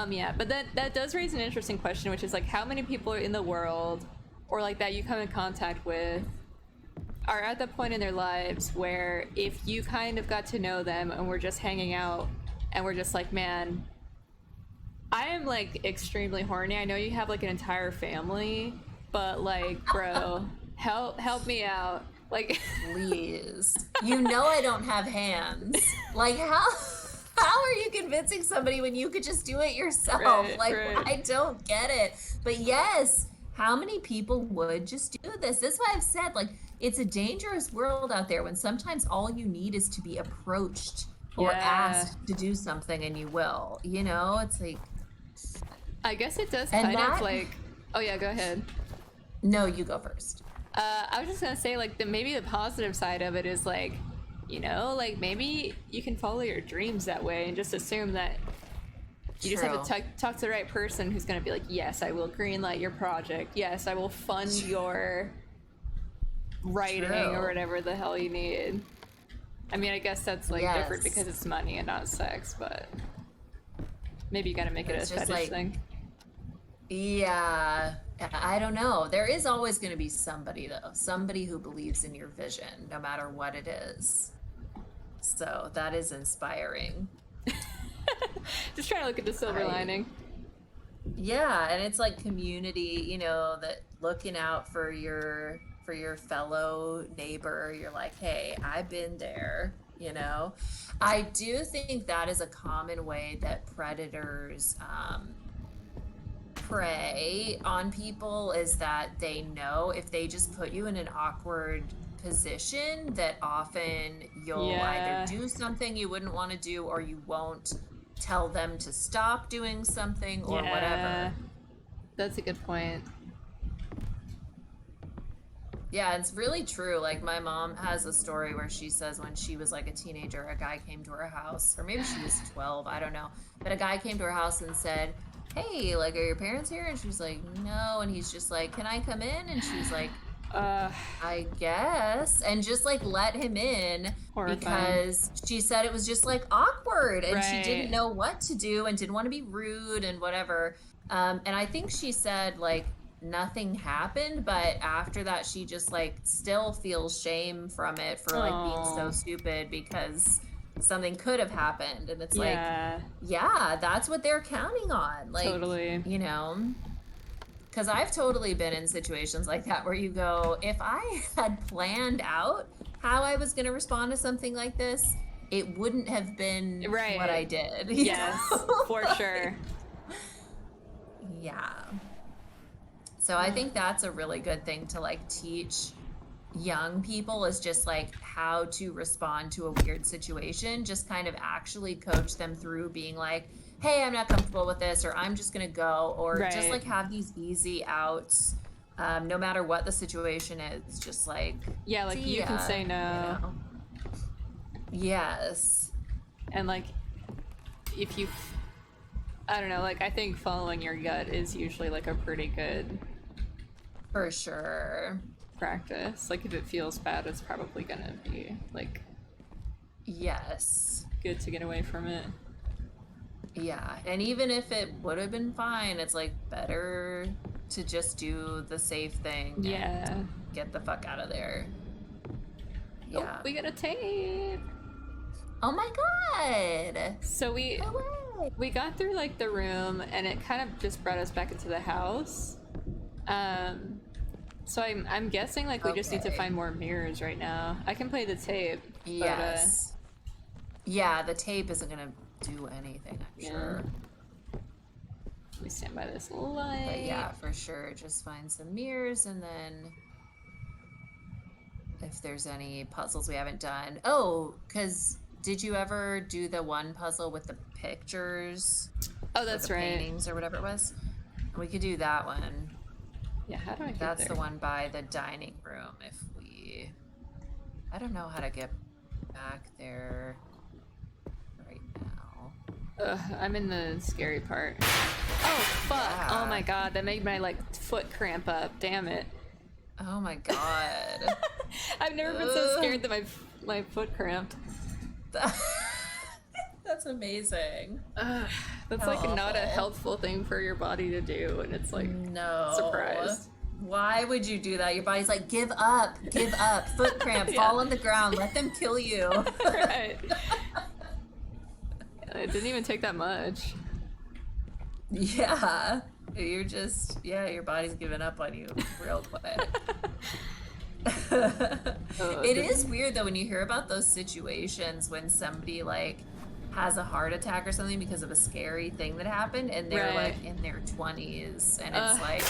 Yeah, but that does raise an interesting question, which is like, how many people are in the world, or like that you come in contact with, are at the point in their lives where if you kind of got to know them and we're just hanging out and we're just like, man, I am like extremely horny. I know you have like an entire family, but like, bro, help me out. Like, please. You know I don't have hands. Like, how are you convincing somebody when you could just do it yourself? Right. I don't get it. But yes, how many people would just do this? That's why I've said, like, it's a dangerous world out there when sometimes all you need is to be approached or asked to do something and you will. You know, it's like... I guess it does kind of like... Oh yeah, go ahead. No, you go first. I was just gonna say, like, maybe the positive side of it is, like, you know, like, maybe you can follow your dreams that way and just assume that you just have to talk to the right person who's gonna be like, yes, I will greenlight your project. Yes, I will fund your writing or whatever the hell you need. I mean, I guess that's, like, different because it's money and not sex, but maybe you gotta make it a fetish like, thing. Yeah, I don't know. There is always going to be somebody, though. Somebody who believes in your vision, no matter what it is. So that is inspiring. Just trying to look at the silver lining. Yeah, and it's like community, you know, that looking out for your fellow neighbor. You're like, hey, I've been there, you know. I do think that is a common way that predators prey on people, is that they know if they just put you in an awkward position that often you'll either do something you wouldn't want to do, or you won't tell them to stop doing something or whatever. That's a good point. Yeah, it's really true. Like, my mom has a story where she says when she was like a teenager, a guy came to her house, or maybe she was 12, I don't know, but a guy came to her house and said, hey, like, are your parents here? And she's like, no. And he's just like, can I come in? And she's like, I guess. And just like let him in. Horrifying. Because she said it was just like awkward and she didn't know what to do and didn't want to be rude and whatever. And I think she said like nothing happened, but after that she just like still feels shame from it for like being so stupid because something could have happened. And it's like, yeah, that's what they're counting on. Like, totally. You know, because I've totally been in situations like that where you go, if I had planned out how I was going to respond to something like this, it wouldn't have been what I did. Yes, for sure. Yeah. So I think that's a really good thing to like teach young people, is just like how to respond to a weird situation. Just kind of actually coach them through being like, hey, I'm not comfortable with this, or I'm just gonna go, or just like have these easy outs, no matter what the situation is. Just like, like you can say no. You know? Yes. And like, if you, I don't know, like I think following your gut is usually like a pretty good, for sure, practice. Like if it feels bad, it's probably gonna be like, good to get away from it. Yeah, and even if it would have been fine, it's like better to just do the safe thing. And get the fuck out of there. Yeah. Oh, we got a tape. Oh my god. So we got through like the room, and it kind of just brought us back into the house. So I'm guessing like we just need to find more mirrors right now. I can play the tape. Yes. Yeah, the tape isn't gonna do anything, I'm sure. We stand by this light. But yeah, for sure. Just find some mirrors, and then if there's any puzzles we haven't done. Oh, because did you ever do the one puzzle with the pictures? Oh, that's right. Paintings or whatever it was. We could do that one. Yeah, how do I get That's there? the one by the dining room. I don't know how to get back there right now. Ugh, I'm in the scary part. Oh, fuck. Yeah. Oh my god, that made my, like, foot cramp up. Damn it. Oh my god. I've never been so scared that my foot cramped. That's amazing. That's How like not a awful. helpful thing for your body to do, and it's like, No. surprised. Why would you do that? Your body's like, give up, foot cramp, Yeah. fall on the ground, let them kill you. Right. It didn't even take that much. Yeah. You're just, your body's giving up on you real quick. It is weird though when you hear about those situations when somebody like has a heart attack or something because of a scary thing that happened and they're Right. like in their 20s and it's like,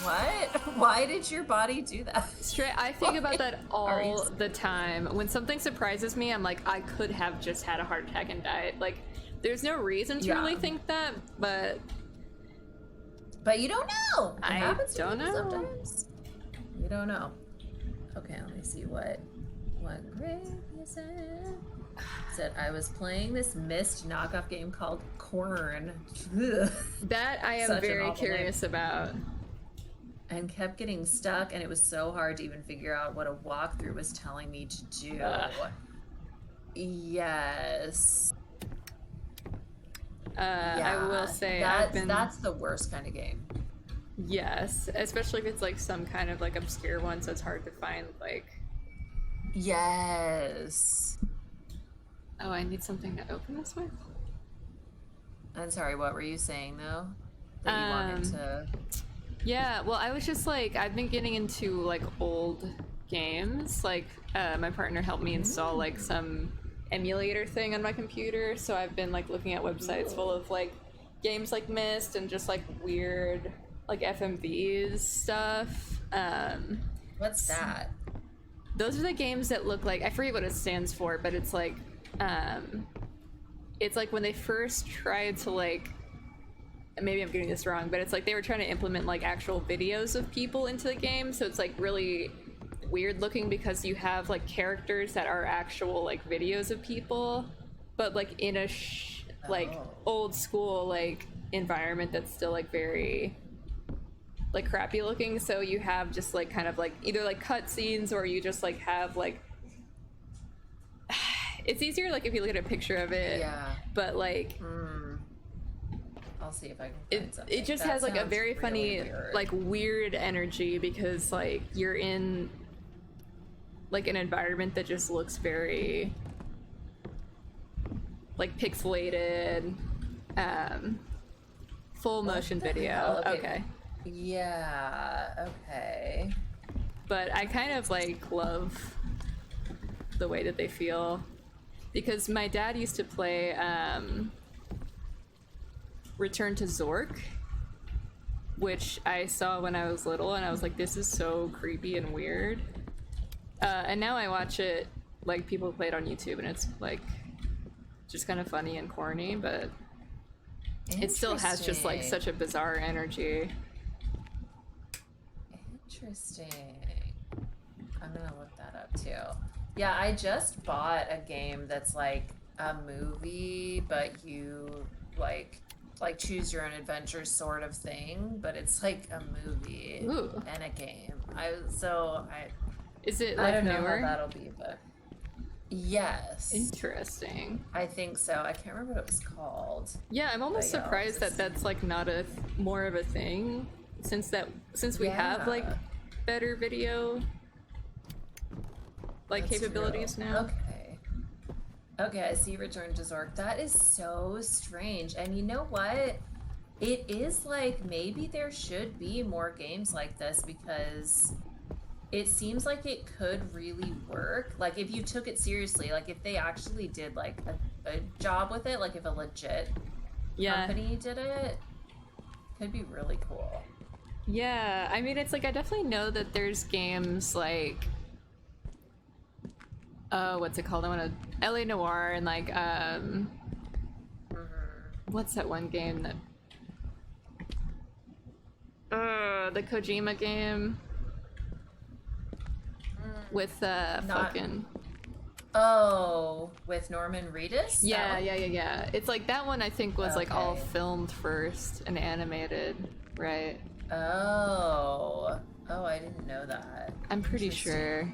what? Why did your body do that? I think about that all Sorry. the time. When something surprises me, I'm like, I could have just had a heart attack and died. Like, there's no reason to Yeah. really think that, but But you don't know. It I happens to don't people know. sometimes. You don't know. Okay, let me see what grave is it? Said I was playing this Myst knockoff game called Corn. Ugh. that I am Such an very awful curious about. And kept getting stuck, and it was so hard to even figure out what a walkthrough was telling me to do. Ugh. Yes. I will say that's the worst kind of game. Yes, especially if it's like some kind of like obscure one, so it's hard to find like. Yes. Oh, I need something to open this with. I'm sorry, what were you saying though? That you wanted to. Yeah, well, I was just like, I've been getting into like old games. Like, my partner helped me install like some emulator thing on my computer, so I've been like looking at websites full of like games like Myst and just like weird like FMVs stuff. What's that? Those are the games that look like, I forget what it stands for, but it's like when they first tried to like, maybe I'm getting this wrong, but it's like they were trying to implement like actual videos of people into the game, so it's like really weird looking because you have like characters that are actual like videos of people, but like in a like old school like environment that's still like very like crappy looking. So you have just like kind of like either like cutscenes or you just like have like it's easier like if you look at a picture of it. Yeah. But like I'll see if I can find something. it just That has like a sounds very really funny weird. like weird energy because like you're in like an environment that just looks very like pixelated, full motion the video. hell? Okay. Yeah, okay. But I kind of like love the way that they feel because my dad used to play Return to Zork, which I saw when I was little and I was like, this is so creepy and weird. And now I watch it like people play it on YouTube and it's like just kind of funny and corny, but it still has just like such a bizarre energy. Interesting. I'm gonna look that up too. Yeah, I just bought a game that's like a movie, but you like choose your own adventure sort of thing, but it's like a movie Ooh. and a game. Is it I like don't know newer? how that'll be, but yes, Interesting. I think so. I can't remember what it was called. Yeah, I'm almost But yeah, surprised that that's like not a more of a thing since we have like Yeah. better video like That's capabilities true. now. Okay, I see Return to Zork. That is so strange. And you know what? It is like maybe there should be more games like this because it seems like it could really work. Like if you took it seriously, like if they actually did like a job with it, like if a legit company did it, could be really cool. Yeah, I mean, it's like I definitely know that there's games like, what's it called? I want to LA Noire and like, what's that one game that? The Kojima game with fucking. Oh, with Norman Reedus? Yeah. It's like that one. I think was like all filmed first and animated, right? Oh, I didn't know that. I'm pretty sure.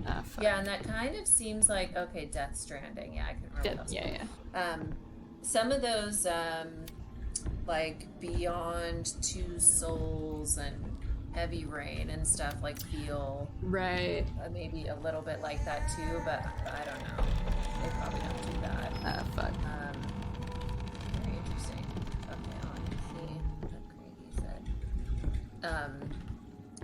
Ah, fuck. Yeah, and that kind of seems like Death Stranding. Yeah, I can remember those. Yeah. Some of those, like Beyond Two Souls and Heavy Rain and stuff, like feel right. Maybe a little bit like that too, but I don't know. They probably don't do that. Ah, fuck. Very interesting. Okay, let's see what Craigie said.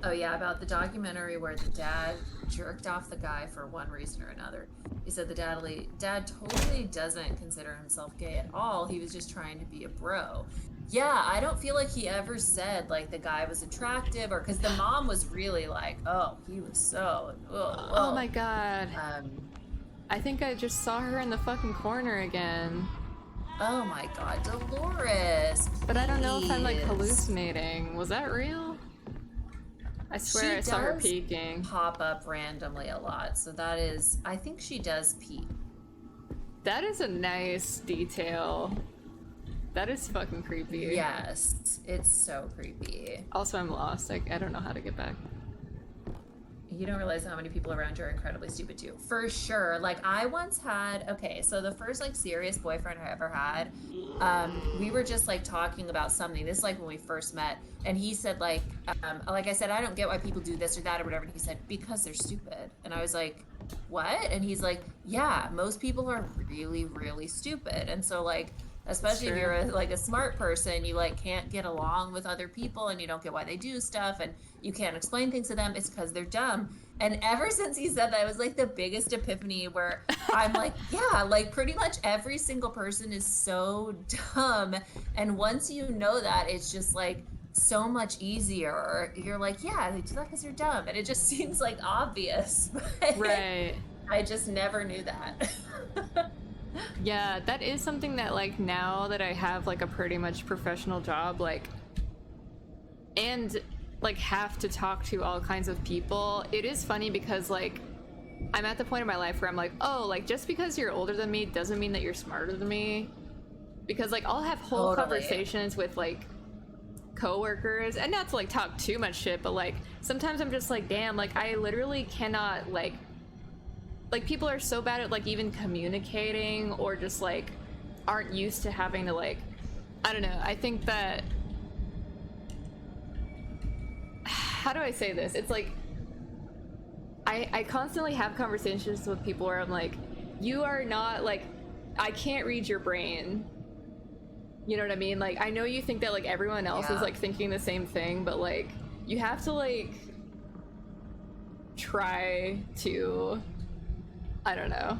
Oh yeah, about the documentary where the dad jerked off the guy for one reason or another. He said the dad totally doesn't consider himself gay at all. He was just trying to be a bro. Yeah, I don't feel like he ever said like the guy was attractive, or because the mom was really like, oh, he was so. Oh my god. I think I just saw her in the fucking corner again. Oh my god, Dolores. But I don't know if I'm like hallucinating. Was that real? I swear I saw her peeking. Pop up randomly a lot, so that is. I think she does peek. That is a nice detail. That is fucking creepy. Yes, it's so creepy. Also, I'm lost. Like, I don't know how to get back. You don't realize how many people around you are incredibly stupid too. For sure. Like, I once had, so the first like serious boyfriend I ever had, we were just like talking about something. This is like when we first met, and he said like I said, I don't get why people do this or that or whatever. And he said, because they're stupid. And I was like, what? And he's like, yeah, most people are really, really stupid. And so like, especially if you're like a smart person, you like can't get along with other people and you don't get why they do stuff and you can't explain things to them. It's because they're dumb. And ever since he said that, it was like the biggest epiphany where I'm like, yeah, like pretty much every single person is so dumb. And once you know that, it's just like so much easier. You're like, yeah, they do that because they're dumb. And it just seems like obvious. Right. I just never knew that. Yeah, that is something that like now that I have like a pretty much professional job, like, and like have to talk to all kinds of people, it is funny because like I'm at the point in my life where I'm like, oh, like just because you're older than me doesn't mean that you're smarter than me, because like I'll have whole conversations with like coworkers, and not to like talk too much shit, but like sometimes I'm just like, damn, like I literally cannot like people are so bad at like even communicating, or just like aren't used to having to like, I don't know, I think that, how do I say this? It's like I constantly have conversations with people where I'm like, you are not like, I can't read your brain. You know what I mean? Like, I know you think that like everyone else is like thinking the same thing, but like you have to like try to, I don't know.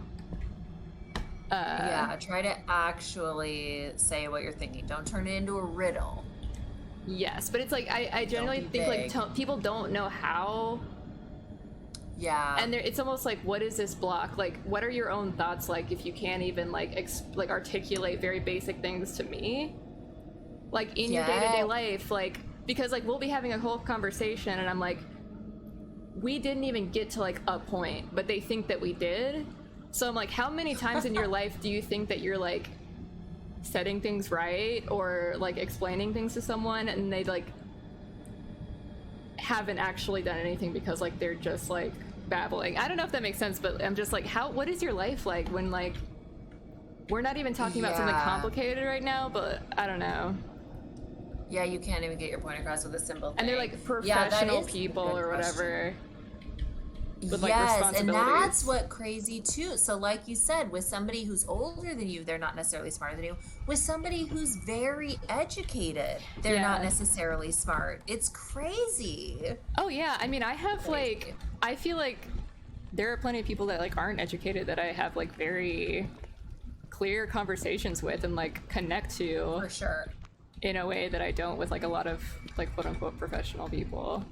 Try to actually say what you're thinking. Don't turn it into a riddle. Yes, but it's like I generally think like people don't know how. Yeah. And it's almost like, what is this block? Like, what are your own thoughts like if you can't even like articulate very basic things to me? Like in your day-to-day life, like, because like we'll be having a whole conversation and I'm like, we didn't even get to like a point, but they think that we did. So I'm like, how many times in your life do you think that you're like setting things right or like explaining things to someone and they like haven't actually done anything because like they're just like babbling? I don't know if that makes sense, but I'm just like, what is your life like when like we're not even talking about something complicated right now, but I don't know. Yeah, you can't even get your point across with a simple thing. And they're like professional people or whatever. With, like, and that's what crazy too. So like you said, with somebody who's older than you, they're not necessarily smarter than you. With somebody who's very educated, they're not necessarily smart. It's crazy. Oh yeah, I mean, I have like, I feel like there are plenty of people that like aren't educated that I have like very clear conversations with and like connect to. For sure. In a way that I don't with like a lot of like quote unquote professional people.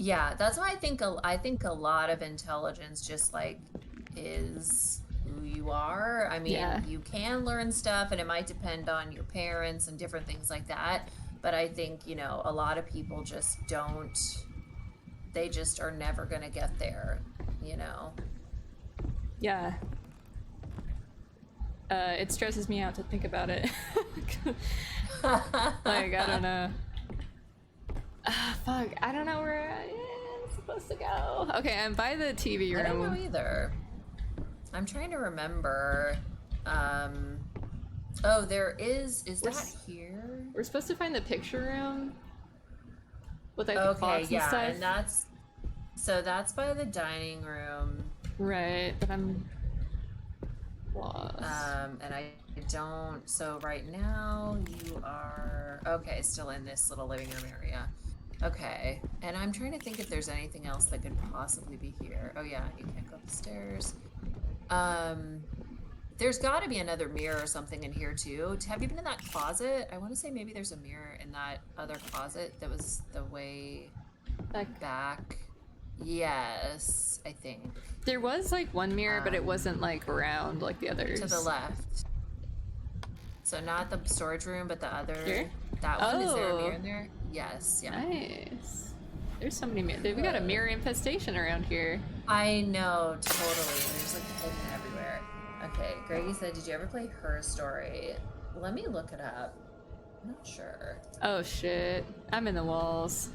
Yeah, that's why I think a lot of intelligence just like is who you are. I mean, you can learn stuff and it might depend on your parents and different things like that. But I think, you know, a lot of people just don't, they just are never going to get there, you know? Yeah. It stresses me out to think about it. Like, I don't know. Fuck, I don't know where I'm supposed to go. Okay, I'm by the TV room. I don't know either. I'm trying to remember. Oh, there is that here? We're supposed to find the picture room with like the Okay, clocks and yeah, stuff. and that's by the dining room. Right, but I'm lost. And I don't. So right now you are okay. Still in this little living room area. Okay, and I'm trying to think if there's anything else that could possibly be here. Oh yeah, you can't go up the stairs. There's got to be another mirror or something in here too. Have you been in that closet? I want to say maybe there's a mirror in that other closet that was the way back. Yes, I think. There was like one mirror, but it wasn't like round like the others. To the left. So not the storage room, but the other. Here? That one. Is there a mirror in there? Yes. Yeah. Nice. There's so many mirrors. We got a mirror infestation around here. I know, totally. There's like hidden everywhere. Okay, Greggy said, did you ever play Her Story? Let me look it up. I'm not sure. Oh shit. I'm in the walls.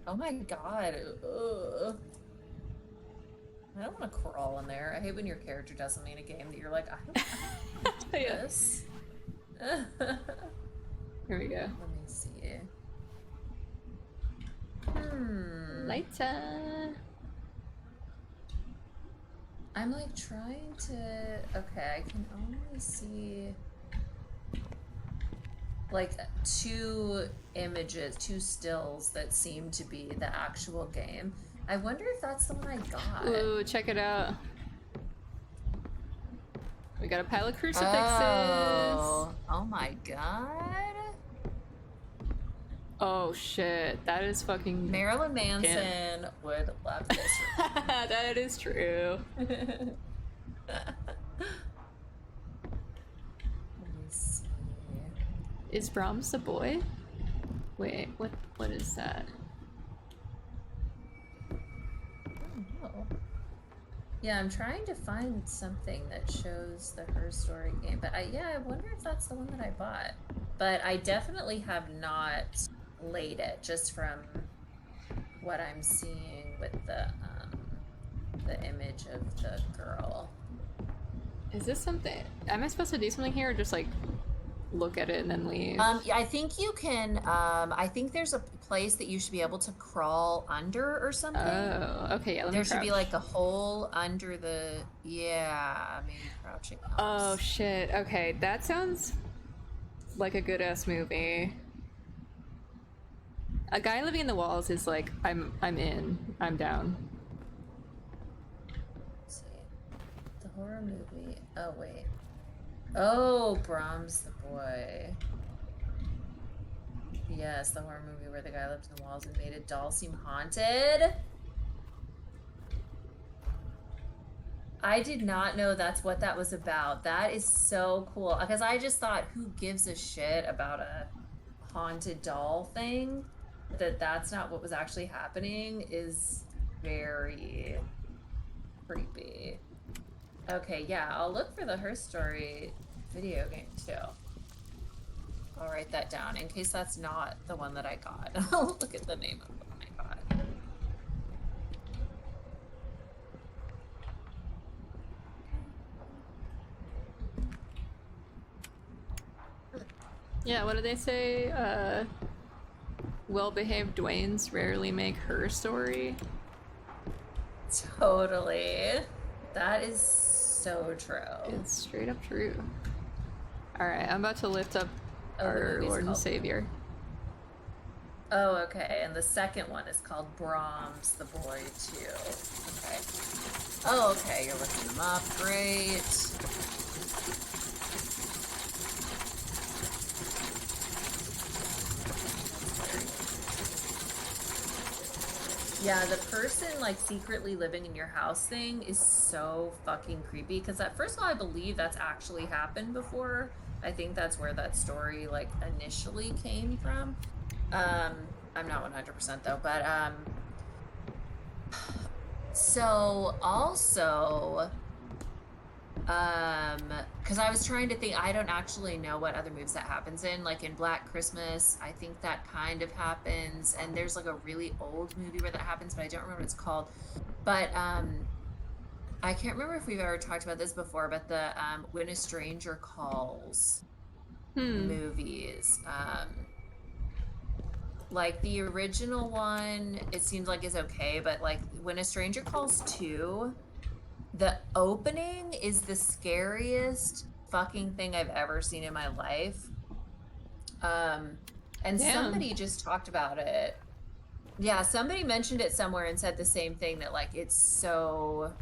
Oh my god. Ugh. I don't want to crawl in there. I hate when your character does something in a game that you're like, I don't do this. Here we go. Let me see. Lighter. I'm like trying to. Okay, I can only see like two images, two stills that seem to be the actual game. I wonder if that's the one I got. Ooh, check it out. We got a pile of crucifixes. Oh my god. Oh shit, that is fucking Marilyn Manson would love this. That is true. Let me see. Is Brahms the boy? Wait, what is that? Oh. Yeah, I'm trying to find something that shows the Her Story game, but I wonder if that's the one that I bought. But I definitely have not laid it, just from what I'm seeing with the image of the girl. Is this something? Am I supposed to do something here, or just like look at it and then leave? I think you can. I think there's a place that you should be able to crawl under or something. Oh, okay. Yeah, let me There should be crouch. like a hole under the. Yeah, maybe crouching helps. Oh shit. Okay, that sounds like a good ass movie. A guy living in the walls is like, I'm down. Let's see. The horror movie. Oh wait. Oh, Brahms the boy. Yes, the horror movie where the guy lived in the walls and made a doll seem haunted. I did not know that's what that was about. That is so cool. Because I just thought, who gives a shit about a haunted doll thing? That's not what was actually happening is very creepy. Okay, yeah, I'll look for the Her Story video game too. I'll write that down in case that's not the one that I got. I'll look at the name of the one I got. Yeah, what do they say? Well-behaved Dwaynes rarely make Her Story. Totally. That is so true. It's straight up true. Alright, I'm about to lift up Oh, the our movie's Lord and called- Savior. Oh, okay. And the second one is called Brahms the Boy, too. Okay. Oh, okay. You're looking them up. Great. Yeah, the person like secretly living in your house thing is so fucking creepy because first of all, I believe that's actually happened before. I think that's where that story like initially came from. I'm not 100% though, but so also because I was trying to think, I don't actually know what other movies that happens in. Like in Black Christmas, I think that kind of happens, and there's like a really old movie where that happens, but I don't remember what it's called. But I can't remember if we've ever talked about this before, but the When a Stranger Calls movies. Like the original one, it seems like is okay, but like When a Stranger Calls 2, the opening is the scariest fucking thing I've ever seen in my life. And Damn. somebody just talked about it. Yeah, somebody mentioned it somewhere and said the same thing, that like it's so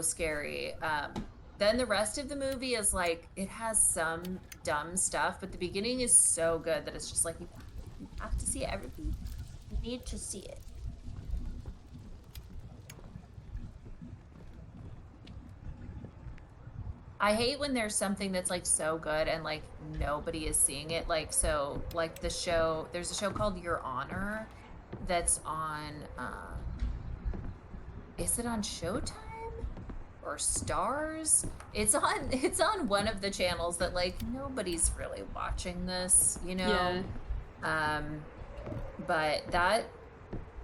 scary. Then the rest of the movie is like, it has some dumb stuff, but the beginning is so good that it's just like, you have to see everything. You need to see it. I hate when there's something that's like so good and like nobody is seeing it. Like, so like there's a show called Your Honor that's on, is it on Showtime or Stars? It's on one of the channels that like nobody's really watching this, you know? Yeah. But that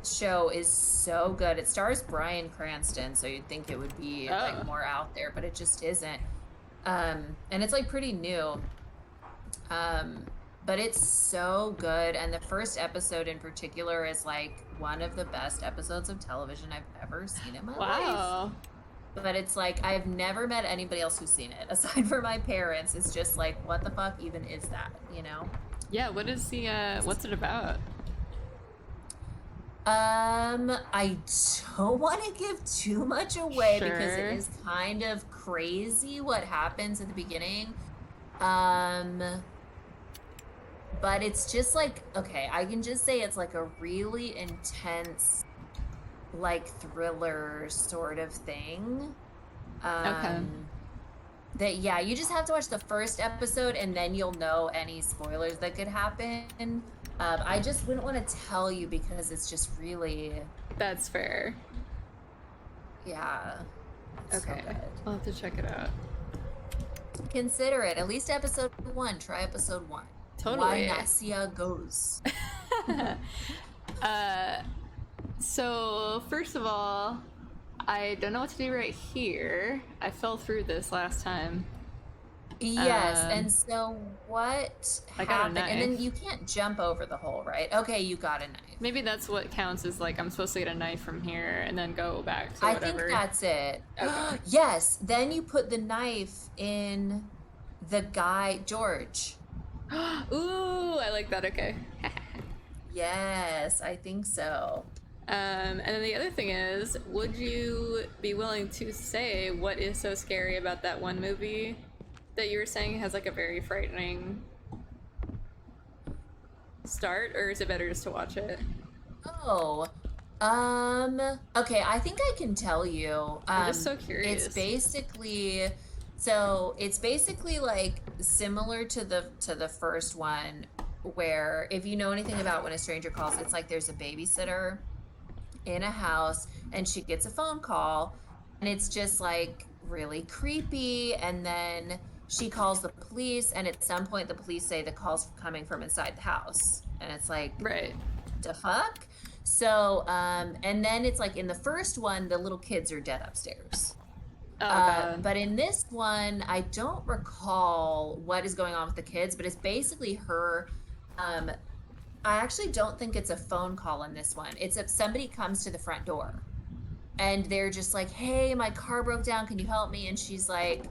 show is so good. It stars Bryan Cranston, so you'd think it would be like more out there, but it just isn't. And it's like pretty new. But it's so good, and the first episode in particular is like one of the best episodes of television I've ever seen in my life. But it's like, I've never met anybody else who's seen it aside from my parents. It's just like, what the fuck even is that, you know? Yeah, what's it about? I don't want to give too much away because it Sure. is kind of crazy what happens at the beginning. But it's just like, okay, I can just say it's like a really intense, like thriller sort of thing. Okay. That, yeah, you just have to watch the first episode and then you'll know any spoilers that could happen. I just wouldn't want to tell you because it's just really... That's fair. Yeah. Okay. So good. I'll have to check it out. Consider it. At least episode 1. Try episode 1. Totally. Why not see how it goes? So, first of all, I don't know what to do right here. I fell through this last time. Yes, and so what I got a happened? And then knife. you can't jump over the hole, right? Okay, you got a knife. Maybe that's what counts as like I'm supposed to get a knife from here and then go back to I whatever. think that's it. Okay. Yes, then you put the knife in the guy, George. Ooh, I like that. Okay. Yes, I think so. And then the other thing is, would you be willing to say what is so scary about that one movie that you were saying has like a very frightening start, or is it better just to watch it? Oh, okay, I think I can tell you. I'm just so curious. It's basically like similar to the first one, where if you know anything about When a Stranger Calls, it's like there's a babysitter in a house and she gets a phone call and it's just like really creepy, and then she calls the police, and at some point the police say the call's coming from inside the house, and it's like, Right. the fuck? So and then it's like in the first one the little kids are dead upstairs. Oh, God. But in this one, I don't recall what is going on with the kids, but it's basically her. I actually don't think it's a phone call in this one. It's if somebody comes to the front door and they're just like, hey, my car broke down. Can you help me? And she's like,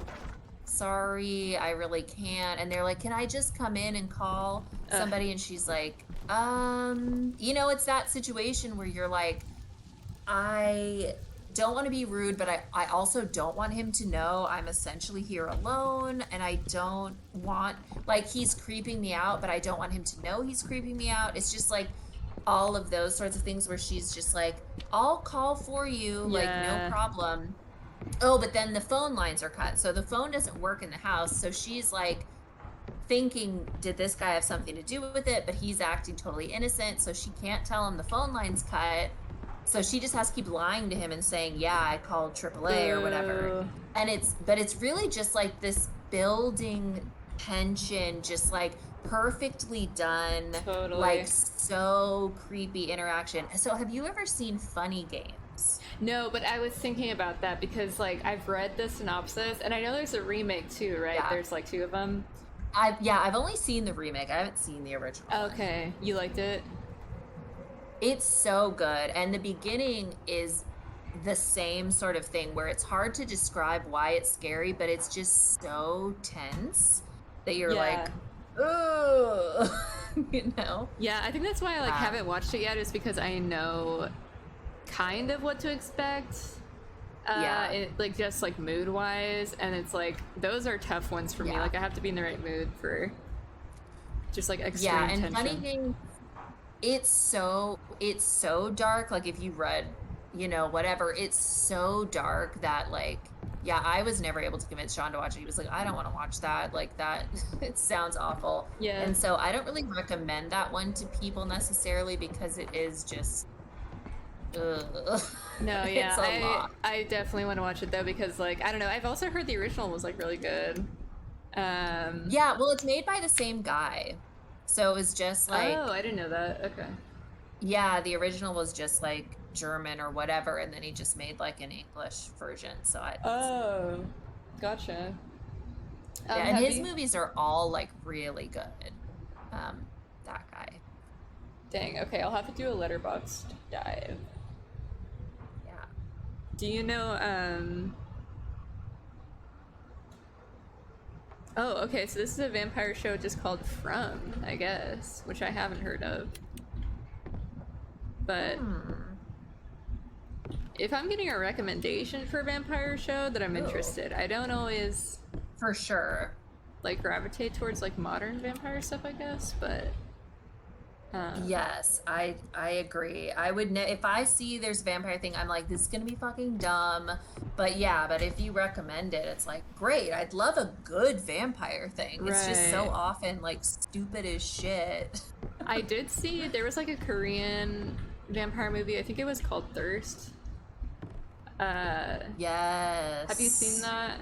sorry, I really can't. And they're like, can I just come in and call somebody? And she's like, it's that situation where you're like, I don't want to be rude, but I also don't want him to know I'm essentially here alone, and I don't want, like, he's creeping me out, but I don't want him to know he's creeping me out. It's just like all of those sorts of things where she's just like, I'll call for you, like, no problem. Oh, but then the phone lines are cut, so the phone doesn't work in the house. So she's like thinking, did this guy have something to do with it? But he's acting totally innocent, so she can't tell him the phone line's cut. So she just has to keep lying to him and saying, yeah, I called AAA or whatever. And it's really just like this building tension, just like perfectly done, Totally. like so creepy interaction. So have you ever seen Funny Games? No, but I was thinking about that because, like, I've read the synopsis, and I know there's a remake too, right? Yeah. There's like 2 of them. I've only seen the remake. I haven't seen the original one. Okay, you liked it? It's so good. And the beginning is the same sort of thing where it's hard to describe why it's scary, but it's just so tense that you're like, ugh, you know? Yeah, I think that's why I like haven't watched it yet, is because I know kind of what to expect. Like just like mood wise, and it's like those are tough ones for me. Like I have to be in the right mood for just like extreme tension. Funny Games, it's so dark. Like if you read, you know, whatever, it's so dark that like, yeah, I was never able to convince Sean to watch it. He was like, I don't want to watch that. Like that, it sounds awful. Yeah. And so I don't really recommend that one to people necessarily because it is just, ugh. No, yeah, It's a lot. I definitely want to watch it though because like I don't know. I've also heard the original was like really good. Yeah, well, it's made by the same guy, so it was just like, oh, I didn't know that. Okay. Yeah, the original was just like German or whatever, and then he just made like an English version. So Oh, gotcha. Yeah, and his movies are all like really good. That guy. Dang. Okay, I'll have to do a Letterboxd dive. Yeah. Do you know? Oh, okay. So this is a vampire show just called From, I guess, which I haven't heard of. But if I'm getting a recommendation for a vampire show that I'm interested, I don't always For sure. like gravitate towards like modern vampire stuff, I guess. But Yes, I agree. I would if I see there's a vampire thing, I'm like, this is gonna be fucking dumb. But yeah, but if you recommend it, it's like, great. I'd love a good vampire thing. It's just so Right. often like stupid as shit. I did see there was like a Korean vampire movie. I think it was called Thirst. Yes. Have you seen that?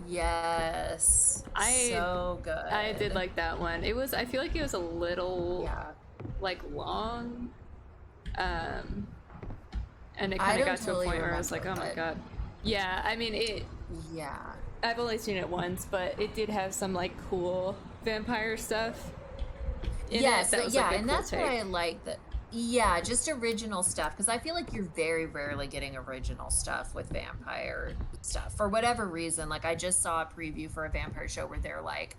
Yes. So good. I did like that one. It was, I feel like it was a little like long. And it kind of got to a point where I was like, oh my god. Yeah, I mean it. Yeah. I've only seen it once, but it did have some like cool vampire stuff. Yes, that was, yeah, like, a and cool that's what take. I like. That yeah, just original stuff, because I feel like you're very rarely getting original stuff with vampire stuff for whatever reason. Like I just saw a preview for a vampire show where they're like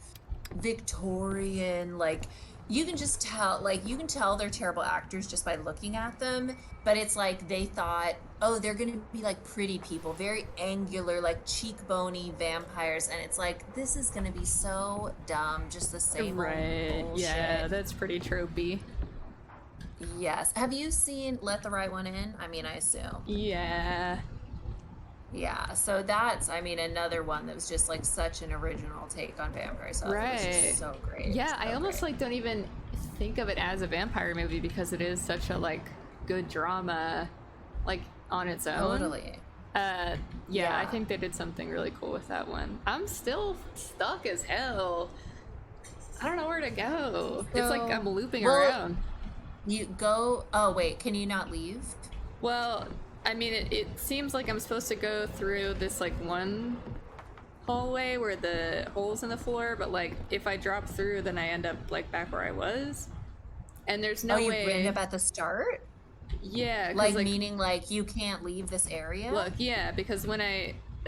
Victorian, like you can just tell, like you can tell they're terrible actors just by looking at them, but it's like they thought, oh, they're gonna be like pretty people, very angular, like cheekbony vampires, and it's like, this is gonna be so dumb, just the same old bullshit. Yeah, that's pretty tropey. Yes. Have you seen Let the Right One In? I mean, I assume. Yeah. Yeah. So that's, I mean, another one that was just like such an original take on vampires. So it was just so great. Yeah, so I almost great. like don't even think of it as a vampire movie because it is such a like good drama, like on its own. Totally. Yeah, I think they did something really cool with that one. I'm still stuck as hell. I don't know where to go. It's like I'm looping around. You go, oh wait, can you not leave? Well, I mean, it seems like I'm supposed to go through this like one hallway where the hole's in the floor, but like if I drop through, then I end up like back where I was, and there's no way. You end up at the start? Yeah, like meaning like you can't leave this area? Look, yeah, because when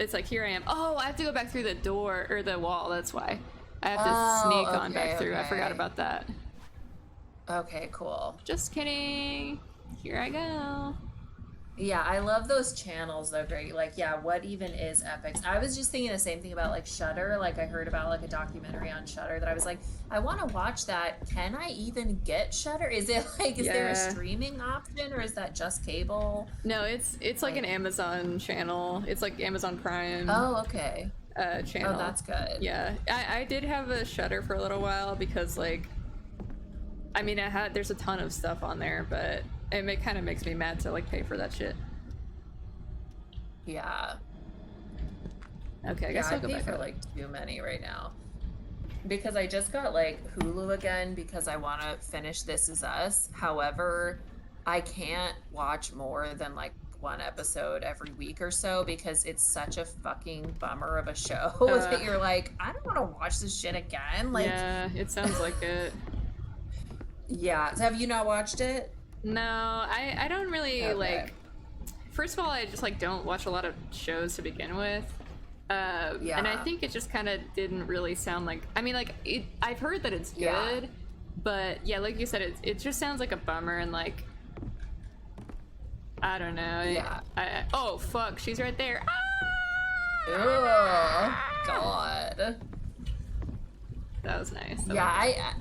it's like here I am. Oh, I have to go back through the door or the wall. That's why I have to sneak on back through. I forgot about that. Okay, cool. Just kidding. Here I go. Yeah, I love those channels. They're great. Like, yeah, what even is Epics? I was just thinking the same thing about like Shudder. Like, I heard about like a documentary on Shudder that I was like, I want to watch that. Can I even get Shudder? Is it like, is there a Yeah. streaming option or is that just cable? No, it's like an Amazon channel. It's like Amazon Prime Oh, okay. channel. Oh, that's good. Yeah, I did have a Shudder for a little while because like, I mean, there's a ton of stuff on there, but it kind of makes me mad to like pay for that shit. Yeah. Okay, I Yeah, guess I I'll go pay back for up. like too many right now. Because I just got like Hulu again because I want to finish This Is Us. However, I can't watch more than like one episode every week or so because it's such a fucking bummer of a show that you're like, I don't want to watch this shit again. Like, Yeah, it sounds like it. yeah. Have you not watched it? No, I don't really Okay. like. First of all, I just like don't watch a lot of shows to begin with. And I Yeah. think it just kind of didn't really sound like. I mean, like I've heard that it's good, Yeah. but yeah, like you said, it just sounds like a bummer and like I don't know. Yeah. Oh fuck, she's right there. Oh God. That was nice.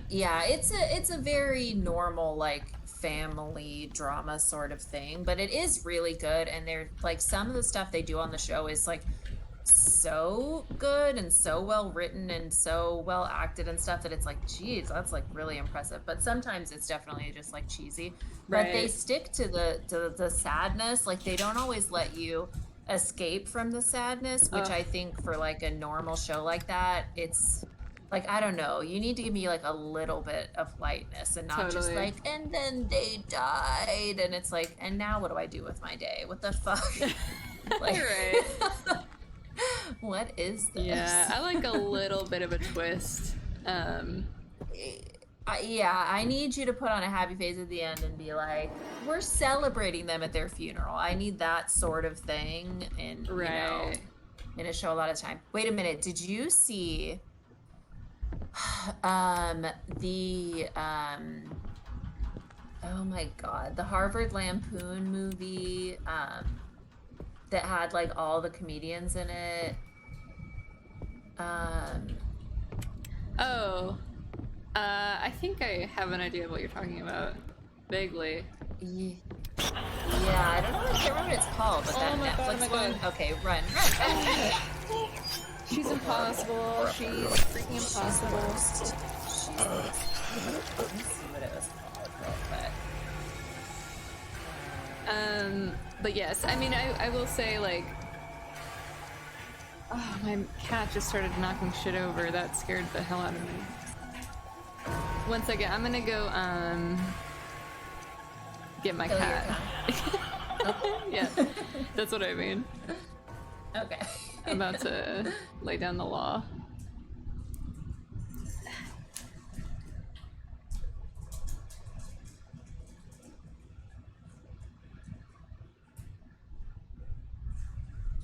Yeah, it's a very normal like family drama sort of thing, but it is really good. And they're like some of the stuff they do on the show is like so good and so well written and so well acted and stuff that it's like, geez, that's like really impressive. But sometimes it's definitely just like cheesy. But they Right. stick to the sadness. Like they don't always let you escape from the sadness, which Ugh. I think for like a normal show like that, it's like, I don't know, you need to give me like a little bit of lightness and not just Totally. like, and then they died and it's like, and now what do I do with my day? What the fuck? Like, Right. what is this? Yeah, I like a little bit of a twist. Yeah, I need you to put on a happy face at the end and be like, we're celebrating them at their funeral. I need that sort of thing in, you know, Right. in a show a lot of time. Wait a minute, did you see the oh my god, the Harvard Lampoon movie that had like all the comedians in it? I think I have an idea of what you're talking about. Vaguely. Yeah, I don't know. I can't remember what it's called, but that my God, Netflix oh my one. God. Okay, run. She's impossible. She's freaking impossible. Let me see what it was called real quick. But yes, I mean, I will say, like, oh, my cat just started knocking shit over. That scared the hell out of me. One second, I'm gonna go, get my Kill your cat. Yeah, that's what I mean. Okay. I'm about to lay down the law.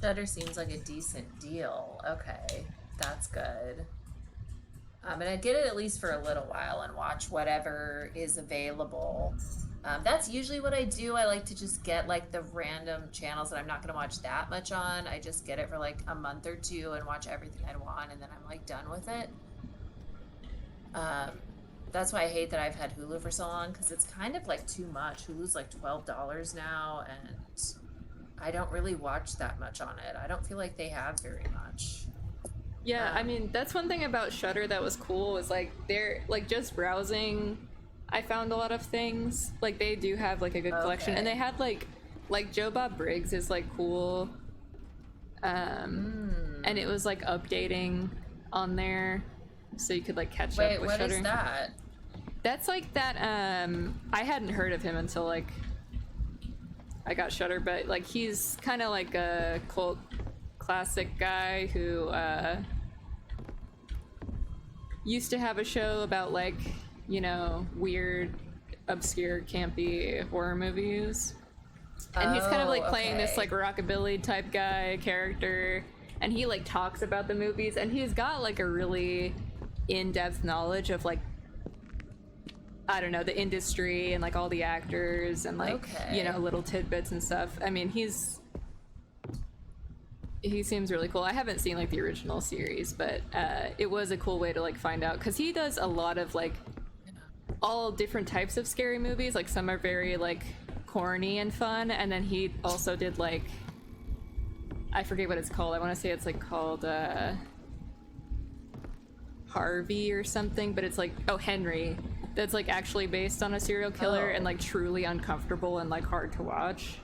Shudder seems like a decent deal. Okay, that's good. I'm gonna get it at least for a little while and watch whatever is available. That's usually what I do. I like to just get like the random channels that I'm not gonna watch that much on. I just get it for like a month or two and watch everything I want, and then I'm like done with it. That's why I hate that I've had Hulu for so long, because it's kind of like too much. Hulu's like $12 now, and I don't really watch that much on it. I don't feel like they have very much. Yeah, I mean, that's one thing about Shudder that was cool, was like they're like just browsing, I found a lot of things. Like they do have like a good collection, and they had like Joe Bob Briggs is like cool. And it was like updating on there, so you could like catch up with Shudder. What is that? That's like that. I hadn't heard of him until like I got Shudder, but like he's kind of like a cult classic guy who used to have a show about like, you know, weird, obscure, campy horror movies. And he's kind of like playing this like rockabilly type guy character, and he like talks about the movies, and he's got like a really in-depth knowledge of like I don't know, the industry and like all the actors and like Okay. you know, little tidbits and stuff. I mean, he seems really cool. I haven't seen like the original series, but it was a cool way to like find out, because he does a lot of like all different types of scary movies. Like some are very like corny and fun, and then he also did like, I forget what it's called. I want to say it's like called Harvey or something, but it's like, oh, Henry. That's like actually based on a serial killer and like truly uncomfortable and like hard to watch.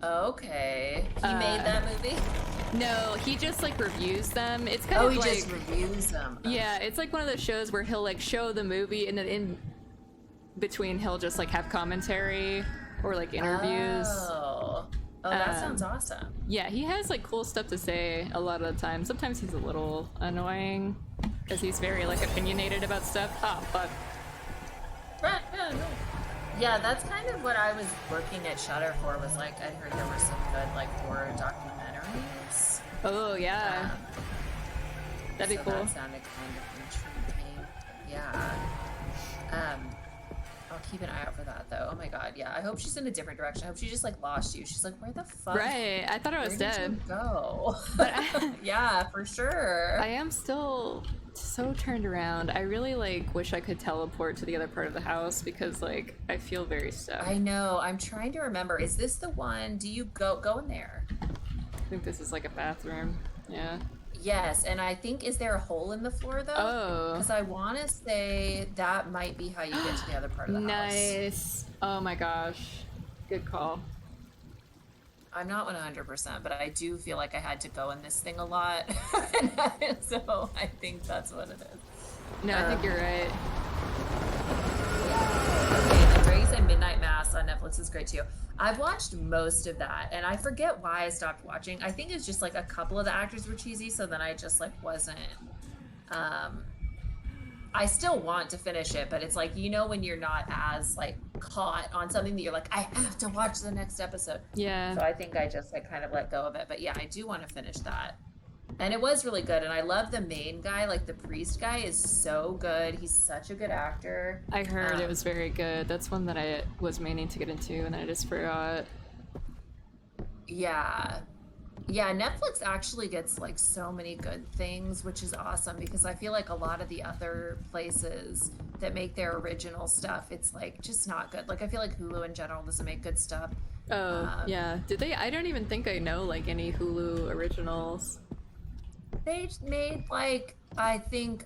Okay. He made that movie? No, he just like reviews them. It's kind of he like, just reviews them. yeah, it's like one of those shows where he'll like show the movie and then in between he'll just like have commentary or like interviews. Oh, that sounds awesome. Yeah, he has like cool stuff to say a lot of the time. Sometimes he's a little annoying because he's very like opinionated about stuff. Oh, fuck. Right, yeah, no. Yeah, that's kind of what I was working at Shudder for, was like, I heard there were some good like horror documentaries. Oh, yeah. That'd be So cool. that sounded kind of intriguing. Yeah. I'll keep an eye out for that though. Oh my god, yeah. I hope she's in a different direction. I hope she just like lost you. She's like, where the fuck? Right, I thought I was Where did dead. you go? But yeah, for sure. I am still so turned around. I really like wish I could teleport to the other part of the house because like I feel very stuck. I know. I'm trying to remember. Is this the one? Do you go in there? I think this is like a bathroom. Yeah. Yes, and I think, is there a hole in the floor though? Oh. Because I want to say that might be how you get to the other part of the house. Nice. Oh my gosh. Good call. I'm not 100%, but I do feel like I had to go in this thing a lot. So I think that's what it is. No, I think you're right. Okay, the Grace and Midnight Mass on Netflix is great too. I've watched most of that, and I forget why I stopped watching. I think it's just like a couple of the actors were cheesy, so then I just like wasn't. I still want to finish it, but it's like, you know, when you're not as like caught on something that you're like, I have to watch the next episode. Yeah. So I think I just like kind of let go of it. But yeah, I do want to finish that. And it was really good. And I love the main guy, like the priest guy is so good. He's such a good actor. I heard it was very good. That's one that I was meaning to get into and I just forgot. Yeah. Yeah, Netflix actually gets like so many good things, which is awesome because I feel like a lot of the other places that make their original stuff, it's like just not good. Like I feel like Hulu in general doesn't make good stuff. Oh, yeah. Did they? I don't even think I know like any Hulu originals. They made like, I think,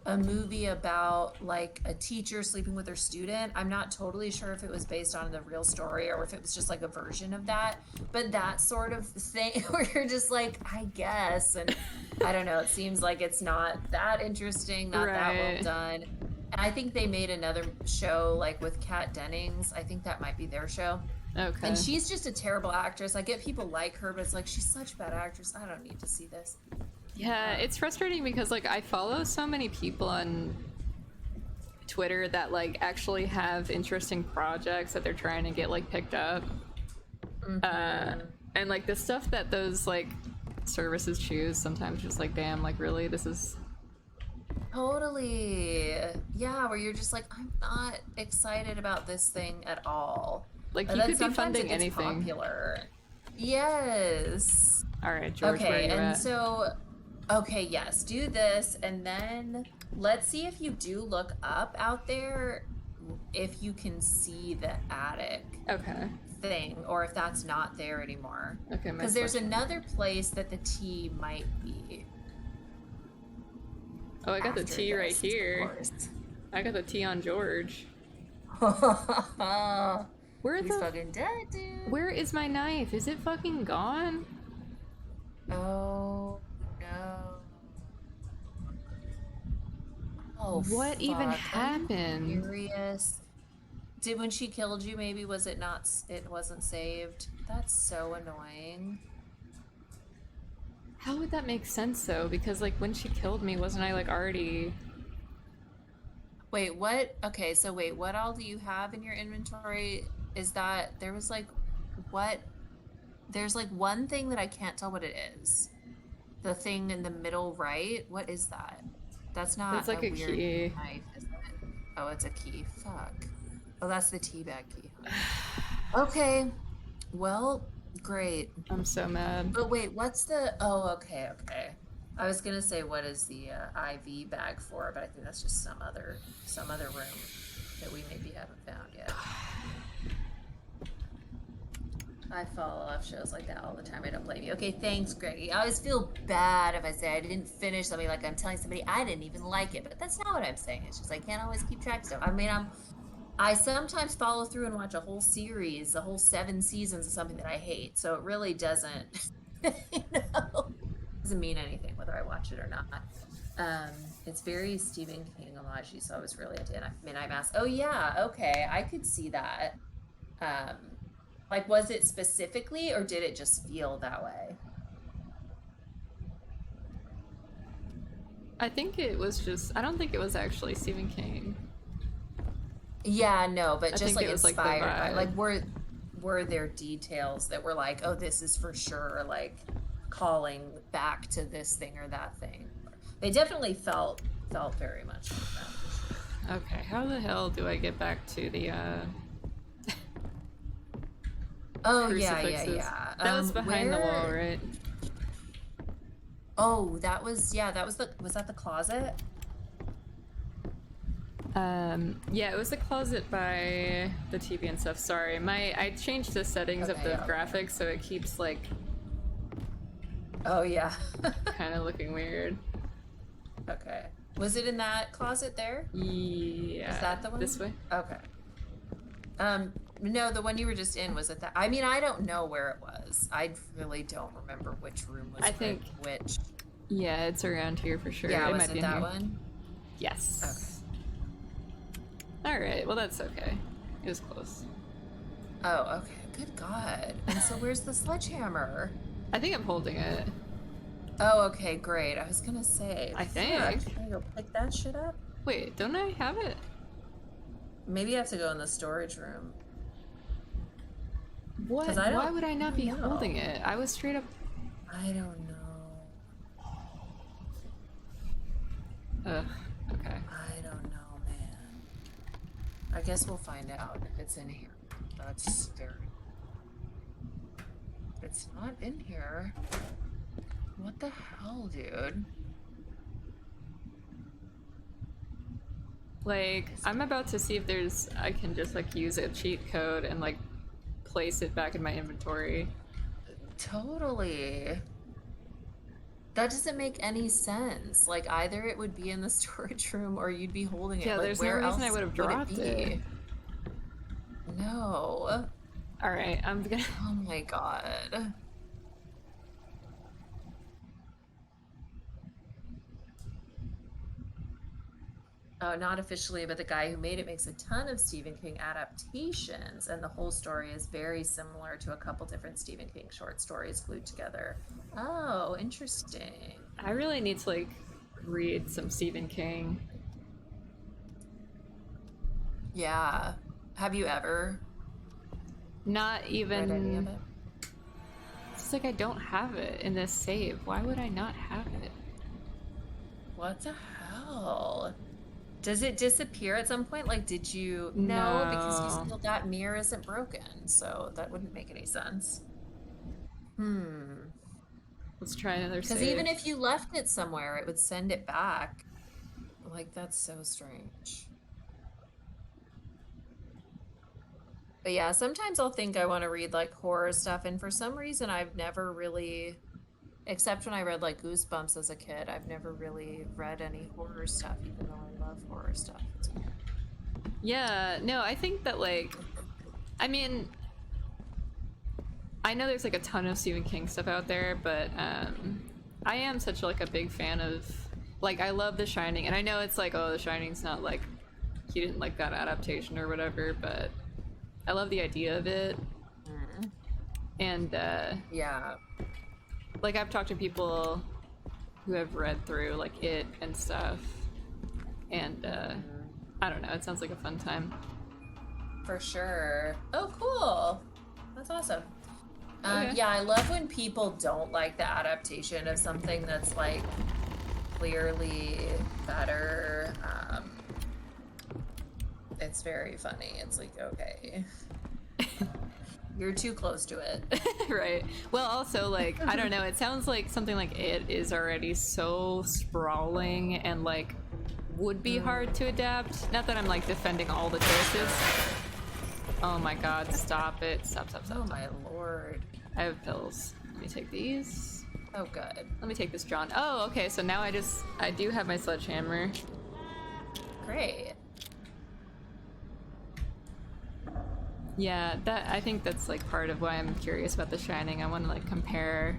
a movie about like a teacher sleeping with her student. I'm not totally sure if it was based on the real story or if it was just like a version of that, but that sort of thing where you're just like, I guess, and I don't know, it seems like it's not that interesting, not that well done. And I think they made another show like with Kat Dennings. I think that might be their show. Okay. And she's just a terrible actress. I get people like her, but it's like, she's such a bad actress. I don't need to see this. Yeah, it's frustrating because like I follow so many people on Twitter that like actually have interesting projects that they're trying to get like picked up. And like the stuff that those like services choose sometimes just like, damn, like really this is Totally. Yeah, where you're just like, I'm not excited about this thing at all. like And you then could be sometimes funding it gets anything. popular. Yes. All right, George, where are Okay, you and at? so, okay, yes, do this, and then let's see if you do look up out there, if you can see the attic Okay. thing, or if that's not there anymore. Okay, my Because there's selection. another place that the T might be. Oh, I got the after T right this, of here. course. I got the T on George. He's Where the fucking dead, dude. Where is my knife? Is it fucking gone? Oh no. Oh, What even fuck. happened? I'm curious. Did when she killed you, maybe was it not? It wasn't saved. That's so annoying. How would that make sense though? Because like when she killed me, wasn't I like already? Wait, what? Okay, so wait, what all do you have in your inventory? Is that there was like what? There's like one thing that I can't tell what it is. The thing in the middle right. What is that? That's not It's like a weird key. knife, is it? Oh, it's a key. Fuck. Oh, that's the teabag key. Okay. Well, great. I'm so mad. But wait, what's the... Oh, okay. I was gonna say, what is the IV bag for? But I think that's just some other room that we maybe haven't found yet. I fall off shows like that all the time. I don't blame you. Okay, thanks, Greggy. I always feel bad if I say I didn't finish something, like I'm telling somebody I didn't even like it, but that's not what I'm saying. It's just I can't always keep track of stuff. I mean, I sometimes follow through and watch a whole series, the whole 7 seasons of something that I hate. So it really doesn't, doesn't mean anything whether I watch it or not. It's very Stephen King homage, so I was really into Midnight Mass. Oh yeah, okay, I could see that. Like, was it specifically, or did it just feel that way? I think it was just, I don't think it was actually Stephen King. Yeah, no, but just like it was inspired by, like were there details that were like, oh, this is for sure like calling back to this thing or that thing? They definitely felt very much like that, for sure. Okay, how the hell do I get back to the Oh crucifixes? yeah. That was behind the wall, right? Oh, that was was that the closet? Yeah, it was the closet by the TV and stuff. Sorry, I changed the settings of the graphics so it keeps like. Oh yeah. Kind of looking weird. Okay. Was it in that closet there? Yeah. Is that the one? This way? Okay. No, the one you were just in was at that. I mean, I don't know where it was. I really don't remember which room was which. Yeah, it's around here for sure. Yeah, it was might it be that in here. one? Yes. Okay. All right. Well, that's okay. It was close. Oh, okay. Good God. And so, where's the sledgehammer? I think I'm holding it. Oh, okay, great. I was gonna say. I think. Can I go pick that shit up? Wait, don't I have it? Maybe I have to go in the storage room. What? Why would I not be holding it? I was straight up. I don't know. Ugh. Okay. I don't know, man. I guess we'll find out if it's in here. That's very. It's not in here. What the hell, dude? Like, I'm about to see if I can just like use a cheat code and like place it back in my inventory. Totally. That doesn't make any sense. Like, either it would be in the storage room or you'd be holding it. Yeah, like, there's no reason I would have dropped it. No. Alright, I'm gonna. Oh my god. Not officially, but the guy who made it makes a ton of Stephen King adaptations, and the whole story is very similar to a couple different Stephen King short stories glued together. Oh, interesting. I really need to like read some Stephen King. Yeah. Have you ever Not even read any of it? It's like I don't have it in this save. Why would I not have it? What the hell? Does it disappear at some point? Like, did you... No, because you still, that mirror isn't broken, so that wouldn't make any sense. Let's try another save. Because even if you left it somewhere, it would send it back. Like, that's so strange. But yeah, sometimes I'll think I want to read, like, horror stuff, and for some reason I've never really... Except when I read, like, Goosebumps as a kid, I've never really read any horror stuff, even though I love horror stuff. It's weird. Yeah, no, I think that, like... I mean... I know there's, like, a ton of Stephen King stuff out there, but, I am such, like, a big fan of... Like, I love The Shining, and I know it's like, oh, The Shining's not, like... He didn't like that adaptation or whatever, but... I love the idea of it. And, Yeah. like, I've talked to people who have read through, like, it and stuff. And, I don't know, it sounds like a fun time. For sure. Oh, cool. That's awesome. Okay. Yeah, I love when people don't like the adaptation of something that's, like, clearly better. It's very funny. It's like, okay. You're too close to it. Right. Well, also, like, I don't know, it sounds like something like it is already so sprawling and, like, would be hard to adapt. Not that I'm, like, defending all the choices. Oh my god, stop it. Stop. Oh my lord. I have pills. Let me take these. Oh, good. Let me take this John. Oh, okay, so now I do have my sledgehammer. Great. Yeah, I think that's like part of why I'm curious about The Shining. I want to like compare.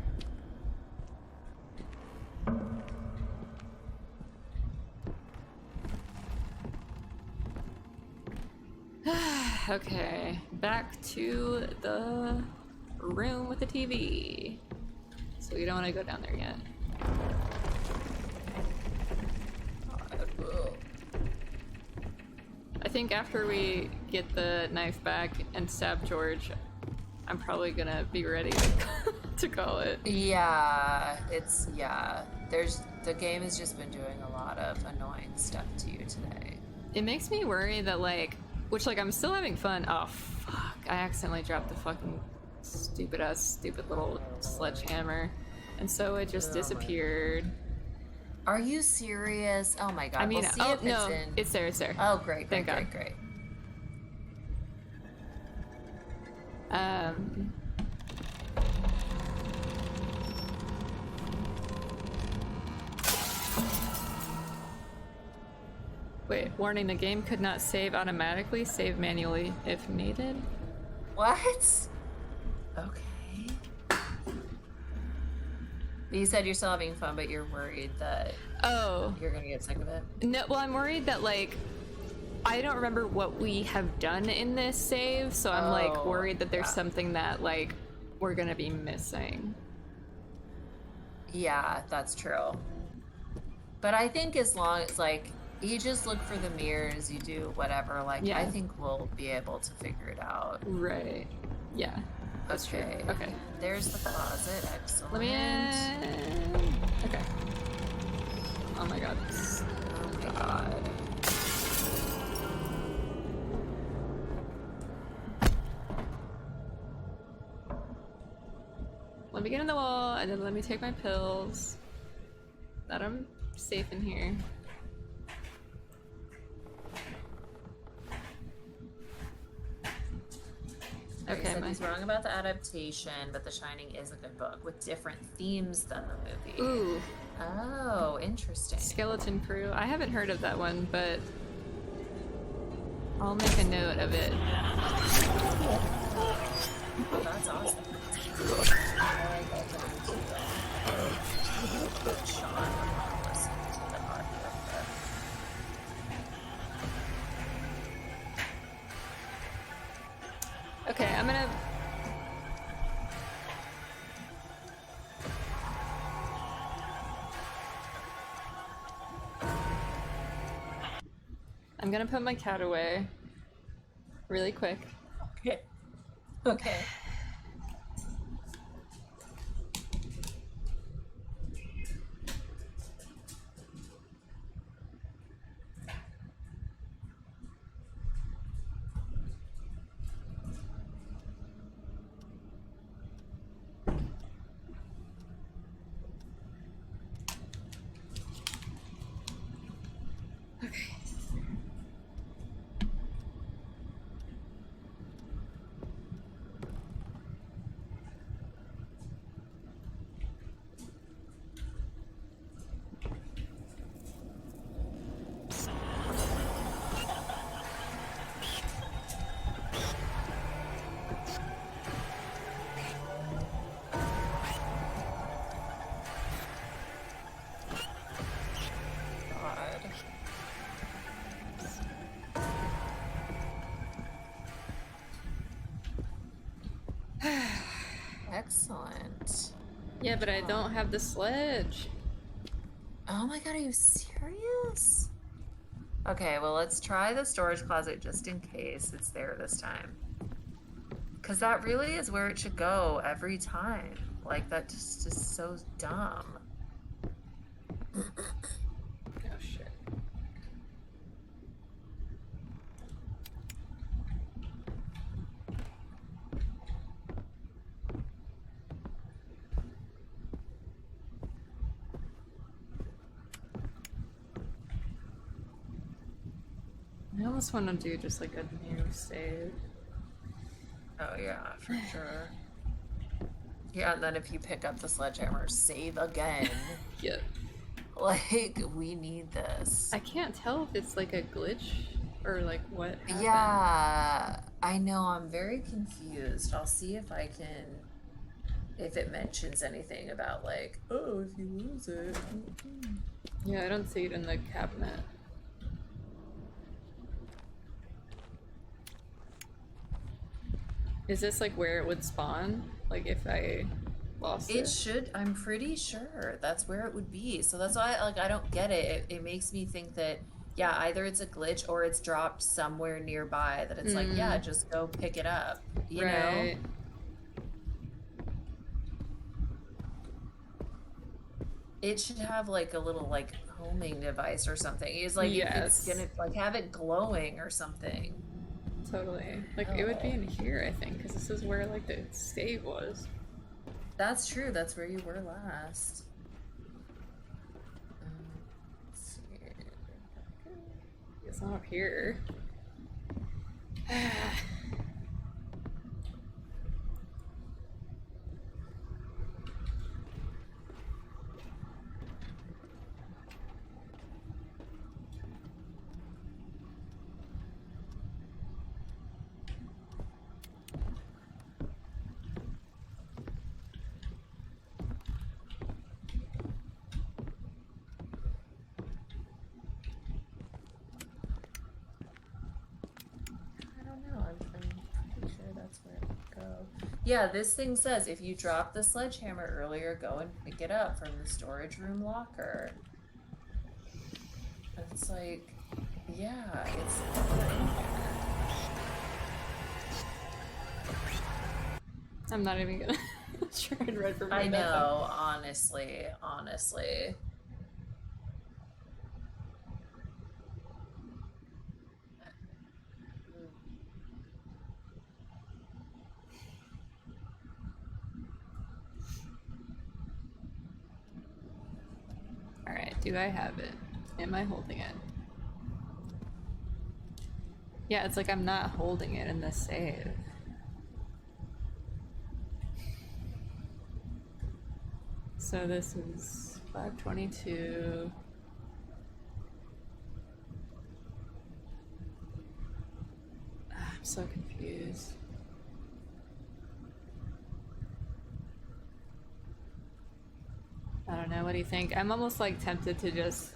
Okay, back to the room with the TV. So we don't want to go down there yet. I think after we get the knife back and stab George, I'm probably gonna be ready to call it. Yeah, the game has just been doing a lot of annoying stuff to you today. It makes me worry that like, I'm still having fun. Oh fuck, I accidentally dropped the fucking stupid little sledgehammer. And so it just disappeared. Are you serious? Oh my god. I mean, we'll see oh if no, it's in. it's there. Oh, great. Thank God. Wait, warning, the game could not save automatically, save manually if needed. What? Okay. You said you're still having fun, but you're worried that you're gonna get sick of it? No, well, I'm worried that, like, I don't remember what we have done in this save, so I'm, like, worried that there's something that, like, we're gonna be missing. Yeah, that's true. But I think as long as, like, you just look for the mirrors, you do whatever, like, Yeah. I think we'll be able to figure it out. Right. Yeah. That's true. Okay. There's the closet. Excellent. Let me okay. Oh my god. Oh my god. Let me get in the wall, and then let me take my pills. That I'm safe in here. Okay, He's wrong about the adaptation, but The Shining is a good book with different themes than the movie. Ooh. Oh, interesting. Skeleton Crew. I haven't heard of that one, but I'll make a note of it. Oh, that's awesome. I like that too. Sean, listening to the audio of that. Okay, I'm gonna put my cat away really quick. Okay. Okay. Excellent. Yeah, but I don't have the sledge. Oh my god, are you serious? Okay, well, let's try the storage closet just in case it's there this time. Because that really is where it should go every time. Like, that just is so dumb. Oh, shit. I almost want to do just like a new save. Oh yeah, for sure. Yeah, and then if you pick up the sledgehammer, save again. Yep. Like, we need this. I can't tell if it's like a glitch or like what happened. Yeah, I know, I'm very confused. I'll see if I can, if it mentions anything about like, oh, if you lose it. Yeah, I don't see it in the cabinet. Is this like where it would spawn? Like if I lost it? It should, I'm pretty sure that's where it would be. So that's why, like, I don't get it. It makes me think that, yeah, either it's a glitch or it's dropped somewhere nearby that it's like, yeah, just go pick it up, you know? It should have like a little like homing device or something. It's like, if it's gonna like have it glowing or something. Totally. Like, it would be in here, I think, because this is where, like, the save was. That's true. That's where you were last. Let's see. It's not up here. Yeah, this thing says if you drop the sledgehammer earlier, go and pick it up from the storage room locker. It's like, yeah, it's I'm not even gonna try and run for my I know, honestly. Alright, do I have it? Am I holding it? Yeah, it's like I'm not holding it in the save. So this is 522. I'm so confused. I don't know, what do you think? I'm almost like tempted to just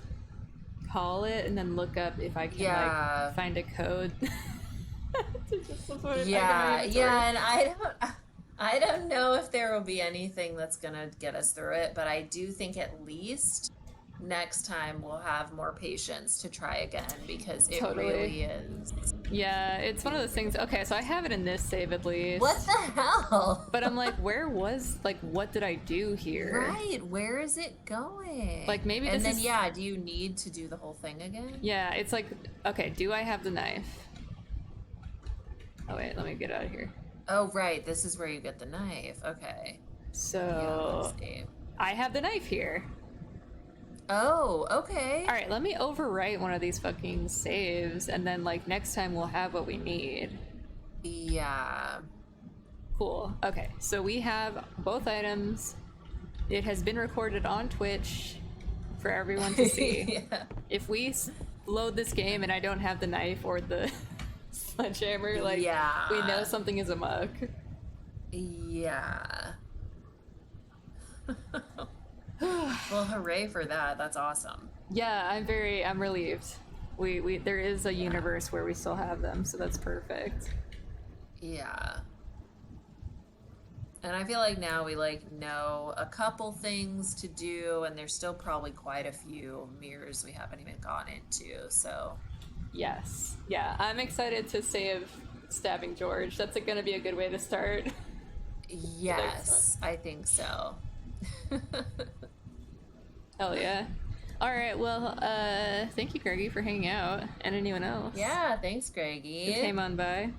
call it and then look up if I can like find a code. Yeah, and I don't know if there will be anything that's gonna get us through it, but I do think at least next time we'll have more patience to try again, because it really is. Yeah, it's one of those things. Okay, so I have it in this save at least. What the hell? But I'm like, what did I do here? Right, where is it going? Like, maybe and then yeah, do you need to do the whole thing again? Yeah, it's like, okay, do I have the knife? Oh wait, let me get out of here. Oh right, this is where you get the knife. Okay. So yeah, I have the knife here. Oh, okay. All right, let me overwrite one of these fucking saves, and then like next time we'll have what we need. Yeah. Cool. Okay, so we have both items. It has been recorded on Twitch for everyone to see. Yeah. If we load this game and I don't have the knife or the sledgehammer, like, we know something is amok. Yeah. Well, hooray for that. That's awesome. Yeah, I'm relieved. There is a universe where we still have them, so that's perfect. Yeah. And I feel like now we like know a couple things to do, and there's still probably quite a few mirrors we haven't even gone into, so. Yes. Yeah, I'm excited to save stabbing George. That's gonna be a good way to start. Yes, I think so. Hell yeah. Alright, well, thank you, Greggy, for hanging out. And anyone else. Yeah, thanks, Greggy. Who came on by.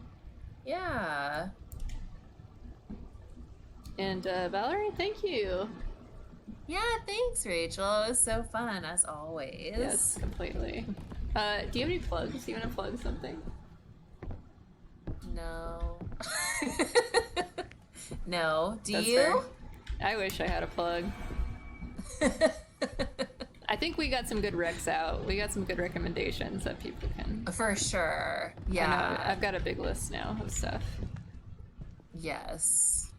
Yeah. And Valerie, thank you. Yeah, thanks, Rachel. It was so fun, as always. Yes, completely. Do you have any plugs? Do you want to plug something? No. No. Do That's you? fair. I wish I had a plug. I think we got some good recs out. We got some good recommendations that people can. For sure. I know, Yeah. I've got a big list now of stuff. Yes.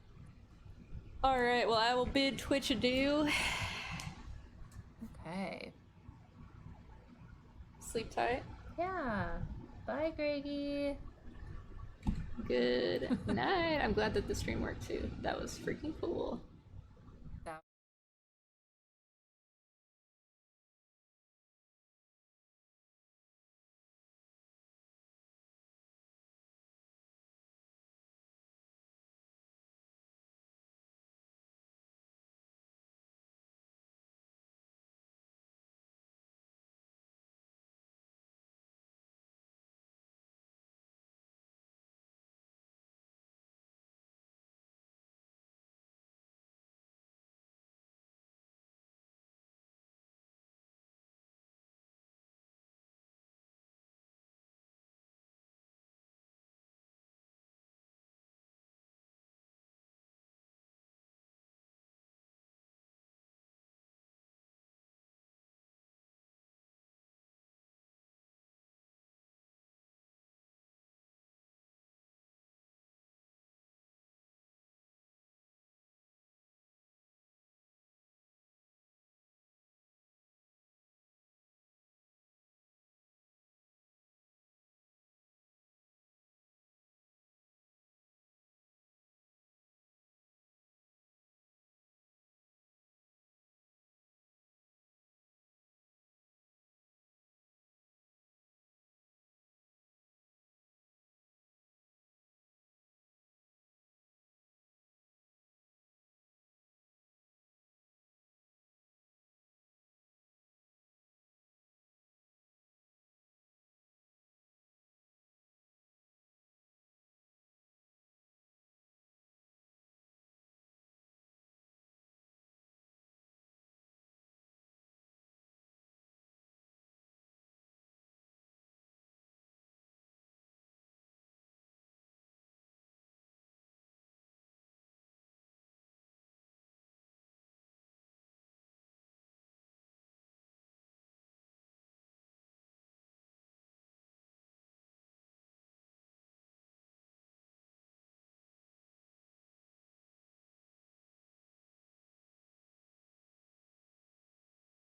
All right. Well, I will bid Twitch adieu. Okay. Sleep tight. Yeah. Bye, Greggy. Good night. I'm glad that the stream worked too. That was freaking cool.